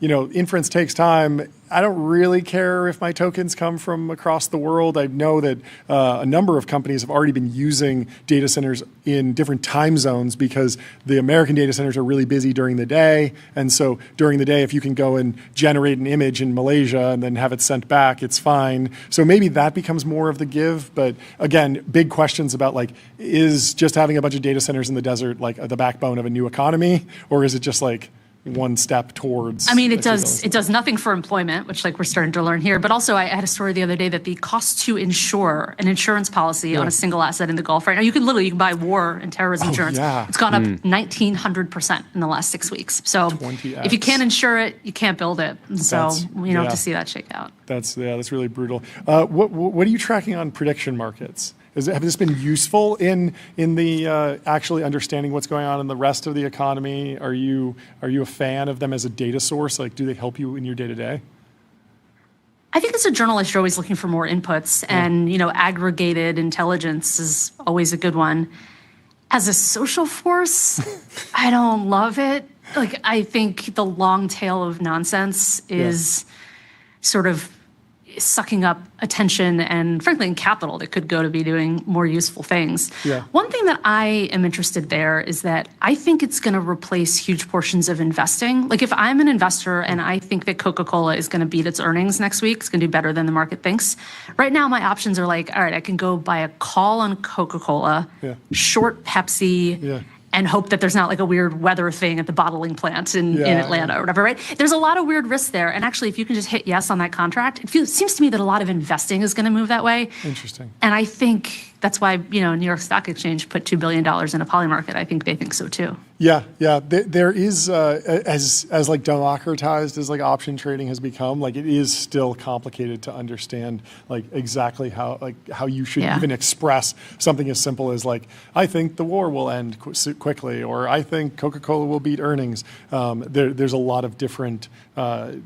inference takes time. I don't really care if my tokens come from across the world. I know that a number of companies have already been using data centers in different time zones because the American data centers are really busy during the day. And so during the day, if you can go and generate an image in Malaysia and then have it sent back, it's fine. So maybe that becomes more of the give. But again, big questions about like, is just having a bunch of data centers in the desert like the backbone of a new economy? Or is it just like one step towards? I mean, it does nothing for employment, which like we're starting to learn here. But also I had a story the other day that the cost to insure an insurance policy on a single asset in the Gulf right now, you can buy war and terrorism insurance. It's gone up 1,900% in the last 6 weeks. So 20x. If you can't insure it, you can't build it. And so have to see that shake out. That's really brutal. What are you tracking on prediction markets? Have this been useful in the actually understanding what's going on in the rest of the economy? Are you a fan of them as a data source? Like, do they help you in your day to day? I think as a journalist, you're always looking for more inputs, and aggregated intelligence is always a good one. As a social force, I don't love it. Like, I think the long tail of nonsense is sort of sucking up attention and frankly capital that could go to be doing more useful things. One thing that I am interested there is that I think it's going to replace huge portions of investing. Like if I'm an investor and I think that Coca-Cola is going to beat its earnings next week, it's going to do better than the market thinks. Right now my options are like, all right, I can go buy a call on Coca-Cola, short Pepsi, and hope that there's not like a weird weather thing at the bottling plant in Atlanta or whatever, right? There's a lot of weird risks there. And actually, if you can just hit yes on that contract, it seems to me that a lot of investing is going to move that way. Interesting. And I think that's why, New York Stock Exchange put $2 billion in a poly market. I think they think so too. Yeah. There is as like democratized as like option trading has become, like it is still complicated to understand like exactly how you should even express something as simple as like, I think the war will end quickly, or I think Coca-Cola will beat earnings. There's a lot of different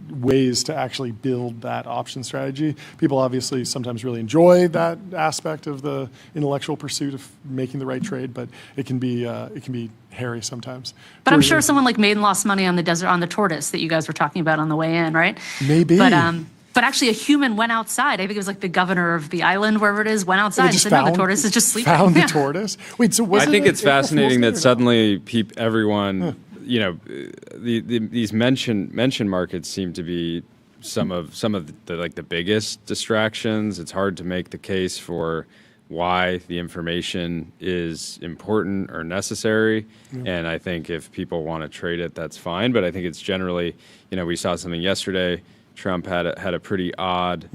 ways to actually build that option strategy. People obviously sometimes really enjoy that aspect of the intellectual pursuit of making the right trade, but it can be hairy sometimes. But I'm sure someone like Maiden lost money on the tortoise that you guys were talking about on the way in, right? Maybe. But actually a human went outside. I think it was like the governor of the island, wherever it is, went outside and said, no, the tortoise is just sleeping. Found the tortoise? Wait, so I think it's fascinating that suddenly everyone, these mention markets seem to be some of the biggest distractions. It's hard to make the case for why the information is important or necessary. And I think if people want to trade it, that's fine. But I think it's generally, we saw something yesterday. Trump had a pretty odd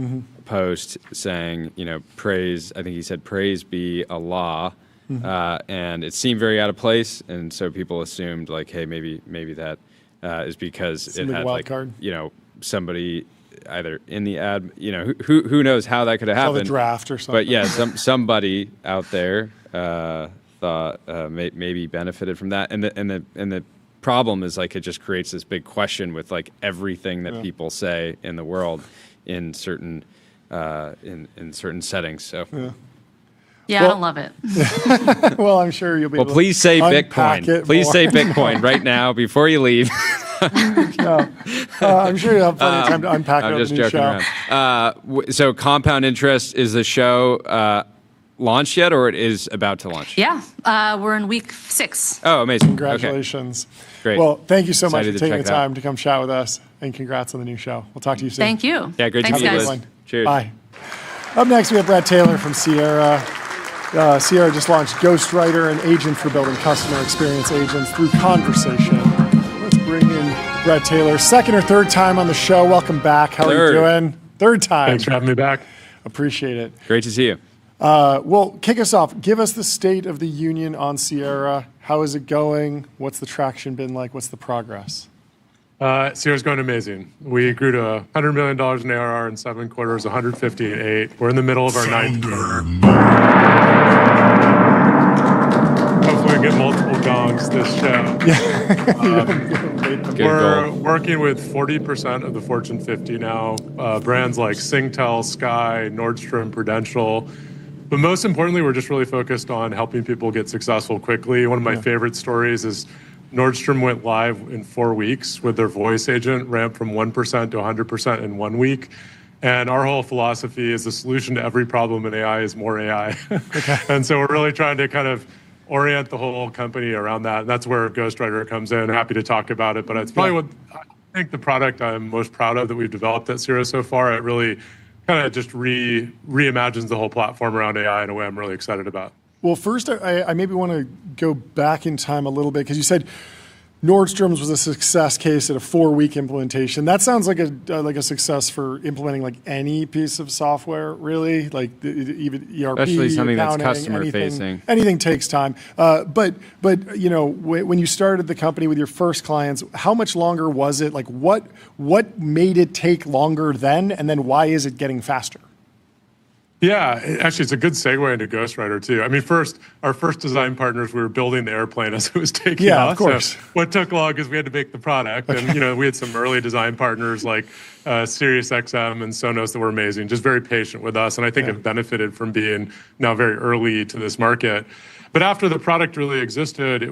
post saying, praise, I think he said, praise be Allah. And it seemed very out of place. And so people assumed like, hey, maybe that is because it had somebody either in the ad, who knows how that could have happened. The draft or something. But yeah, somebody out there thought maybe benefited from that, and the problem is like it just creates this big question with like everything that people say in the world in certain in certain settings. So. Yeah, I don't love it. Well, I'm sure you'll be able to please say Bitcoin. Please say Bitcoin right now before you leave. I'm sure you'll have plenty of time to unpack it on the new show. Around. So Compound Interest, is the show launched yet, or it is about to launch? Yeah, we're in week 6. Oh, amazing. Congratulations. Okay. Great. Well, thank you so much for Excited to taking check the it out. time to come chat with us, and congrats on the new show. We'll talk to you soon. Thank you. Yeah, great Thanks, to meet you, guys. Liz. Cheers. Bye. Up next, we have Bret Taylor from Sierra. Sierra just launched Ghostwriter, an agent for building customer experience agents through conversation. Let's bring in Bret Taylor. Second or third time on the show. Welcome back. How are you doing? Third time. Thanks for having me back. Appreciate it. Great to see you. Well, kick us off. Give us the state of the union on Sierra. How is it going? What's the traction been like? What's the progress? Sierra's going amazing. We grew to $100 million in ARR in 7 quarters, 150 in 8. We're in the middle of our 9th quarter. Hopefully we get multiple gongs this show. We're working with 40% of the Fortune 50 now. Brands like Singtel, Sky, Nordstrom, Prudential. But most importantly, we're just really focused on helping people get successful quickly. One of my favorite stories is Nordstrom went live in 4 weeks with their voice agent, ramped from 1% to 100% in 1 week. And our whole philosophy is the solution to every problem in AI is more AI. And so we're really trying to kind of orient the whole company around that. And that's where Ghostwriter comes in. Happy to talk about it, but it's probably what I think the product I'm most proud of that we've developed at Sierra so far. It really kind of just reimagines the whole platform around AI in a way I'm really excited about. Well, first, I maybe want to go back in time a little bit, because you said Nordstrom's was a success case at a 4-week implementation. That sounds like a success for implementing like any piece of software, really, like even ERP, especially something accounting, that's customer facing. Anything takes time. But when you started the company with your first clients, how much longer was it? Like what made it take longer then, and then why is it getting faster? Yeah, actually, it's a good segue into Ghostwriter, too. I mean, our first design partners, we were building the airplane as it was taking off. Yeah, of course. So what took long is we had to make the product. And, we had some early design partners like SiriusXM and Sonos that were amazing, just very patient with us. And I think have benefited from being now very early to this market. But after the product really existed,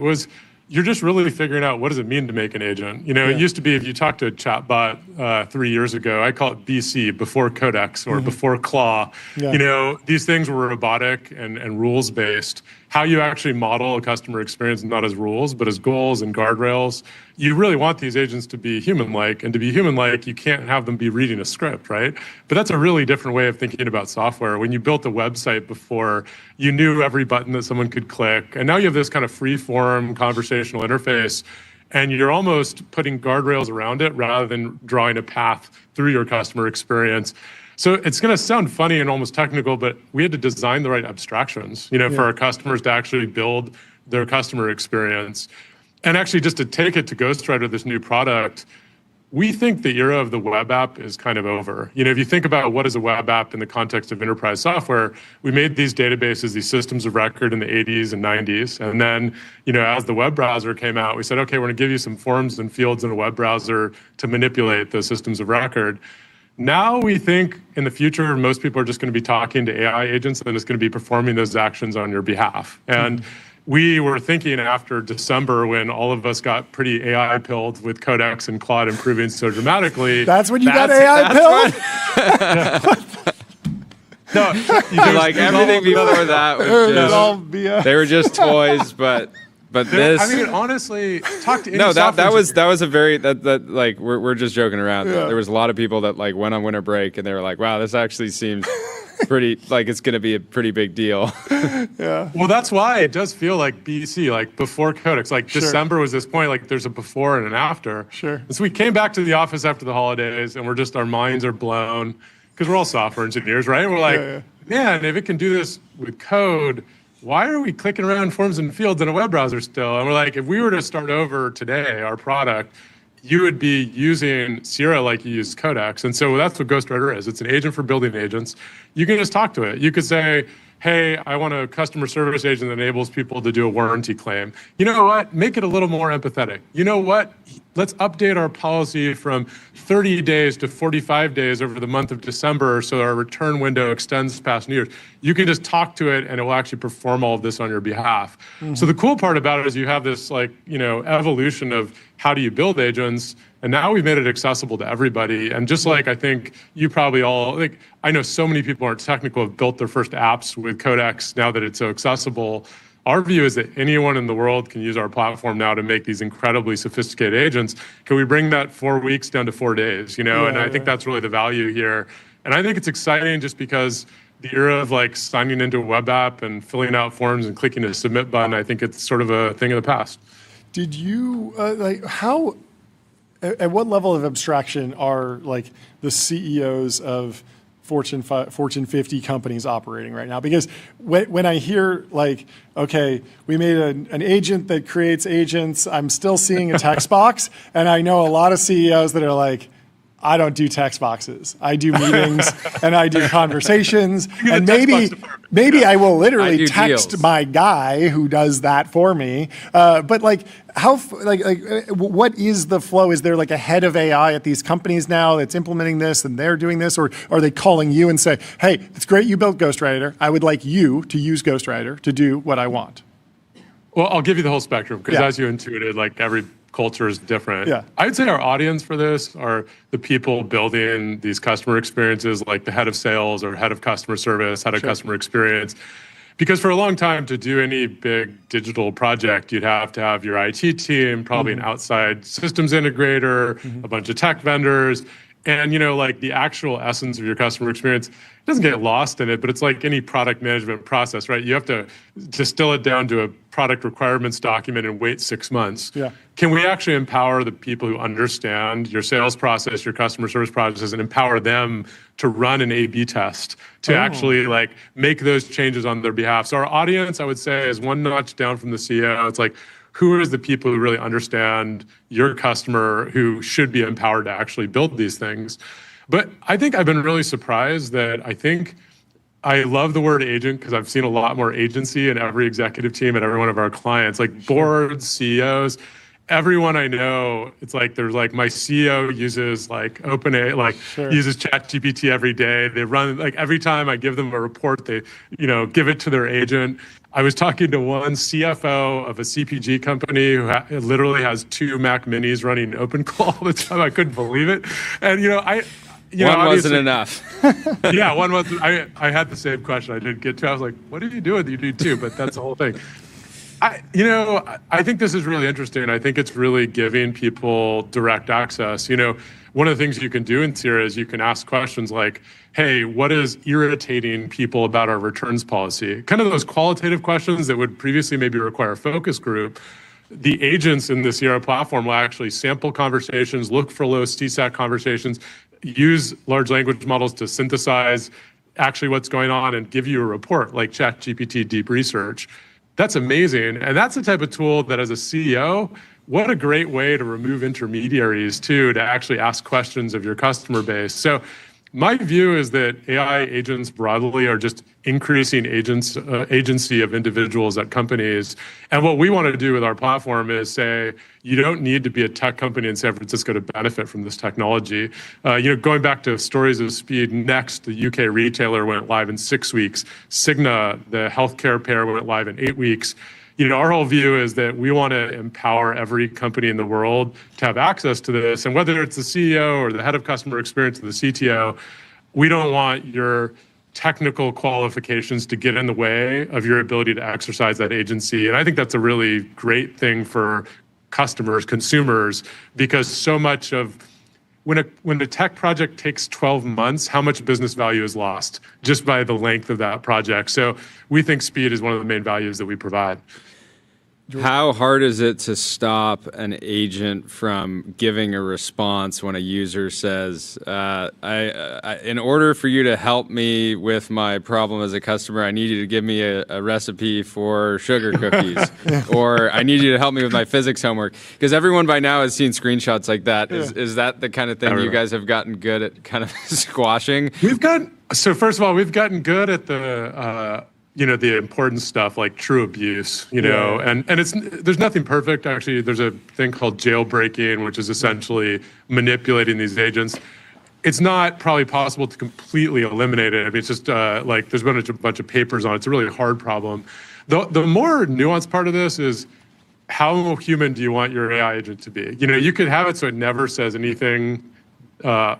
you're just really figuring out what does it mean to make an agent. It used to be if you talk to a chatbot 3 years ago, I call it BC, before Codex or before Claw. Yeah. These things were robotic and rules-based. How you actually model a customer experience, not as rules, but as goals and guardrails. You really want these agents to be human-like, and to be human-like, you can't have them be reading a script, right? But that's a really different way of thinking about software. When you built a website before, you knew every button that someone could click, and now you have this kind of free-form conversational interface, and you're almost putting guardrails around it rather than drawing a path through your customer experience. So it's going to sound funny and almost technical, but we had to design the right abstractions, for our customers to actually build their customer experience. And actually, just to take it to Ghostwriter, this new product, we think the era of the web app is kind of over. If you think about what is a web app in the context of enterprise software, we made these databases, these systems of record in the 80s and 90s. And then, as the web browser came out, we said, okay, we're going to give you some forms and fields in a web browser to manipulate those systems of record. Now we think in the future, most people are just going to be talking to AI agents and it's going to be performing those actions on your behalf. And we were thinking after December, when all of us got pretty AI pilled with Codex and Claude improving so dramatically. That's when you got AI pilled? No, like everything before that was just, they were just toys, but this. I mean, honestly, talk to any that was a very that like we're just joking around. Yeah. There was a lot of people that like went on winter break and they were like, wow, this actually seems pretty like it's going to be a pretty big deal. Yeah. Well, that's why it does feel like BC, like before Codex. Like December was this point, like there's a before and an after. Sure. And so we came back to the office after the holidays and our minds are blown because we're all software engineers, right? And we're like, man, if it can do this with code, why are we clicking around forms and fields in a web browser still? And we're like, if we were to start over today, our product, you would be using Sierra like you use Codex. And so that's what Ghostwriter is. It's an agent for building agents. You can just talk to it. You could say, hey, I want a customer service agent that enables people to do a warranty claim. You know what? Make it a little more empathetic. You know what? Let's update our policy from 30 days to 45 days over the month of December so our return window extends past New Year's. You can just talk to it and it will actually perform all of this on your behalf. Mm-hmm. So the cool part about it is you have this evolution of how do you build agents, and now we've made it accessible to everybody. And just like I think you probably all, like I know so many people aren't technical, have built their first apps with Codex now that it's so accessible. Our view is that anyone in the world can use our platform now to make these incredibly sophisticated agents. Can we bring that 4 weeks down to 4 days? And I think that's really the value here. And I think it's exciting just because the era of like signing into a web app and filling out forms and clicking a submit button, I think it's sort of a thing of the past. Did you at what level of abstraction are like the CEOs of Fortune 50 companies operating right now? Because when I hear like, okay, we made an agent that creates agents, I'm still seeing a text box, and I know a lot of CEOs that are like, I don't do text boxes. I do meetings and I do conversations, and maybe I will literally text deals. My guy who does that for me. But like, what is the flow? Is there like a head of AI at these companies now that's implementing this and they're doing this, or are they calling you and say, hey, it's great you built Ghostwriter. I would like you to use Ghostwriter to do what I want? Well, I'll give you the whole spectrum because as you intuited, like every culture is different. Yeah. I would say our audience for this are the people building these customer experiences, like the head of sales or head of customer service, head of customer experience. Because for a long time, to do any big digital project, you'd have to have your IT team, probably an outside systems integrator, a bunch of tech vendors. And, like the actual essence of your customer experience doesn't get lost in it, but it's like any product management process, right? You have to distill it down to a product requirements document and wait 6 months. Yeah. Can we actually empower the people who understand your sales process, your customer service process, and empower them to run an A/B test to actually like make those changes on their behalf? So our audience, I would say, is one notch down from the CEO. It's like, who is the people who really understand your customer who should be empowered to actually build these things? But I think I've been really surprised that I love the word agent because I've seen a lot more agency in every executive team at every one of our clients, like boards, CEOs, everyone I know. It's like there's like my CEO uses like OpenAI, like uses ChatGPT every day. They run like every time I give them a report, they give it to their agent. I was talking to one CFO of a CPG company who literally has 2 Mac Minis running OpenClaw all the time. I couldn't believe it, and one wasn't enough. Yeah, one wasn't. I had the same question I didn't get to. I was like, what did you do with you do too? But that's the whole thing. I think this is really interesting. I think it's really giving people direct access. One of the things you can do in Sierra is you can ask questions like, hey, what is irritating people about our returns policy? Kind of those qualitative questions that would previously maybe require a focus group. The agents in the Sierra platform will actually sample conversations, look for low CSAT conversations, use large language models to synthesize actually what's going on and give you a report like ChatGPT Deep Research. That's amazing. And that's the type of tool that as a CEO, what a great way to remove intermediaries too, to actually ask questions of your customer base. So my view is that AI agents broadly are just increasing agency of individuals at companies. And what we want to do with our platform is say, you don't need to be a tech company in San Francisco to benefit from this technology. Going back to stories of speed, Next, the UK retailer, went live in 6 weeks. Cigna, the healthcare payer, went live in 8 weeks. Our whole view is that we want to empower every company in the world to have access to this. And whether it's the CEO or the head of customer experience or the CTO, we don't want your technical qualifications to get in the way of your ability to exercise that agency. And I think that's a really great thing for customers, consumers, because so much of when a tech project takes 12 months, how much business value is lost just by the length of that project? So we think speed is one of the main values that we provide. How hard is it to stop an agent from giving a response when a user says, in order for you to help me with my problem as a customer, I need you to give me a recipe for sugar cookies, or I need you to help me with my physics homework? Because everyone by now has seen screenshots like that. Is that the kind of thing you guys have gotten good at kind of squashing? So first of all, we've gotten good at the important stuff like true abuse, and there's nothing perfect. Actually, there's a thing called jailbreaking, which is essentially manipulating these agents. It's not probably possible to completely eliminate it. I mean, it's just there's been a bunch of papers on it. It's a really hard problem. The more nuanced part of this is how human do you want your AI agent to be? You could have it so it never says anything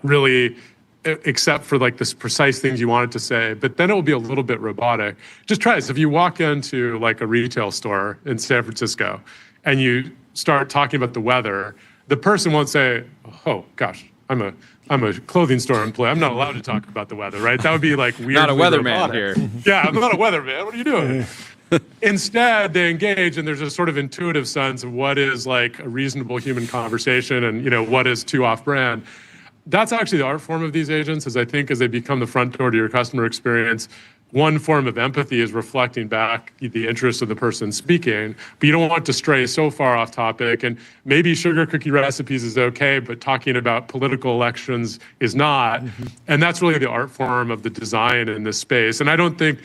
really, except for like this precise things you want it to say, but then it will be a little bit robotic. Just try this. If you walk into like a retail store in San Francisco and you start talking about the weather, the person won't say, "Oh gosh, I'm a clothing store employee. I'm not allowed to talk about the weather," right? That would be like weird. Not a weatherman here. Yeah, I'm not a weatherman. What are you doing? Instead, they engage, and there's a sort of intuitive sense of what is like a reasonable human conversation and what is too off-brand. That's actually the art form of these agents, is I think as they become the front door to your customer experience, one form of empathy is reflecting back the interests of the person speaking, but you don't want to stray so far off topic. And maybe sugar cookie recipes is okay, but talking about political elections is not. And that's really the art form of the design in this space. And I don't think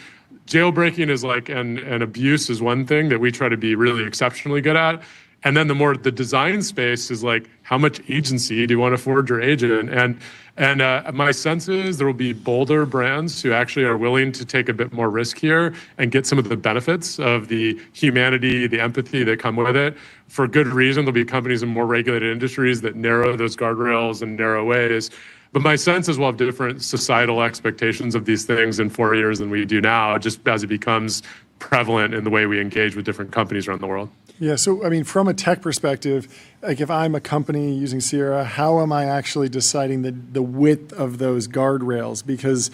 jailbreaking is like, and abuse is one thing that we try to be really exceptionally good at. And then the design space is like, how much agency do you want to afford your agent? And my sense is there will be bolder brands who actually are willing to take a bit more risk here and get some of the benefits of the humanity, the empathy that come with it. For good reason, there'll be companies in more regulated industries that narrow those guardrails in narrow ways. But my sense is we'll have different societal expectations of these things in 4 years than we do now, just as it becomes prevalent in the way we engage with different companies around the world. Yeah, so I mean, from a tech perspective, like if I'm a company using Sierra, how am I actually deciding the width of those guardrails? Because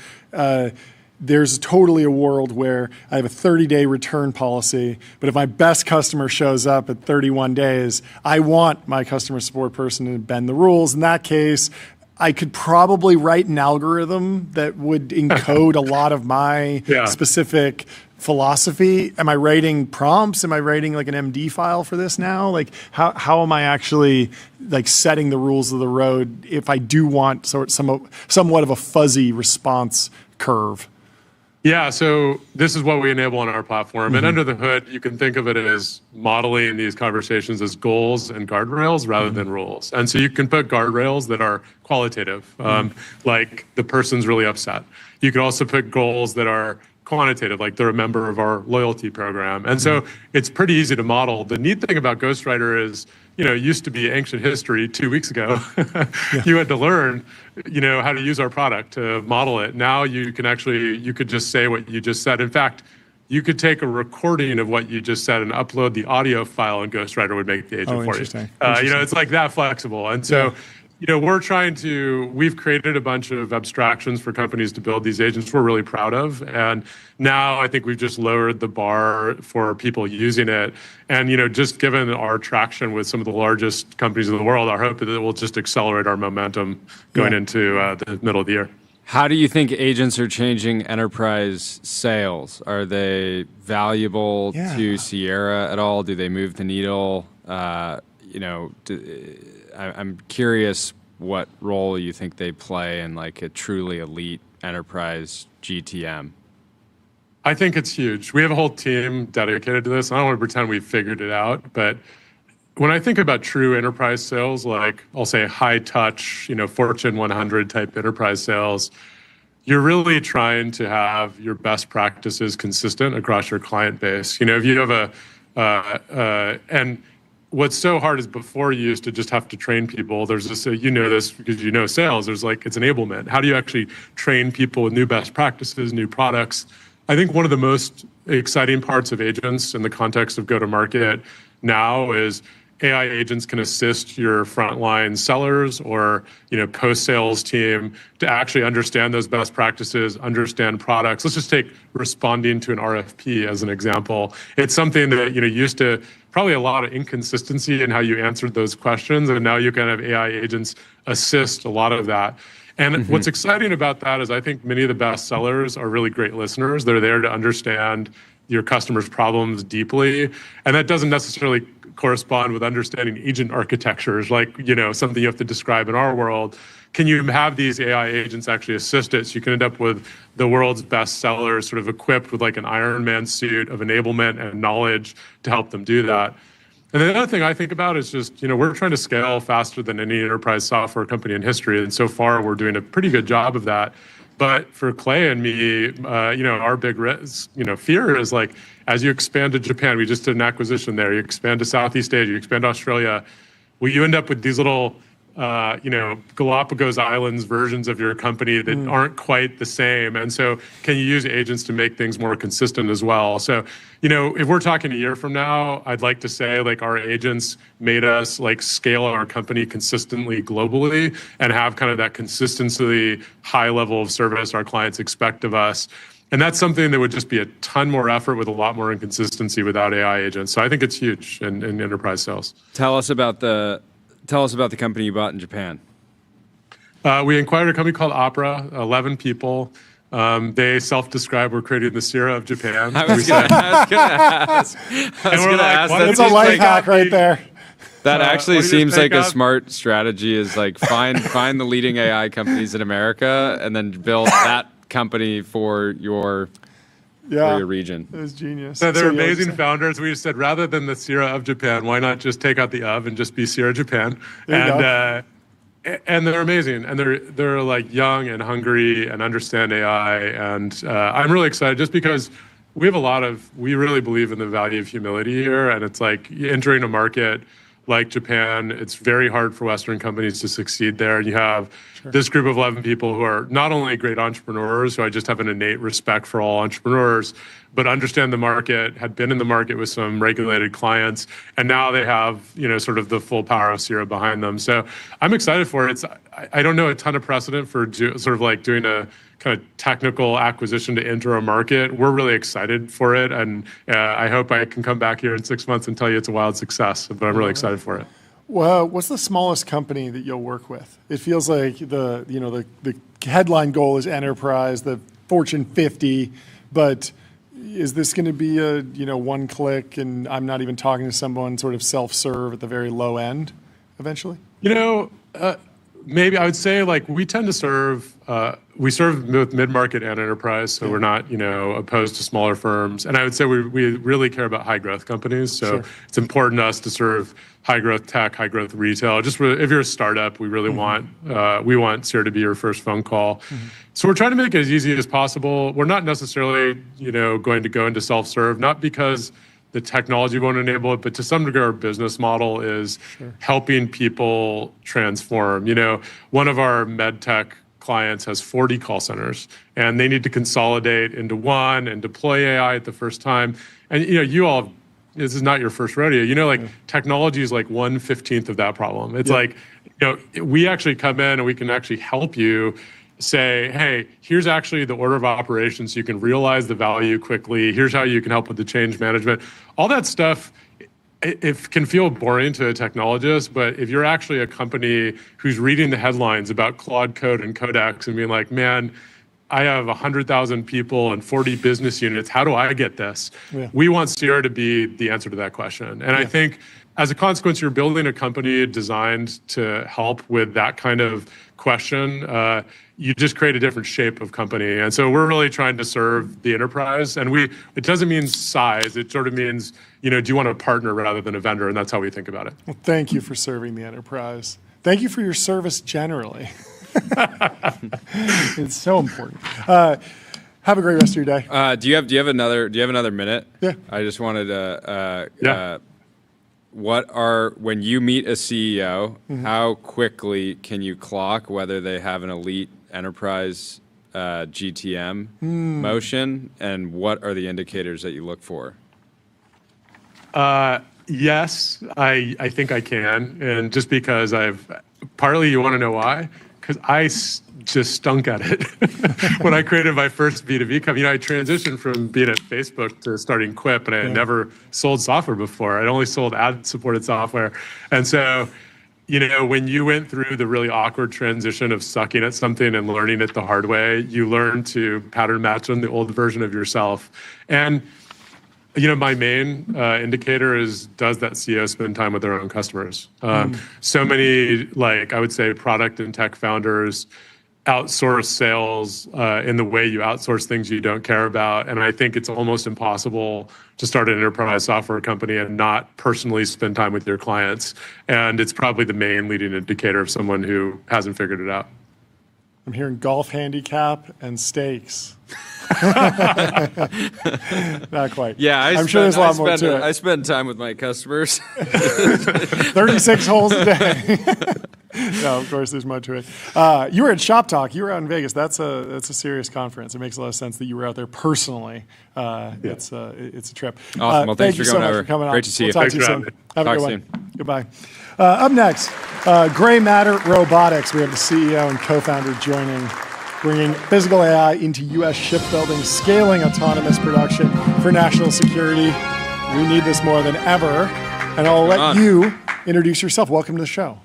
there's totally a world where I have a 30-day return policy, but if my best customer shows up at 31 days, I want my customer support person to bend the rules. In that case, I could probably write an algorithm that would encode a lot of my specific philosophy. Am I writing prompts? Am I writing like an MD file for this now? Like how am I actually like setting the rules of the road if I do want somewhat of a fuzzy response curve? Yeah, so this is what we enable on our platform. And under the hood, you can think of it as modeling these conversations as goals and guardrails rather than rules. And so you can put guardrails that are qualitative, like the person's really upset. You can also put goals that are quantitative, like they're a member of our loyalty program. And so it's pretty easy to model. The neat thing about Ghostwriter is, it used to be ancient history 2 weeks ago. You had to learn, how to use our product to model it. Now you could just say what you just said. In fact, you could take a recording of what you just said and upload the audio file, and Ghostwriter would make the agent for you. It's like that flexible. And so we've created a bunch of abstractions for companies to build these agents we're really proud of. And now I think we've just lowered the bar for people using it. And, just given our traction with some of the largest companies in the world, our hope is that it will just accelerate our momentum going into the middle of the year. How do you think agents are changing enterprise sales? Are they valuable to Sierra at all? Do they move the needle? I'm curious what role you think they play in like a truly elite enterprise GTM. I think it's huge. We have a whole team dedicated to this. I don't want to pretend we've figured it out, but when I think about true enterprise sales, like I'll say high touch, Fortune 100 type enterprise sales, you're really trying to have your best practices consistent across your client base. If you have and what's so hard is before you used to just have to train people. There's this, this because sales, there's it's enablement. How do you actually train people with new best practices, new products? I think one of the most exciting parts of agents in the context of go-to-market now is AI agents can assist your frontline sellers or post-sales team to actually understand those best practices, understand products. Let's just take responding to an RFP as an example. It's something that used to probably a lot of inconsistency in how you answered those questions, and now you can have AI agents assist a lot of that. And what's exciting about that is I think many of the best sellers are really great listeners. They're there to understand your customers' problems deeply, and that doesn't necessarily correspond with understanding agent architectures, like something you have to describe in our world. Can you have these AI agents actually assist it, so you can end up with the world's best sellers sort of equipped with like an Iron Man suit of enablement and knowledge to help them do that? And the other thing I think about is just, we're trying to scale faster than any enterprise software company in history, and so far we're doing a pretty good job of that. But for Clay and me, our big fear is like, as you expand to Japan, we just did an acquisition there, you expand to Southeast Asia, you expand to Australia, will you end up with these little, Galapagos Islands versions of your company that aren't quite the same? And so can you use agents to make things more consistent as well? So, if we're talking a year from now, I'd like to say like our agents made us like scale our company consistently globally and have kind of that consistency, high level of service our clients expect of us. And that's something that would just be a ton more effort with a lot more inconsistency without AI agents. So I think it's huge in enterprise sales. Tell us about the company you bought in Japan. We acquired a company called Opera, 11 people. They self-describe we're creating the Sierra of Japan. I was going to ask. That's a life hack right there. That actually seems like a smart strategy, is like find the leading AI companies in America and then build that company for your region. It was genius. So they're amazing founders. We just said, rather than the Sierra of Japan, why not just take out the of and just be Sierra Japan? And they're amazing. And they're like young and hungry and understand AI. And I'm really excited just because we really believe in the value of humility here. And it's like entering a market like Japan, it's very hard for Western companies to succeed there. And you have this group of 11 people who are not only great entrepreneurs, who I just have an innate respect for all entrepreneurs, but understand the market, had been in the market with some regulated clients, and now they have, sort of the full power of Sierra behind them. So I'm excited for it. I don't know a ton of precedent for sort of like doing a kind of technical acquisition to enter a market. We're really excited for it, and I hope I can come back here in 6 months and tell you it's a wild success, but I'm really excited for it. Well, what's the smallest company that you'll work with? It feels like the headline goal is enterprise, the Fortune 50, but is this going to be a one click and I'm not even talking to someone, sort of self-serve at the very low end eventually? Maybe I would say like we tend to serve, we serve both mid-market and enterprise, so we're not, opposed to smaller firms. And I would say we really care about high growth companies. So it's important to us to serve high growth tech, high growth retail. Just if you're a startup, we really want Sierra to be your first phone call. So we're trying to make it as easy as possible. We're not necessarily, going to go into self-serve, not because the technology won't enable it, but to some degree our business model is helping people transform. One of our med tech clients has 40 call centers, and they need to consolidate into one and deploy AI at the first time. And you all your first rodeo. Like technology is like 1/15 of that problem. It's like, we actually come in and we can actually help you say, hey, here's actually the order of operations so you can realize the value quickly. Here's how you can help with the change management. All that stuff, it can feel boring to a technologist, but if you're actually a company who's reading the headlines about Claude Code and Codex and being like, man, I have 100,000 people and 40 business units. How do I get this? Yeah. We want Sierra to be the answer to that question. And I think as a consequence, you're building a company designed to help with that kind of question. You just create a different shape of company. And so we're really trying to serve the enterprise. And it doesn't mean size. It sort of means, do you want to partner rather than a vendor? And that's how we think about it. Well, thank you for serving the enterprise. Thank you for your service generally. It's so important. Have a great rest of your day. Do you have another minute? Yeah. I just wanted to. When you meet a CEO, how quickly can you clock whether they have an elite enterprise GTM motion, and what are the indicators that you look for? Yes, I think I can, and just because partly you want to know why? Because I just stunk at it when I created my first B2B company. I transitioned from being at Facebook to starting Quip, and I had never sold software before. I'd only sold ad-supported software. And so, when you went through the really awkward transition of sucking at something and learning it the hard way, you learn to pattern match on the old version of yourself. And my main indicator is, does that CEO spend time with their own customers? So many, I would say, product and tech founders outsource sales in the way you outsource things you don't care about. And I think it's almost impossible to start an enterprise software company and not personally spend time with your clients. And it's probably the main leading indicator of someone who hasn't figured it out. I'm hearing golf handicap and stakes. Not quite. Yeah, I'm sure there's a lot more to it. I spend time with my customers. 36 holes a day. No, of course, there's more to it. You were at Shop Talk. You were out in Vegas. That's a serious conference. It makes a lot of sense that you were out there personally. It's a trip. Awesome. Well, thanks for so going over. For coming Great on. to see We'll you. talk to you soon. Have a good one. Soon. Goodbye. Up next, GrayMatter Robotics. We have the CEO and co-founder joining, bringing physical AI into U.S. shipbuilding, scaling autonomous production for national security. We need this more than ever. And I'll let you introduce yourself. Welcome to the show.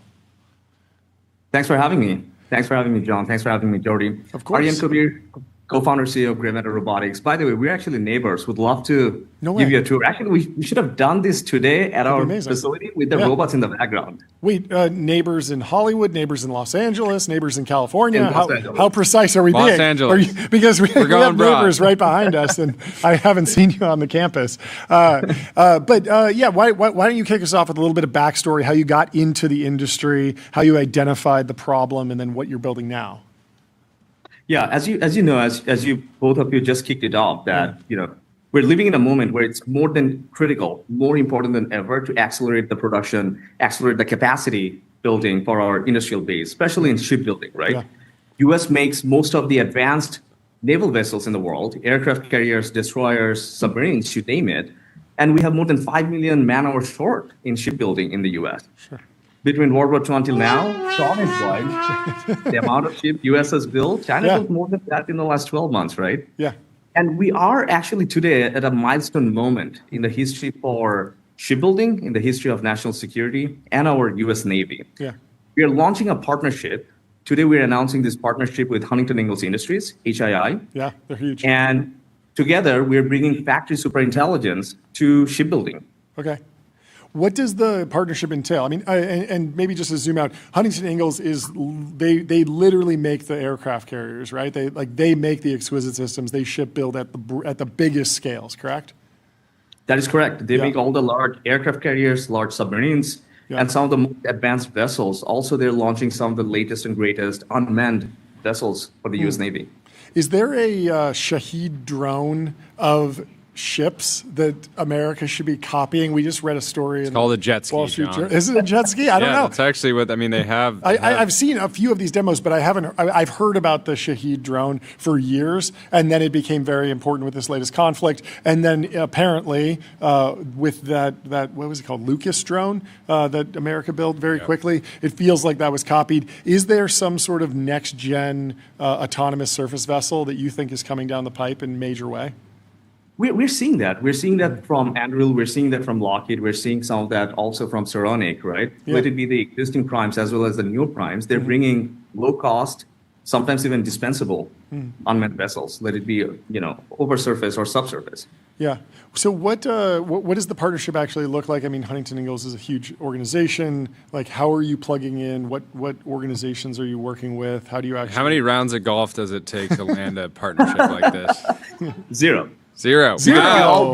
Thanks for having me. Thanks for having me, John. Thanks for having me, Jody. Of course. Ariyan Kabir, co-founder, CEO of GrayMatter Robotics. By the way, we're actually neighbors. Would love to give you a tour. Actually, we should have done this today at our facility with the robots in the background. Wait, neighbors in Hollywood, neighbors in Los Angeles, neighbors in California. How precise are we being? Los Angeles. Because we have neighbors right behind us, and I haven't seen you on the campus. Why don't you kick us off with a little bit of backstory, how you got into the industry, how you identified the problem, and then what you're building now? Yeah, as you know, as you both of you just kicked it off, that we're living in a moment where it's more than critical, more important than ever to accelerate the production, accelerate the capacity building for our industrial base, especially in shipbuilding, right? Yeah. U.S. makes most of the advanced naval vessels in the world, aircraft carriers, destroyers, submarines, you name it. And we have more than 5 million man-hours short in shipbuilding in the U.S. Sure. Between World War II until now, tonnage-wise, the amount of ship U.S. has built, China built more than that in the last 12 months, right? Yeah. And we are actually today at a milestone moment in the history for shipbuilding, in the history of national security, and our U.S. Navy. Yeah. We are launching a partnership. Today, we're announcing this partnership with Huntington Ingalls Industries, HII. Yeah, they're huge. And together, we're bringing factory superintelligence to shipbuilding. Okay. What does the partnership entail? I mean, and maybe just to zoom out, Huntington Ingalls they literally make the aircraft carriers, right? They make the exquisite systems. They shipbuild at the biggest scales, correct? That is correct. They make all the large aircraft carriers, large submarines, and some of the most advanced vessels. Also, they're launching some of the latest and greatest unmanned vessels for the U.S. Navy. Is there a Shahed drone of ships that America should be copying? We just read a story. It's called a jet ski, John. Is it a jet ski? I don't know. That's actually what, I mean, they have. I've seen a few of these demos, but I've heard about the Shahed drone for years, and then it became very important with this latest conflict. And then apparently with that, what was it called, Lucas drone that America built very quickly, it feels like that was copied. Is there some sort of next-gen autonomous surface vessel that you think is coming down the pipe in a major way? We're seeing that. We're seeing that from Anduril. We're seeing that from Lockheed. We're seeing some of that also from Saronic, right? Yeah. Let it be the existing primes as well as the new primes. They're bringing low cost, sometimes even dispensable unmanned vessels. Let it be, over surface or subsurface. Yeah. So what does the partnership actually look like? I mean, Huntington Ingalls is a huge organization. Like, how are you plugging in? What organizations are you working with? How do you actually? How many rounds of golf does it take to land a partnership like this? Zero. Wow.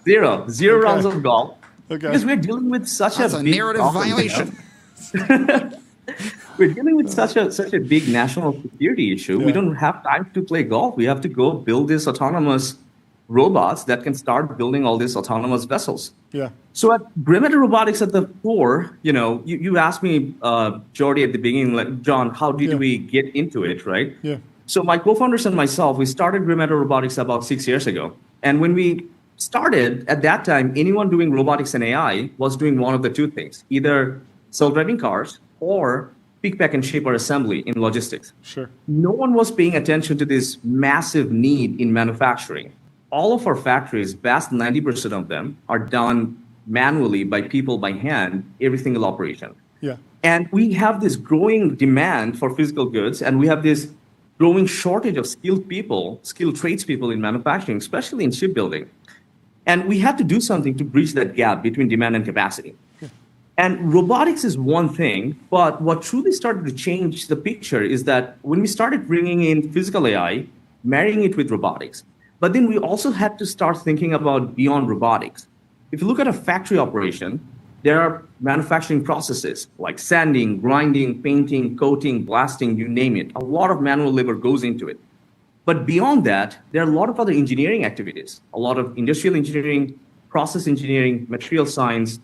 Zero rounds of golf. Okay. Because we're dealing with such a big narrative violation. We're dealing with such a big national security issue. Yeah. We don't have time to play golf. We have to go build these autonomous robots that can start building all these autonomous vessels. Yeah. So at GrayMatter Robotics at the core, you asked me, Jordy, at the beginning, like, John, how did we get into it, right? Yeah. So my co-founders and myself, we started GrayMatter Robotics about 6 years ago. And when we started, at that time, anyone doing robotics and AI was doing one of the two things, either self-driving cars or pick, pack, and ship or assembly in logistics. Sure. No one was paying attention to this massive need in manufacturing. All of our factories, vast 90% of them, are done manually by people by hand, every single operation. Yeah. And we have this growing demand for physical goods, and we have this growing shortage of skilled tradespeople in manufacturing, especially in shipbuilding. And we had to do something to bridge that gap between demand and capacity. Yeah. And robotics is one thing, but what truly started to change the picture is that when we started bringing in physical AI, marrying it with robotics, but then we also had to start thinking about beyond robotics. If you look at a factory operation, there are manufacturing processes like sanding, grinding, painting, coating, blasting, you name it. A lot of manual labor goes into it. But beyond that, there are a lot of other engineering activities, a lot of industrial engineering, process engineering, material science,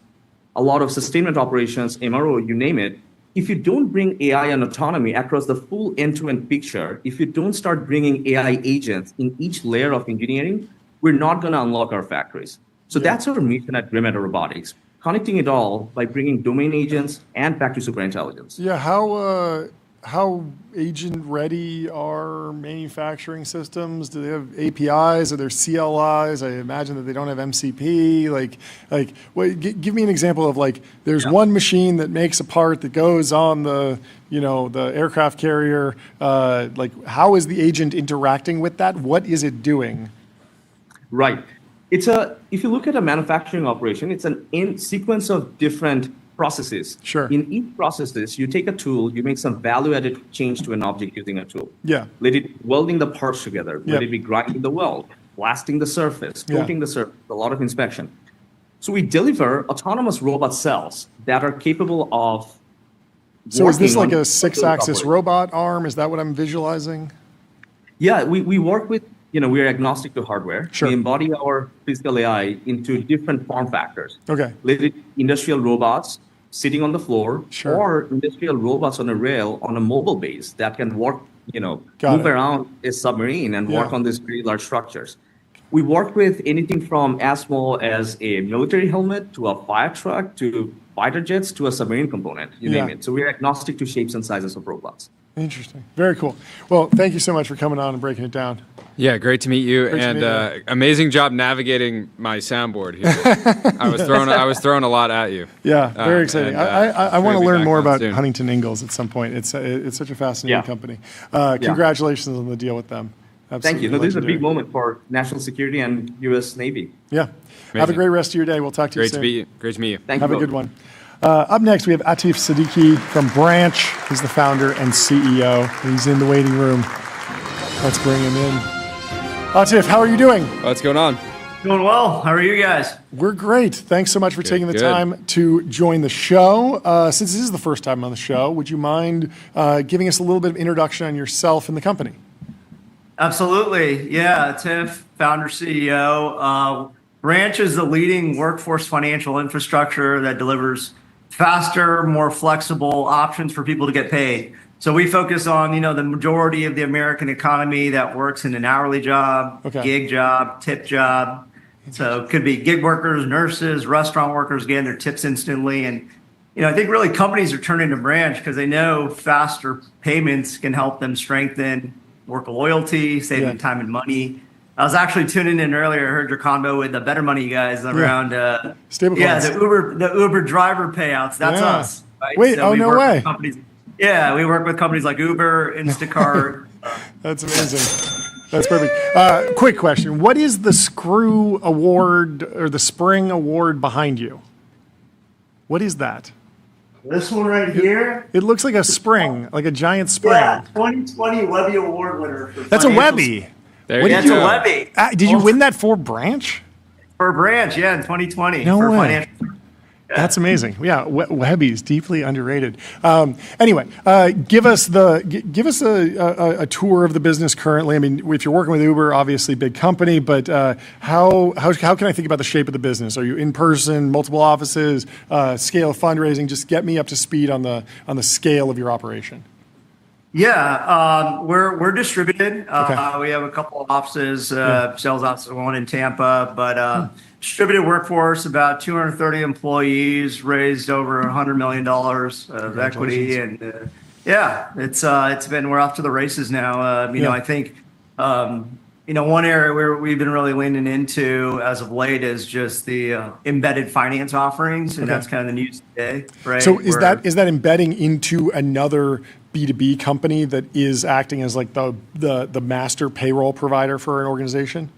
a lot of sustainment operations, MRO, you name it. If you don't bring AI and autonomy across the full end-to-end picture, if you don't start bringing AI agents in each layer of engineering, we're not going to unlock our factories. So that's our mission at GrayMatter Robotics, connecting it all by bringing domain agents and factory superintelligence. Yeah, how agent-ready are manufacturing systems? Do they have APIs? Are there CLIs? I imagine that they don't have MCP. Give me an example of there's one machine that makes a part that goes on the aircraft carrier. How is the agent interacting with that? What is it doing? Right. If you look at a manufacturing operation, it's an sequence of different processes. Sure. In each process, you take a tool, you make some value-added change to an object using a tool. Yeah. Let it welding the parts together. Let it be grinding the weld, blasting the surface, coating the surface, a lot of inspection. So we deliver autonomous robot cells that are capable of. So is this like a 6-axis robot arm? Is that what I'm visualizing? Yeah, we work with, we are agnostic to hardware. Sure. We embody our physical AI into different form factors. Okay. Let it industrial robots sitting on the floor, sure, or industrial robots on a rail on a mobile base that can work, move around a submarine and work on these very large structures. We work with anything from as small as a military helmet to a fire truck to fighter jets to a submarine component, you name it. So we're agnostic to shapes and sizes of robots. Interesting. Very cool. Well, thank you so much for coming on and breaking it down. Yeah, great to meet you, amazing job navigating my soundboard here. I was throwing a lot at you. Yeah, very exciting. I want to learn more about Huntington Ingalls at some point. It's such a fascinating company. Congratulations on the deal with them. Absolutely. Thank you. No, this is a big moment for national security and U.S. Navy. Yeah. Amazing. Have a great rest of your day. We'll talk to you soon. Great to meet you. Thank you. Have a good one. Up next, we have Atif Siddiqi from Branch. He's the founder and CEO. He's in the waiting room. Let's bring him in. Atif, how are you doing? What's going on? Doing well. How are you guys? We're great. Thanks so much for taking the time to join the show. Since this is the first time on the show, would you mind giving us a little bit of introduction on yourself and the company? Absolutely. Yeah, Atif, founder, CEO. Branch is the leading workforce financial infrastructure that delivers faster, more flexible options for people to get paid. So we focus on, the majority of the American economy that works in an hourly job, gig job, tip job. So it could be gig workers, nurses, restaurant workers getting their tips instantly. And, I think really companies are turning to Branch because they know faster payments can help them strengthen worker loyalty, saving time and money. I was actually tuning in earlier. I heard your combo with the Better Money guys around stablecoins. Yeah, the Uber driver payouts. That's us. Right? Wait, so no way. We work with companies like Uber, Instacart. That's amazing. That's perfect. Quick question. What is the Screw Award or the Spring Award behind you? What is that? This one right here. It looks like a spring, like a giant spring. Yeah, 2020 Webby Award winner. That's a Webby. That's a Webby. Did you win that for Branch? For Branch, in 2020. No for way. Financial. That's amazing. Yeah, Webby's deeply underrated. Anyway, give us a tour of the business currently. I mean, if you're working with Uber, obviously big company, but how can I think about the shape of the business? Are you in person, multiple offices, scale of fundraising? Just get me up to speed on the scale of your operation. Yeah, we're distributed. We have a couple of offices, sales offices, one in Tampa, but distributed workforce, about 230 employees, raised over $100 million of equity, and we're off to the races now. I think one area where we've been really leaning into as of late is just the embedded finance offerings, and that's kind of the news today, right? So is that embedding into another B2B company that is acting as like the master payroll provider for an organization?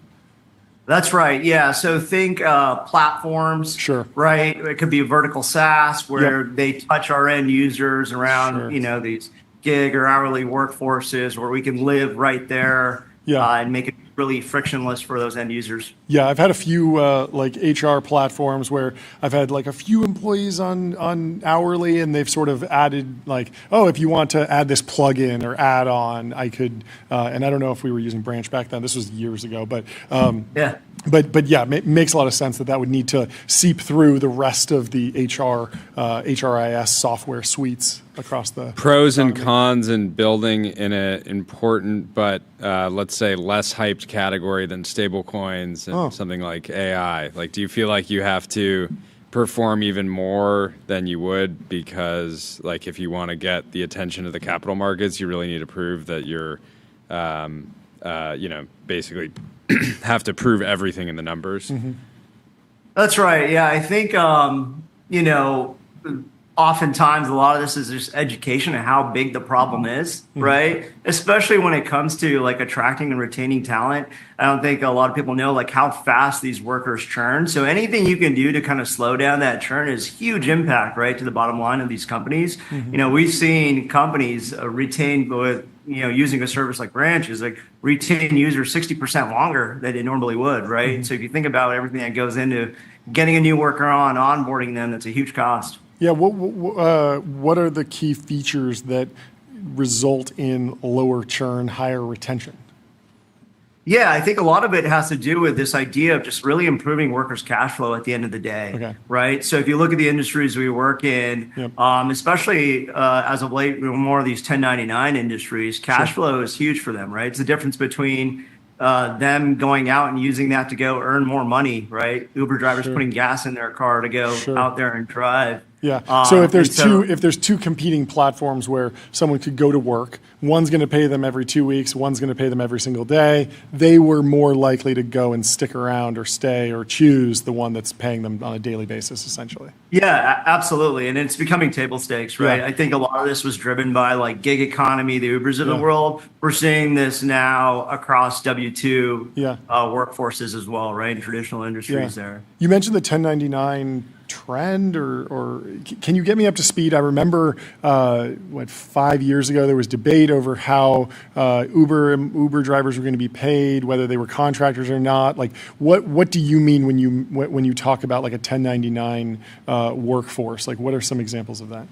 That's right. Yeah. So think platforms. Sure. Right. It could be a vertical SaaS where they touch our end users around, these gig or hourly workforces where we can live right there and make it really frictionless for those end users. Yeah, I've had a few like HR platforms where I've had like a few employees on hourly, and they've sort of added like, oh, if you want to add this plugin or add on, I could. And I don't know if we were using Branch back then. This was years ago, but But it makes a lot of sense that would need to seep through the rest of the HRIS software suites across the pros and cons in building in an important but let's say less hyped category than stablecoins and something like AI. Like, do you feel like you have to perform even more than you would because, like, if you want to get the attention of the capital markets, you really need to prove that you're, basically have to prove everything in the numbers. Mm-hmm. That's right. Yeah, I think oftentimes a lot of this is just education of how big the problem is, right? Especially when it comes to like attracting and retaining talent. I don't think a lot of people know like how fast these workers churn. So anything you can do to kind of slow down that churn is huge impact, right, to the bottom line of these companies. We've seen companies retain with using a service like Branch is like retain users 60% longer than they normally would, right? So if you think about everything that goes into getting a new worker on, onboarding them, that's a huge cost. Yeah, what are the key features that result in lower churn, higher retention? Yeah, I think a lot of it has to do with this idea of just really improving workers' cash flow at the end of the day, right? So if you look at the industries we work in, especially as of late, more of these 1099 industries, cash flow is huge for them, right? It's the difference between them going out and using that to go earn more money, right? Uber drivers putting gas in their car to go out there and drive. Yeah. So if there's two competing platforms where someone could go to work, one's going to pay them every 2 weeks, one's going to pay them every single day, they were more likely to go and stick around or stay or choose the one that's paying them on a daily basis, essentially. Yeah, absolutely. And it's becoming table stakes, right? I think a lot of this was driven by like gig economy, the Ubers of the world. We're seeing this now across W-2 workforces as well, right? In traditional industries there. You mentioned the 1099 trend or can you get me up to speed? I remember 5 years ago there was debate over how Uber drivers were going to be paid, whether they were contractors or not. Like what do you mean when you talk about like a 1099 workforce? Like what are some examples of that?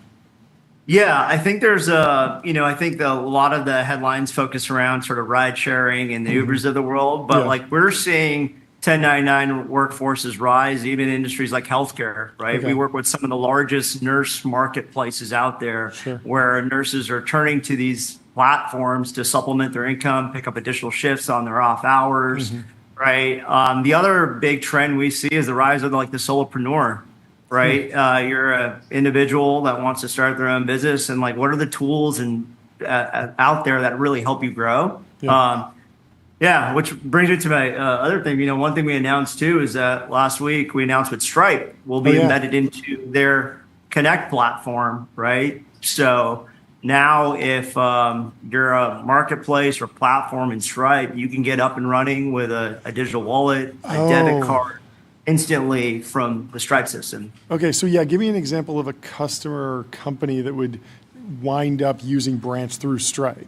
Yeah, I think there's I think a lot of the headlines focus around sort of ride sharing and the Ubers of the world, but like we're seeing 1099 workforces rise, even in industries like healthcare, right? We work with some of the largest nurse marketplaces out there where nurses are turning to these platforms to supplement their income, pick up additional shifts on their off hours, right? The other big trend we see is the rise of like the solopreneur, right? You're an individual that wants to start their own business, and like, what are the tools and out there that really help you grow? Which brings me to my other thing. One thing we announced too is that last week we announced with Stripe will be embedded into their Connect platform, right? So now if you're a marketplace or platform in Stripe, you can get up and running with a digital wallet, a debit card, instantly from the Stripe system. Okay, so give me an example of a customer or company that would wind up using Branch through Stripe.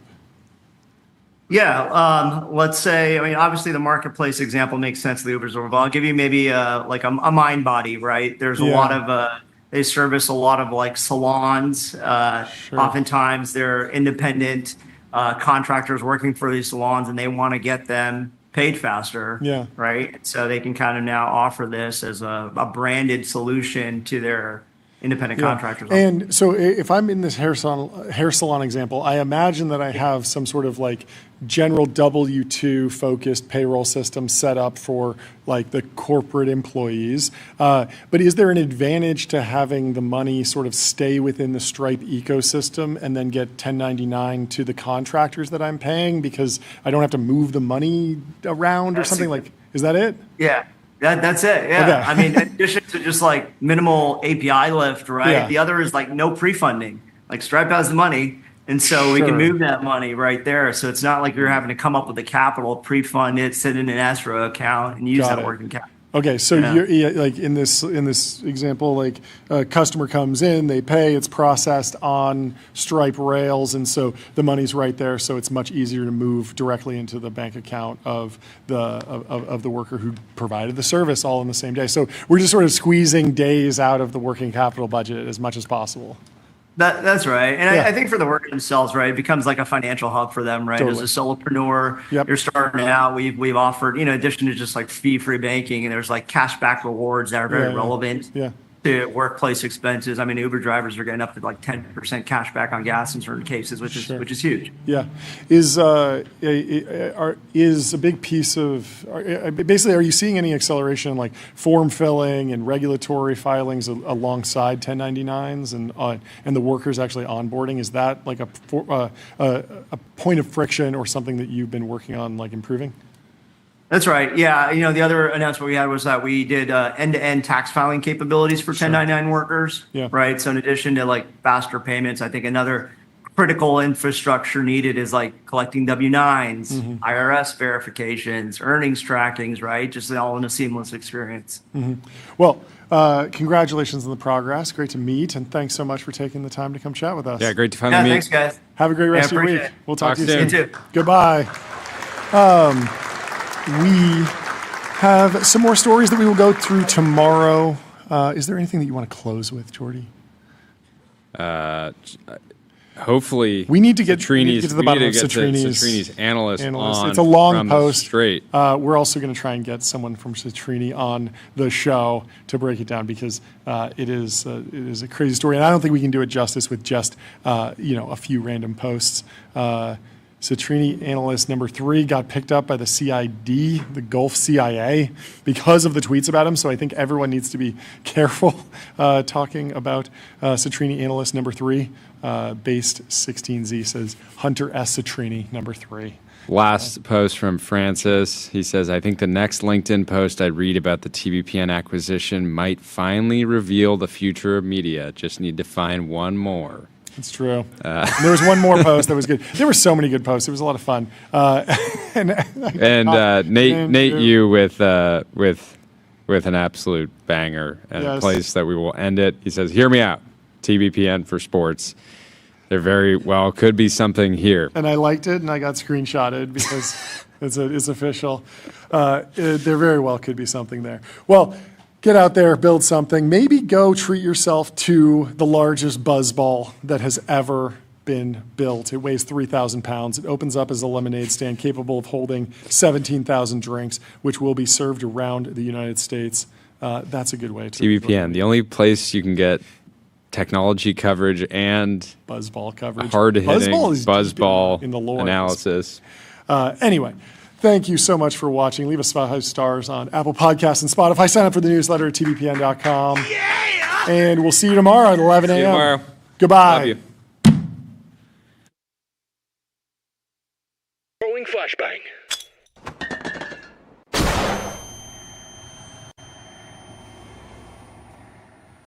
Yeah, let's say, obviously the marketplace example makes sense, the Ubers overall. I'll give you maybe like a MindBody, right? There's a lot of, they service a lot of like salons. Oftentimes they're independent contractors working for these salons, and they want to get them paid faster, right? So they can kind of now offer this as a branded solution to their independent contractors. And so if I'm in this hair salon example, I imagine that I have some sort of like general W-2 focused payroll system set up for like the corporate employees. But is there an advantage to having the money sort of stay within the Stripe ecosystem and then get 1099 to the contractors that I'm paying because I don't have to move the money around or something like, is that it? Yeah. That's it. Yeah. Okay. In addition to just like minimal API lift, right? The other is like no pre-funding. Like Stripe has the money, and so we can move that money right there. So it's not like you're having to come up with the capital, pre-fund it, sit in an escrow account, and use that working capital. Okay, so you're like in this example, like a customer comes in, they pay, it's processed on Stripe rails, and so the money's right there. So it's much easier to move directly into the bank account of the worker who provided the service all in the same day. So we're just sort of squeezing days out of the working capital budget as much as possible. That's right. And I think for the worker themselves, right, it becomes like a financial hub for them, right? As a solopreneur, you're starting out, we've offered, in addition to just like fee-free banking, and there's like cashback rewards that are very relevant to workplace expenses. Uber drivers are getting up to like 10% cash back on gas in certain cases, which is huge. Yeah. Is a big piece of, basically, are you seeing any acceleration in like form filling and regulatory filings alongside 1099s and the workers actually onboarding? Is that like a point of friction or something that you've been working on like improving? That's right. Yeah. The other announcement we had was that we did end-to-end tax filing capabilities for 1099 workers. Right. So in addition to like faster payments, I think another critical infrastructure needed is like collecting W-9s, IRS verifications, earnings trackings, right? Just all in a seamless experience. Well, congratulations on the progress. Great to meet. And thanks so much for taking the time to come chat with us. Yeah, great to finally meet. Thanks, guys. Have a great rest of your week. We'll talk to you soon. You too. Goodbye. We have some more stories that we will go through tomorrow. Is there anything that you want to close with, Jordy? Hopefully, we need to get to the bottom of Cetrini's analyst on. It's a long post. Straight. We're also going to try and get someone from Cetrini on the show to break it down because it is a crazy story, and I don't think we can do it justice with just a few random posts. Cetrini analyst number 3 got picked up by the CID, the Gulf CIA, because of the tweets about him. So I think everyone needs to be careful talking about Cetrini analyst number 3. Based 16Z says Hunter S. Cetrini number 3. Last post from Francis. He says, I think the next LinkedIn post I read about the TBPN acquisition might finally reveal the future of media. Just need to find one more. It's true. There was one more post that was good. There were so many good posts. It was a lot of fun. Nate, you with an absolute banger and a place that we will end it. He says, "Hear me out. TBPN for sports. There very well could be something here." And I liked it, and I got screenshotted because it's official. There very well could be something there. Well. Get out there, build something. Maybe go treat yourself to the largest buzzball that has ever been built. It weighs 3,000 pounds. It opens up as a lemonade stand capable of holding 17,000 drinks, which will be served around the United States. That's a good way to. TBPN, the only place you can get technology coverage and buzzball coverage, hard-hitting buzzball in the lore analysis. Anyway, thank you so much for watching. Leave us 5 stars on Apple Podcasts and Spotify. Sign up for the newsletter at tbpn.com. Yeah! And we'll see you tomorrow at 11 a.m. See you tomorrow. Goodbye. Love you. Rolling flashbang.